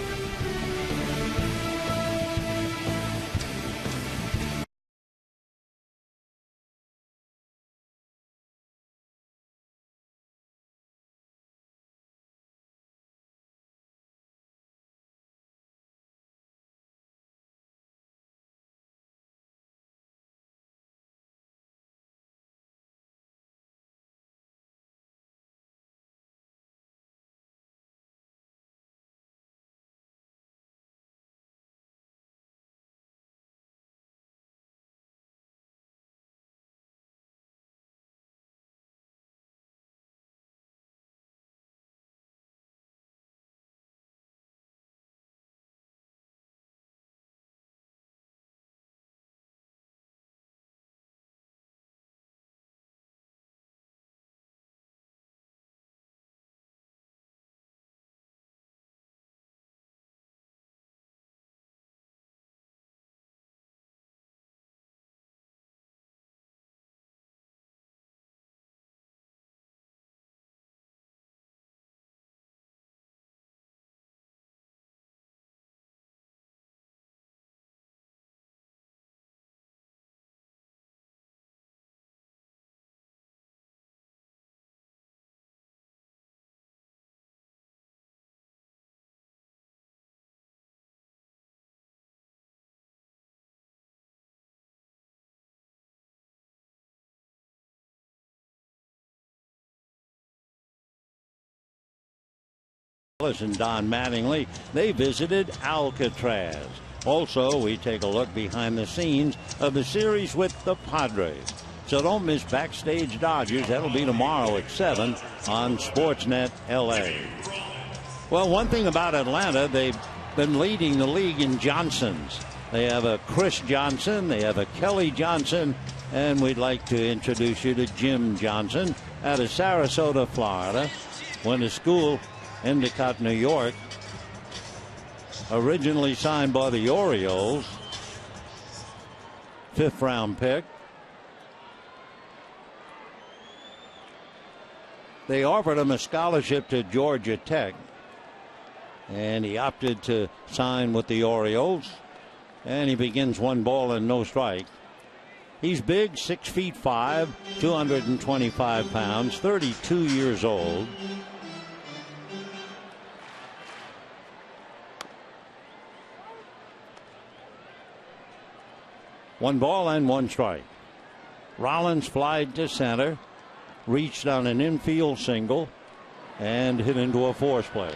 And Don Mattingly, they visited Alcatraz. Also, we take a look behind the scenes of the series with the Padres. So don't miss Backstage Dodgers. That'll be tomorrow at 7 on Sportsnet LA. Well, one thing about Atlanta, they've been leading the league in Johnsons. They have a Chris Johnson, they have a Kelly Johnson, and we'd like to introduce you to Jim Johnson out of Sarasota, Florida. Went to school Endicott, New York. Originally signed by the Orioles. 5th round pick. They offered him a scholarship to Georgia Tech, and he opted to sign with the Orioles, and he begins 1 ball and no strike. He's big, 6'5", 225 pounds, 32 years old. One ball and 1 strike. Rollins flied to center, reached on an infield single, and hit into a force play.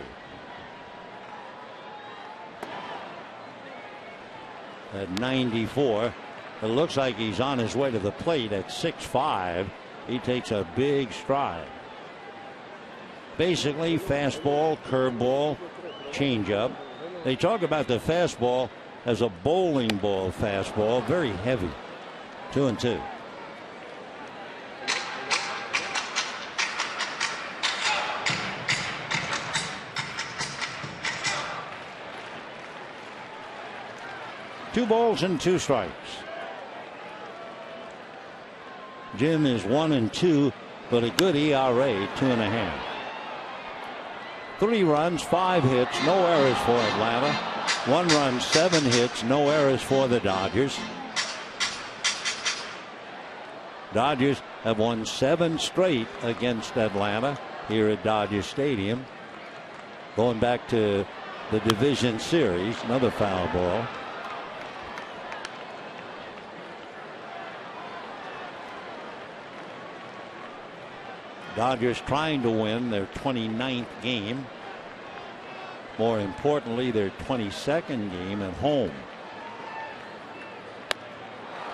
At 94, it looks like he's on his way to the plate at 6'5". He takes a big stride. Basically, fastball, curveball, changeup. They talk about the fastball as a bowling ball fastball, very heavy. 2-2. Two balls and 2 strikes. Jim is 1-2, but a good ERA, 2.5. 3 runs, 5 hits, no errors for Atlanta. 1 run, 7 hits, no errors for the Dodgers. Dodgers have won 7 straight against Atlanta here at Dodger Stadium. Going back to the division series, another foul ball. Dodgers trying to win their 29th game. More importantly, their 22nd game at home.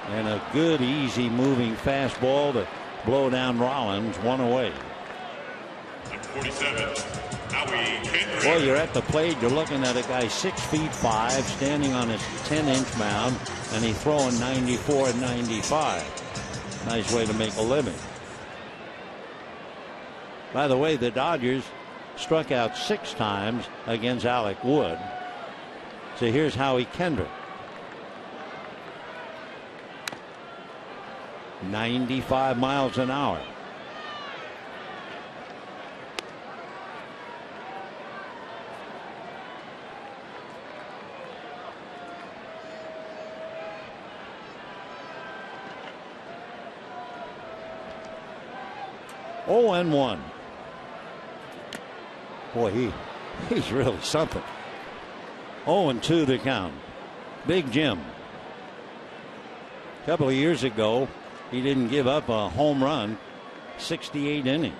And a good, easy moving fastball to blow down Rollins, 1 away. 47. Howie Boy, you're at the plate. You're looking at a guy 6'5", standing on his 10-inch mound, and he's throwing 94 and 95. Nice way to make a living. By the way, the Dodgers struck out 6 times against Alec Wood. So here's Howie Kendrick. 95 miles an hour. Oh, and 1. Boy, he's really something. 0-2 the count. Big Jim. A couple of years ago, he didn't give up a home run, 68 innings.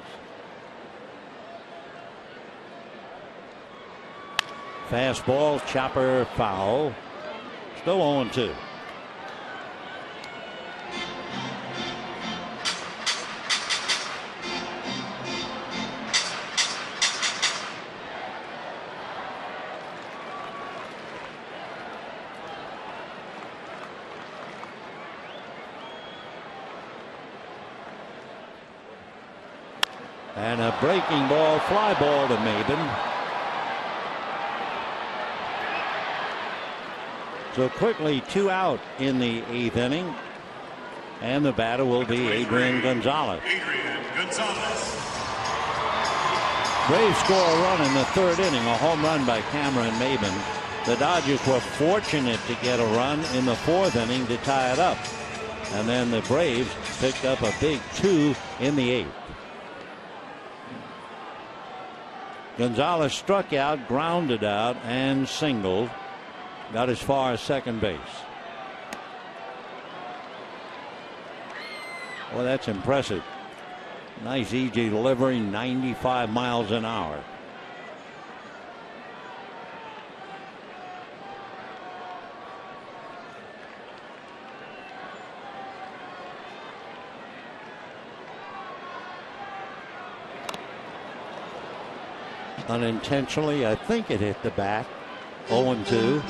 Fastball, chopper, foul. Still 0-2. And a breaking ball, fly ball to Maybin. So quickly 2 out in the 8th inning. And the batter will be Adrian Gonzalez. Braves score a run in the 3rd inning, a home run by Cameron Maybin. The Dodgers were fortunate to get a run in the 4th inning to tie it up. And then the Braves picked up a big 2 in the 8th. Gonzalez struck out, grounded out, and singled. Got as far as second base. Well, that's impressive. Nice easy delivery, 95 miles an hour. Unintentionally, I think it hit the bat. 0-2.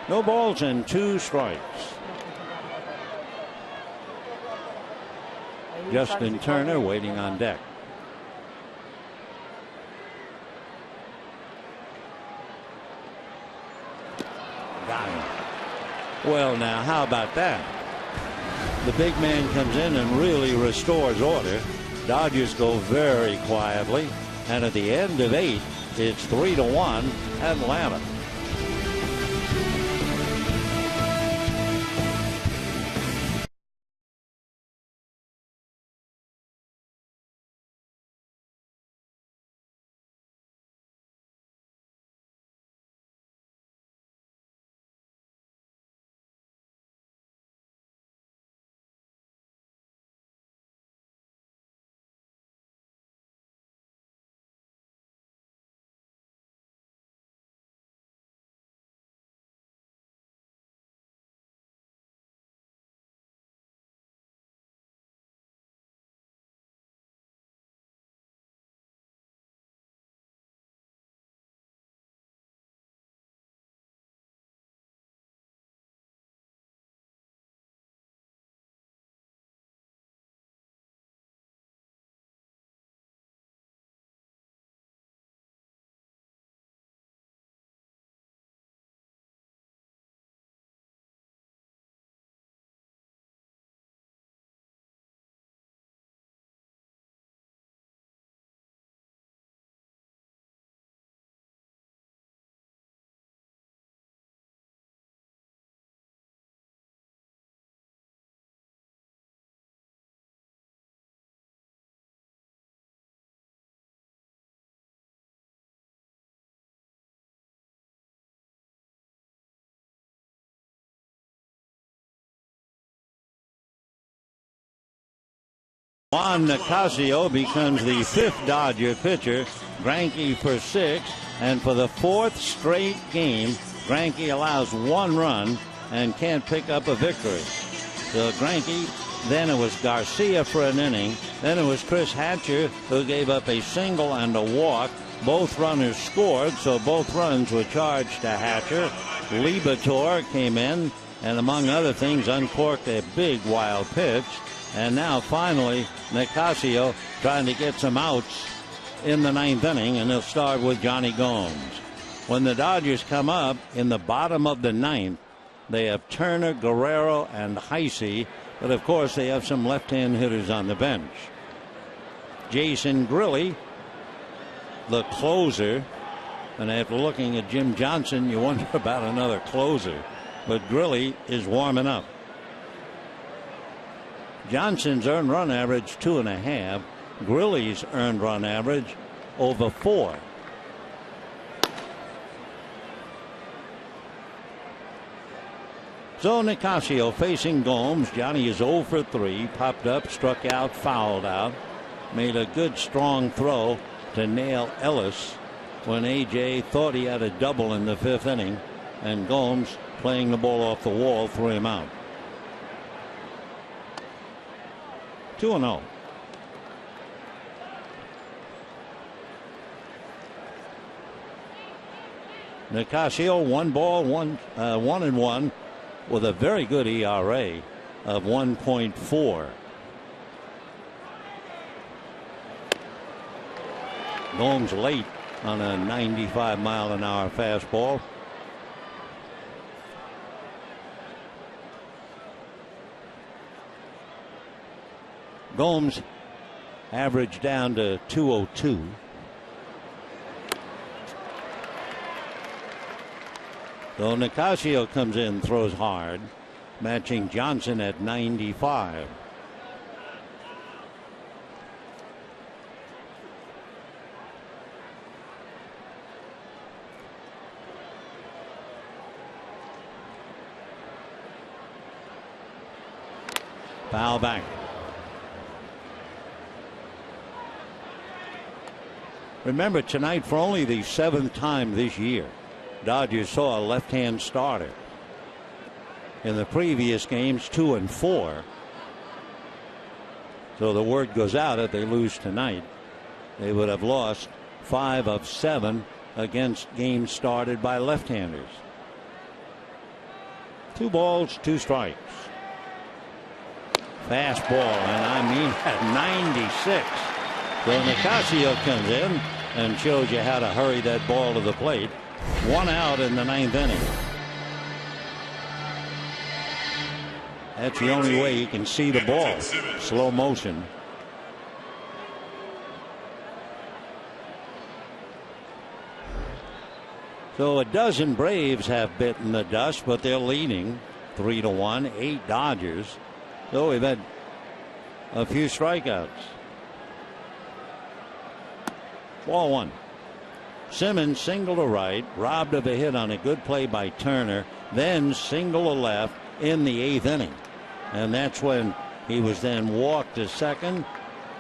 No balls and 2 strikes. Justin Turner waiting on deck. Got him. Well, now, how about that? The big man comes in and really restores order. Dodgers go very quietly, and at the end of 8, it's 3-1 Atlanta. Juan Nicasio becomes the 5th Dodger pitcher. Greinke for 6. And for the fourth straight game, Greinke allows 1 run and can't pick up a victory. So Greinke, then it was Garcia for an inning. Then it was Chris Hatcher who gave up a single and a walk. Both runners scored, so both runs were charged to Hatcher. Liberatore came in and, among other things, uncorked a big wild pitch. And now finally Nicasio trying to get some outs in the 9th inning, and he'll start with Johnny Gomes. When the Dodgers come up in the bottom of the 9th, they have Turner, Guerrero, and Heisey, but of course they have some left-hand hitters on the bench. Jason Grilli, the closer, and after looking at Jim Johnson, you wonder about another closer, but Grilli is warming up. Johnson's earned run average 2.5. Grilli's earned run average over 4. So Nicasio facing Gomes. Johnny is 0 for 3. Popped up, struck out, fouled out. Made a good strong throw to nail Ellis when A.J. thought he had a double in the 5th inning. And Gomes, playing the ball off the wall, threw him out. 2-0. Nicasio, 1 ball, 1-1 with a very good ERA of 1.4. Gomes late on a 95-mile-an-hour fastball. Gomes averaged down to 202. So Nicasio comes in, throws hard, matching Johnson at 95. Foul back. Remember, tonight, for only the 7th time this year, Dodgers saw a left-hand starter. In the previous games, 2 and 4. So the word goes out, if they lose tonight, they would have lost 5 of 7 against games started by left-handers. 2 balls, 2 strikes. Fastball, and I mean at 96. So Nicasio comes in and shows you how to hurry that ball to the plate. 1 out in the 9th inning. That's the only way you can see the ball. Slow motion. So a dozen Braves have bitten the dust, but they're leading 3-1. 8 Dodgers. So we've had a few strikeouts. Ball 1. Simmons single to right, robbed of a hit on a good play by Turner, then single to left in the 8th inning. And that's when he was then walked to second,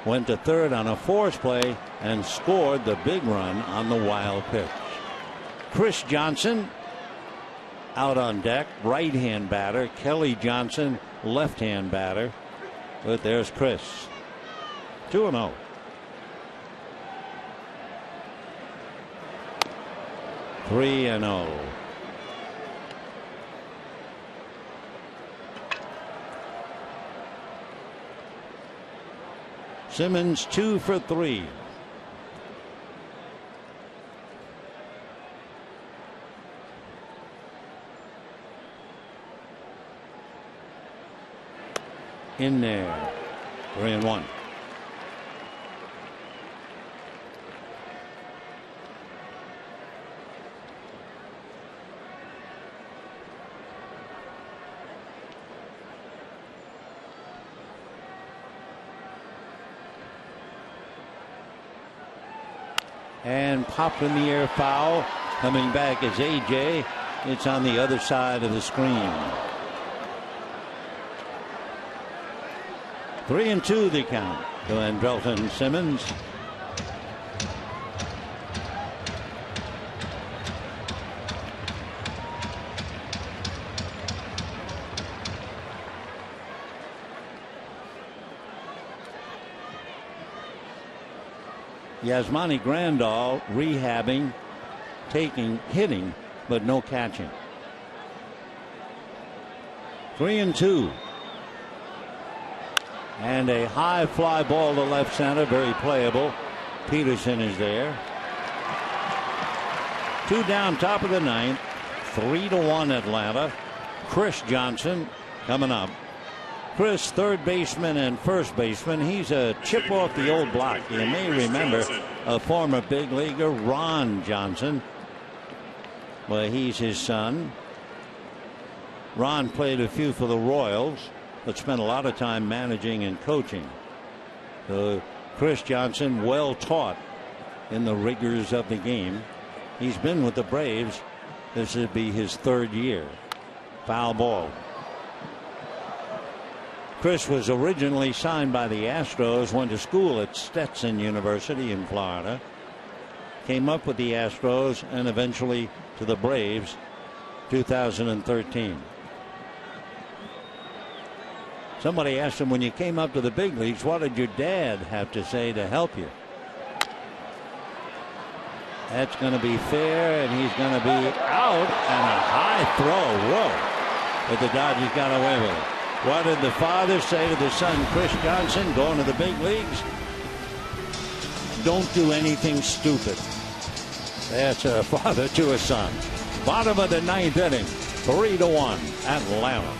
went to third on a force play, and scored the big run on the wild pitch. Chris Johnson out on deck, right-hand batter. Kelly Johnson, left-hand batter. But there's Chris. 2-0. Three and 0. Simmons 2 for 3. In there. 3-1. And popped in the air foul. Coming back is AJ. It's on the other side of the screen. 3-2 the count to Andrelton Simmons. Yasmani Grandal rehabbing, hitting, but no catching. 3-2. And a high fly ball to left center, very playable. Peterson is there. 2 down, top of the ninth. 3-1 Atlanta. Chris Johnson coming up. Chris, third baseman and first baseman. He's a chip off the old block. You may remember a former big leaguer, Ron Johnson. Well, he's his son. Ron played a few for the Royals, but spent a lot of time managing and coaching. So Chris Johnson, well taught in the rigors of the game. He's been with the Braves. This would be his third year. Foul ball. Chris was originally signed by the Astros, went to school at Stetson University in Florida, came up with the Astros, and eventually to the Braves, 2013. Somebody asked him, when you came up to the big leagues, what did your dad have to say to help you? That's going to be fair, and he's going to be out, and a high throw. Whoa. But the Dodgers got away with it. What did the father say to the son, Chris Johnson, going to the big leagues? Don't do anything stupid. That's a father to a son. Bottom of the ninth inning, 3-1 Atlanta.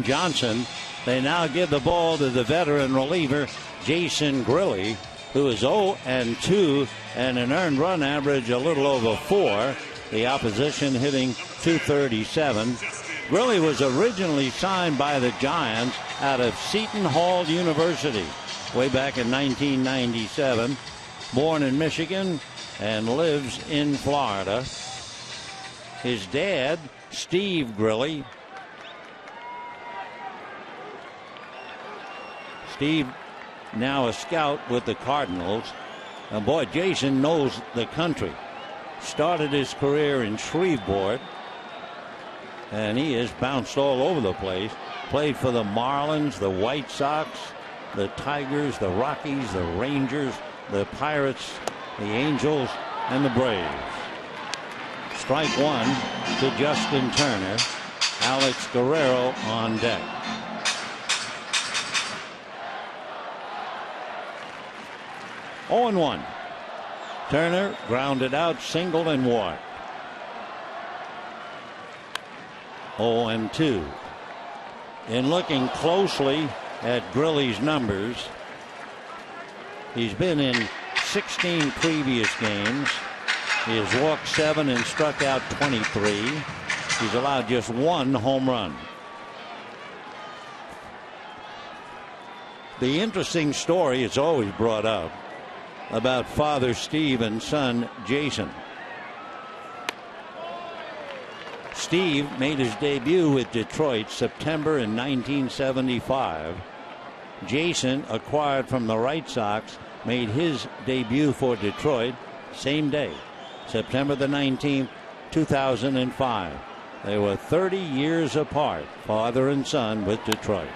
Johnson. They now give the ball to the veteran reliever Jason Grilli, who is 0-2 and an earned run average a little over 4. The opposition hitting .237. Grilli was originally signed by the Giants out of Seton Hall University way back in 1997. Born in Michigan and lives in Florida. His dad, Steve Grilli. Steve, now a scout with the Cardinals. And boy, Jason knows the country. Started his career in Shreveport, and he has bounced all over the place. Played for the Marlins, the White Sox, the Tigers, the Rockies, the Rangers, the Pirates, the Angels, and the Braves. Strike one to Justin Turner. Alex Guerrero on deck. Oh, 0-1. Turner grounded out, singled and walked. 0-2. In looking closely at Grilli's numbers, he's been in 16 previous games. He has walked 7 and struck out 23. He's allowed just 1 home run. The interesting story is always brought up about Father Steve and son Jason. Steve made his debut with Detroit September in 1975. Jason, acquired from the Red Sox, made his debut for Detroit same day, September the 19th, 2005. They were 30 years apart, father and son, with Detroit.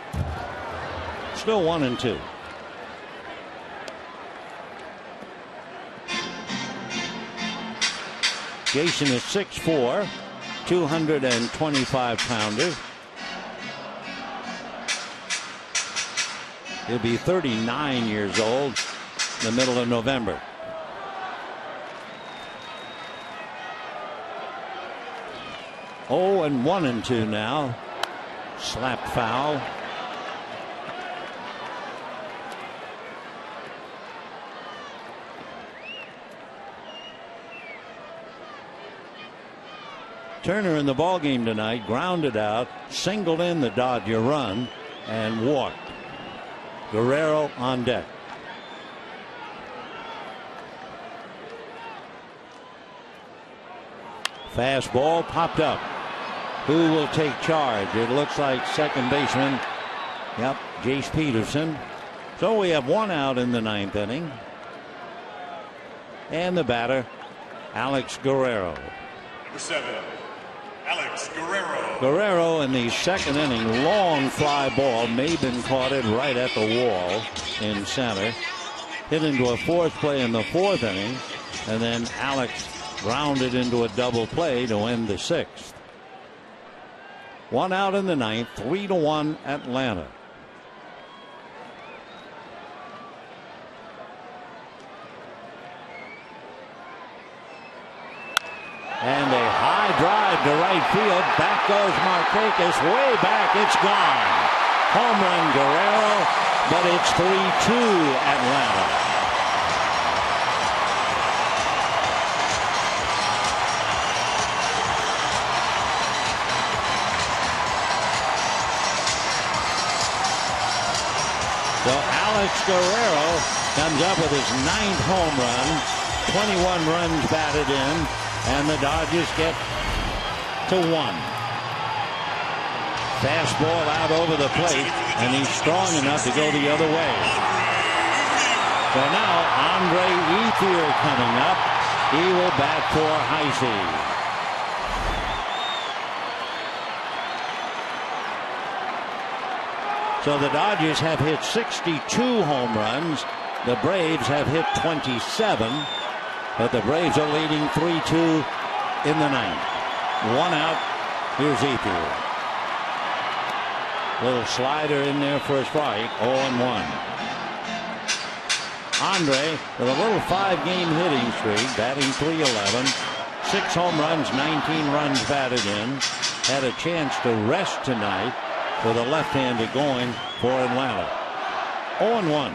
Still 1-2. Jason is 6'4", 225-pounder. He'll be 39 years old in the middle of November. Oh, and 1-2 now. Slap foul. Turner in the ballgame tonight grounded out, singled in the Dodger run, and walked. Guerrero on deck. Fastball popped up. Who will take charge? It looks like second baseman. Yep, Jace Peterson. So we have one out in the ninth inning. And the batter, Alex Guerrero. Number 7, Alex Guerrero. Guerrero in the second inning, long fly ball. Maybin caught it right at the wall in center. Hit into a fourth play in the fourth inning. And then Alex grounded into a double play to end the sixth. One out in the ninth, 3-1 Atlanta. And a high drive to right field. Back goes Markakis. Way back. It's gone. Home run Guerrero, but it's 3-2 Atlanta. So Alex Guerrero comes up with his 9th home run, 21 runs batted in, and the Dodgers get to 1. Fastball out over the plate, and he's strong enough to go the other way. So now Andre Ethier coming up. He will bat for Heisey. So the Dodgers have hit 62 home runs. The Braves have hit 27. But the Braves are leading 3-2 in the ninth. One out. Here's Ethier. Little slider in there for a strike. 0-1. Andre with a little 5-game hitting streak, batting .311. 6 home runs, 19 runs batted in. Had a chance to rest tonight with a left-hander going for Atlanta. 0-1.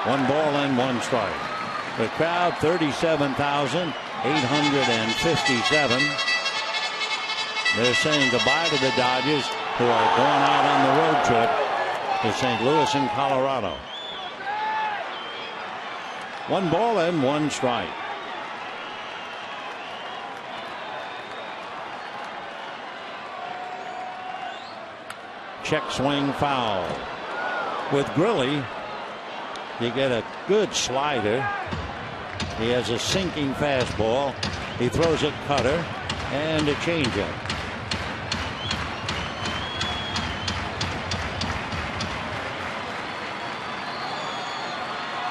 1 ball and 1 strike. The crowd 37,857. They're saying goodbye to the Dodgers, who are going out on the road trip to St. Louis and Colorado. 1 ball and 1 strike. Check swing foul. With Grilly, you get a good slider. He has a sinking fastball. He throws a cutter and a changeup.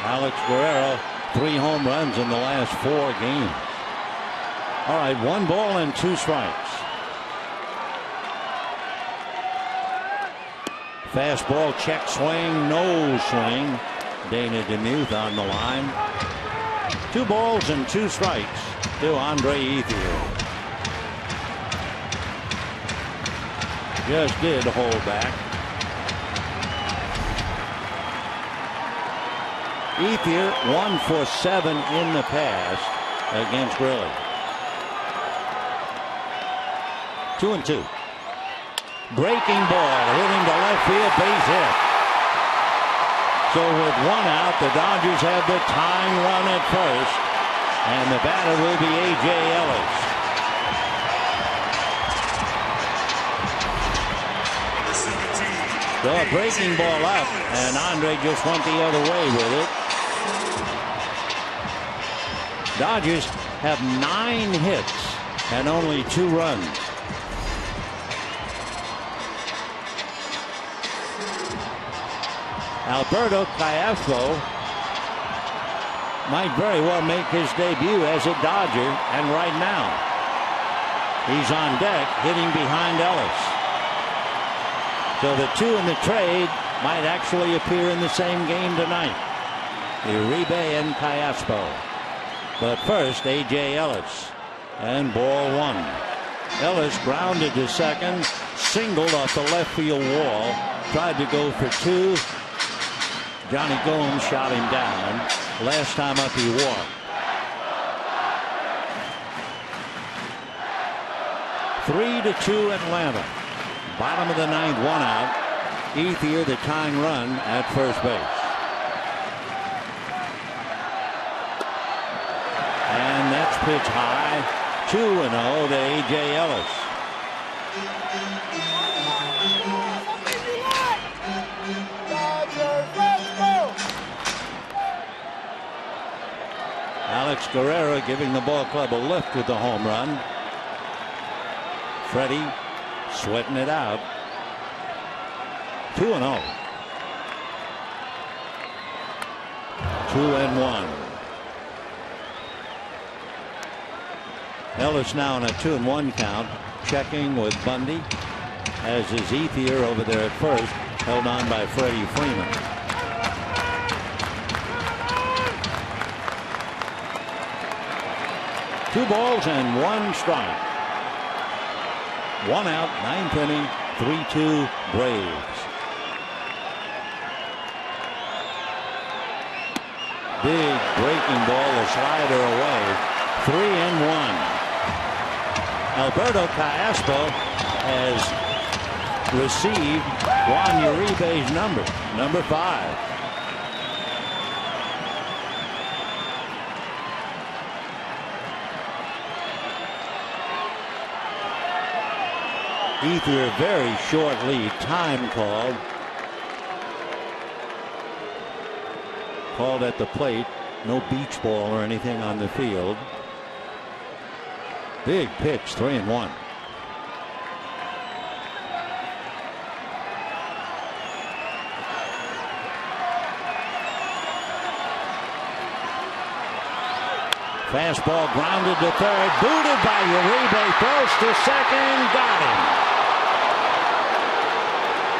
Alex Guerrero, 3 home runs in the last 4 games. All right, 1 ball and 2 strikes. Fastball, check swing, no swing. Dana DeMuth on the line. 2 balls and 2 strikes to Andre Ethier. Just did hold back. Ethier 1 for 7 in the past against Grilly. 2-2. Breaking ball hitting to left field, base hit. So with 1 out, the Dodgers have the tying run at first, and the batter will be A.J. Ellis. So a breaking ball up, and Andre just went the other way with it. Dodgers have 9 hits and only 2 runs. Alberto Castro might very well make his debut as a Dodger, and right now he's on deck hitting behind Ellis. So the 2 in the trade might actually appear in the same game tonight. Uribe and Castro. But first, A.J. Ellis. And ball 1. Ellis grounded to second, singled off the left field wall, tried to go for 2. Johnny Gomes shot him down. Last time up he walked. 3-2 Atlanta. Bottom of the 9th, 1 out. Ethier the tying run at first base. And that's pitch high. 2-0 to A.J. Ellis. Alex Guerrero giving the ball club a lift with the home run. Freddie sweating it out. 2-0. 2-1. Ellis now on a 2-1 count, checking with Bundy, as is Ethier over there at first, held on by Freddie Freeman. Two balls and 1 strike. 1 out, 9th inning, 3-2 Braves. Big breaking ball, a slider away. 3-1. Alberto Castro has received Juan Uribe's number 5. Ethier, very short lead, time called. Called at the plate. No beach ball or anything on the field. Big pitch, 3-1. Fastball grounded to third, booted by Uribe, throws to second, got him.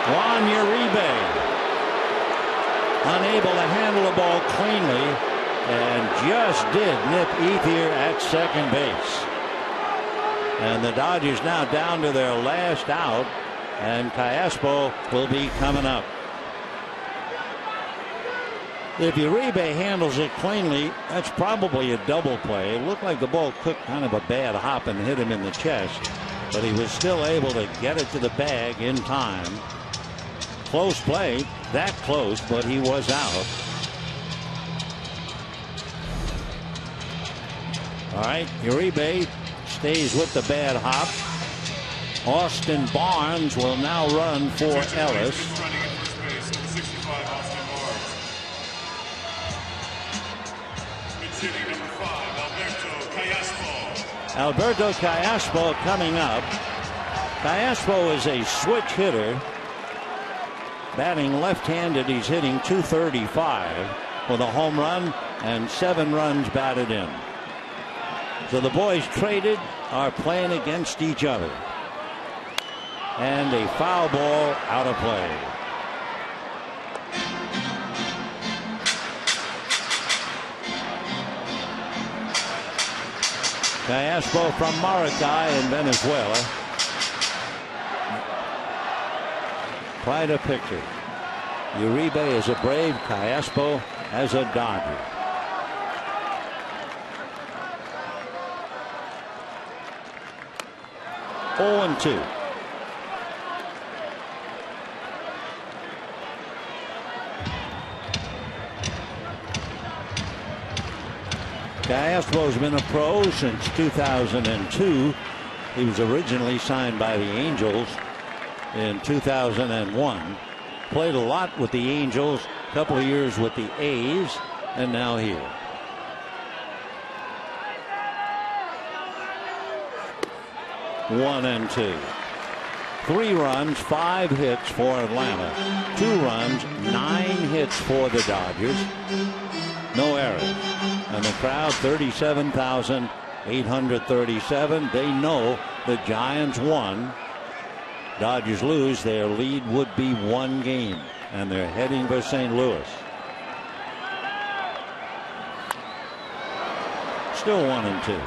Juan Uribe unable to handle the ball cleanly and just did nip Ethier at second base. And the Dodgers now down to their last out, and Castro will be coming up. If Uribe handles it cleanly, that's probably a double play. It looked like the ball took kind of a bad hop and hit him in the chest, but he was still able to get it to the bag in time. Close play, that close, but he was out. All right, Uribe stays with the bad hop. Austin Barnes will now run for Ellis. Alberto Castro coming up. Castro is a switch hitter. Batting left-handed, he's hitting .235 with a home run and 7 runs batted in. So the boys traded are playing against each other. And a foul ball out of play. Castro from Maracay in Venezuela. Quite a picture. Uribe is a Brave, Castro as a Dodger. Oh, 2. Castro's been a pro since 2002. He was originally signed by the Angels in 2001. Played a lot with the Angels, a couple of years with the A's, and now here. One and two. 3 runs, 5 hits for Atlanta. 2 runs, 9 hits for the Dodgers. No errors. And the crowd, 37,837. They know the Giants won. Dodgers lose. Their lead would be 1 game. And they're heading for St. Louis. Still 1 and 2.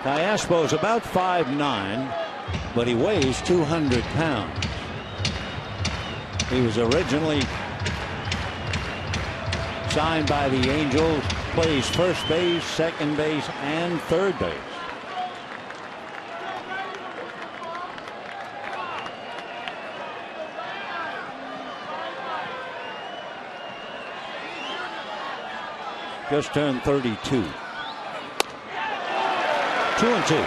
Callaspo's about 5'9", but he weighs 200 pounds. He was originally signed by the Angels, plays first base, second base, and third base. Just turned 32. 2 and 2.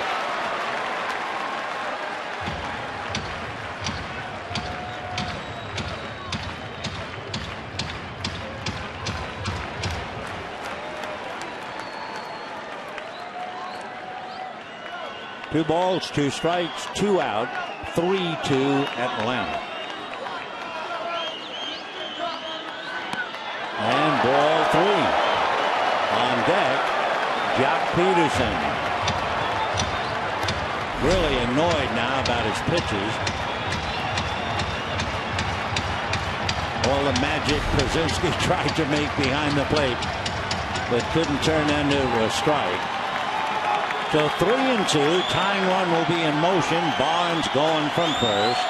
Two balls, 2 strikes, 2 out, 3-2 Atlanta. And ball 3. On deck, Jock Peterson. Really annoyed now about his pitches. All the magic Krasinski tried to make behind the plate, but couldn't turn into a strike. So 3 and 2, tying run will be in motion. Barnes going from first.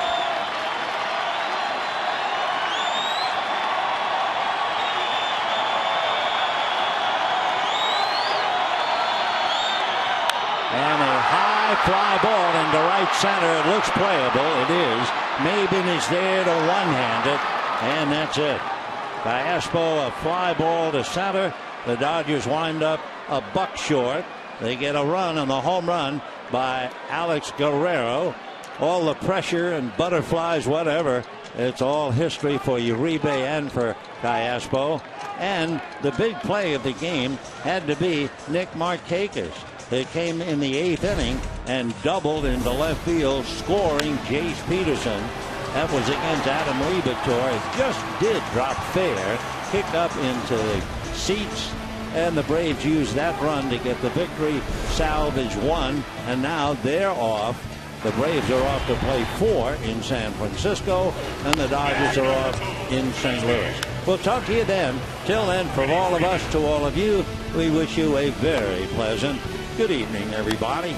And a high fly ball into right center. It looks playable. It is. Maybin is there to one-hand it, and that's it. Callaspo, a fly ball to center. The Dodgers wind up a buck short. They get a run on the home run by Alex Guerrero. All the pressure and butterflies, whatever, it's all history for Uribe and for Callaspo. And the big play of the game had to be Nick Markakis. It came in the 8th inning and doubled into left field, scoring Jace Peterson. That was against Adam Libator. It just did drop fair, kick up into the seats, and the Braves used that run to get the victory, salvage 1, and now they're off. The Braves are off to play 4 in San Francisco, and the Dodgers are off in St. Louis. We'll talk to you then. Till then, from all of us to all of you, we wish you a very pleasant good evening, everybody.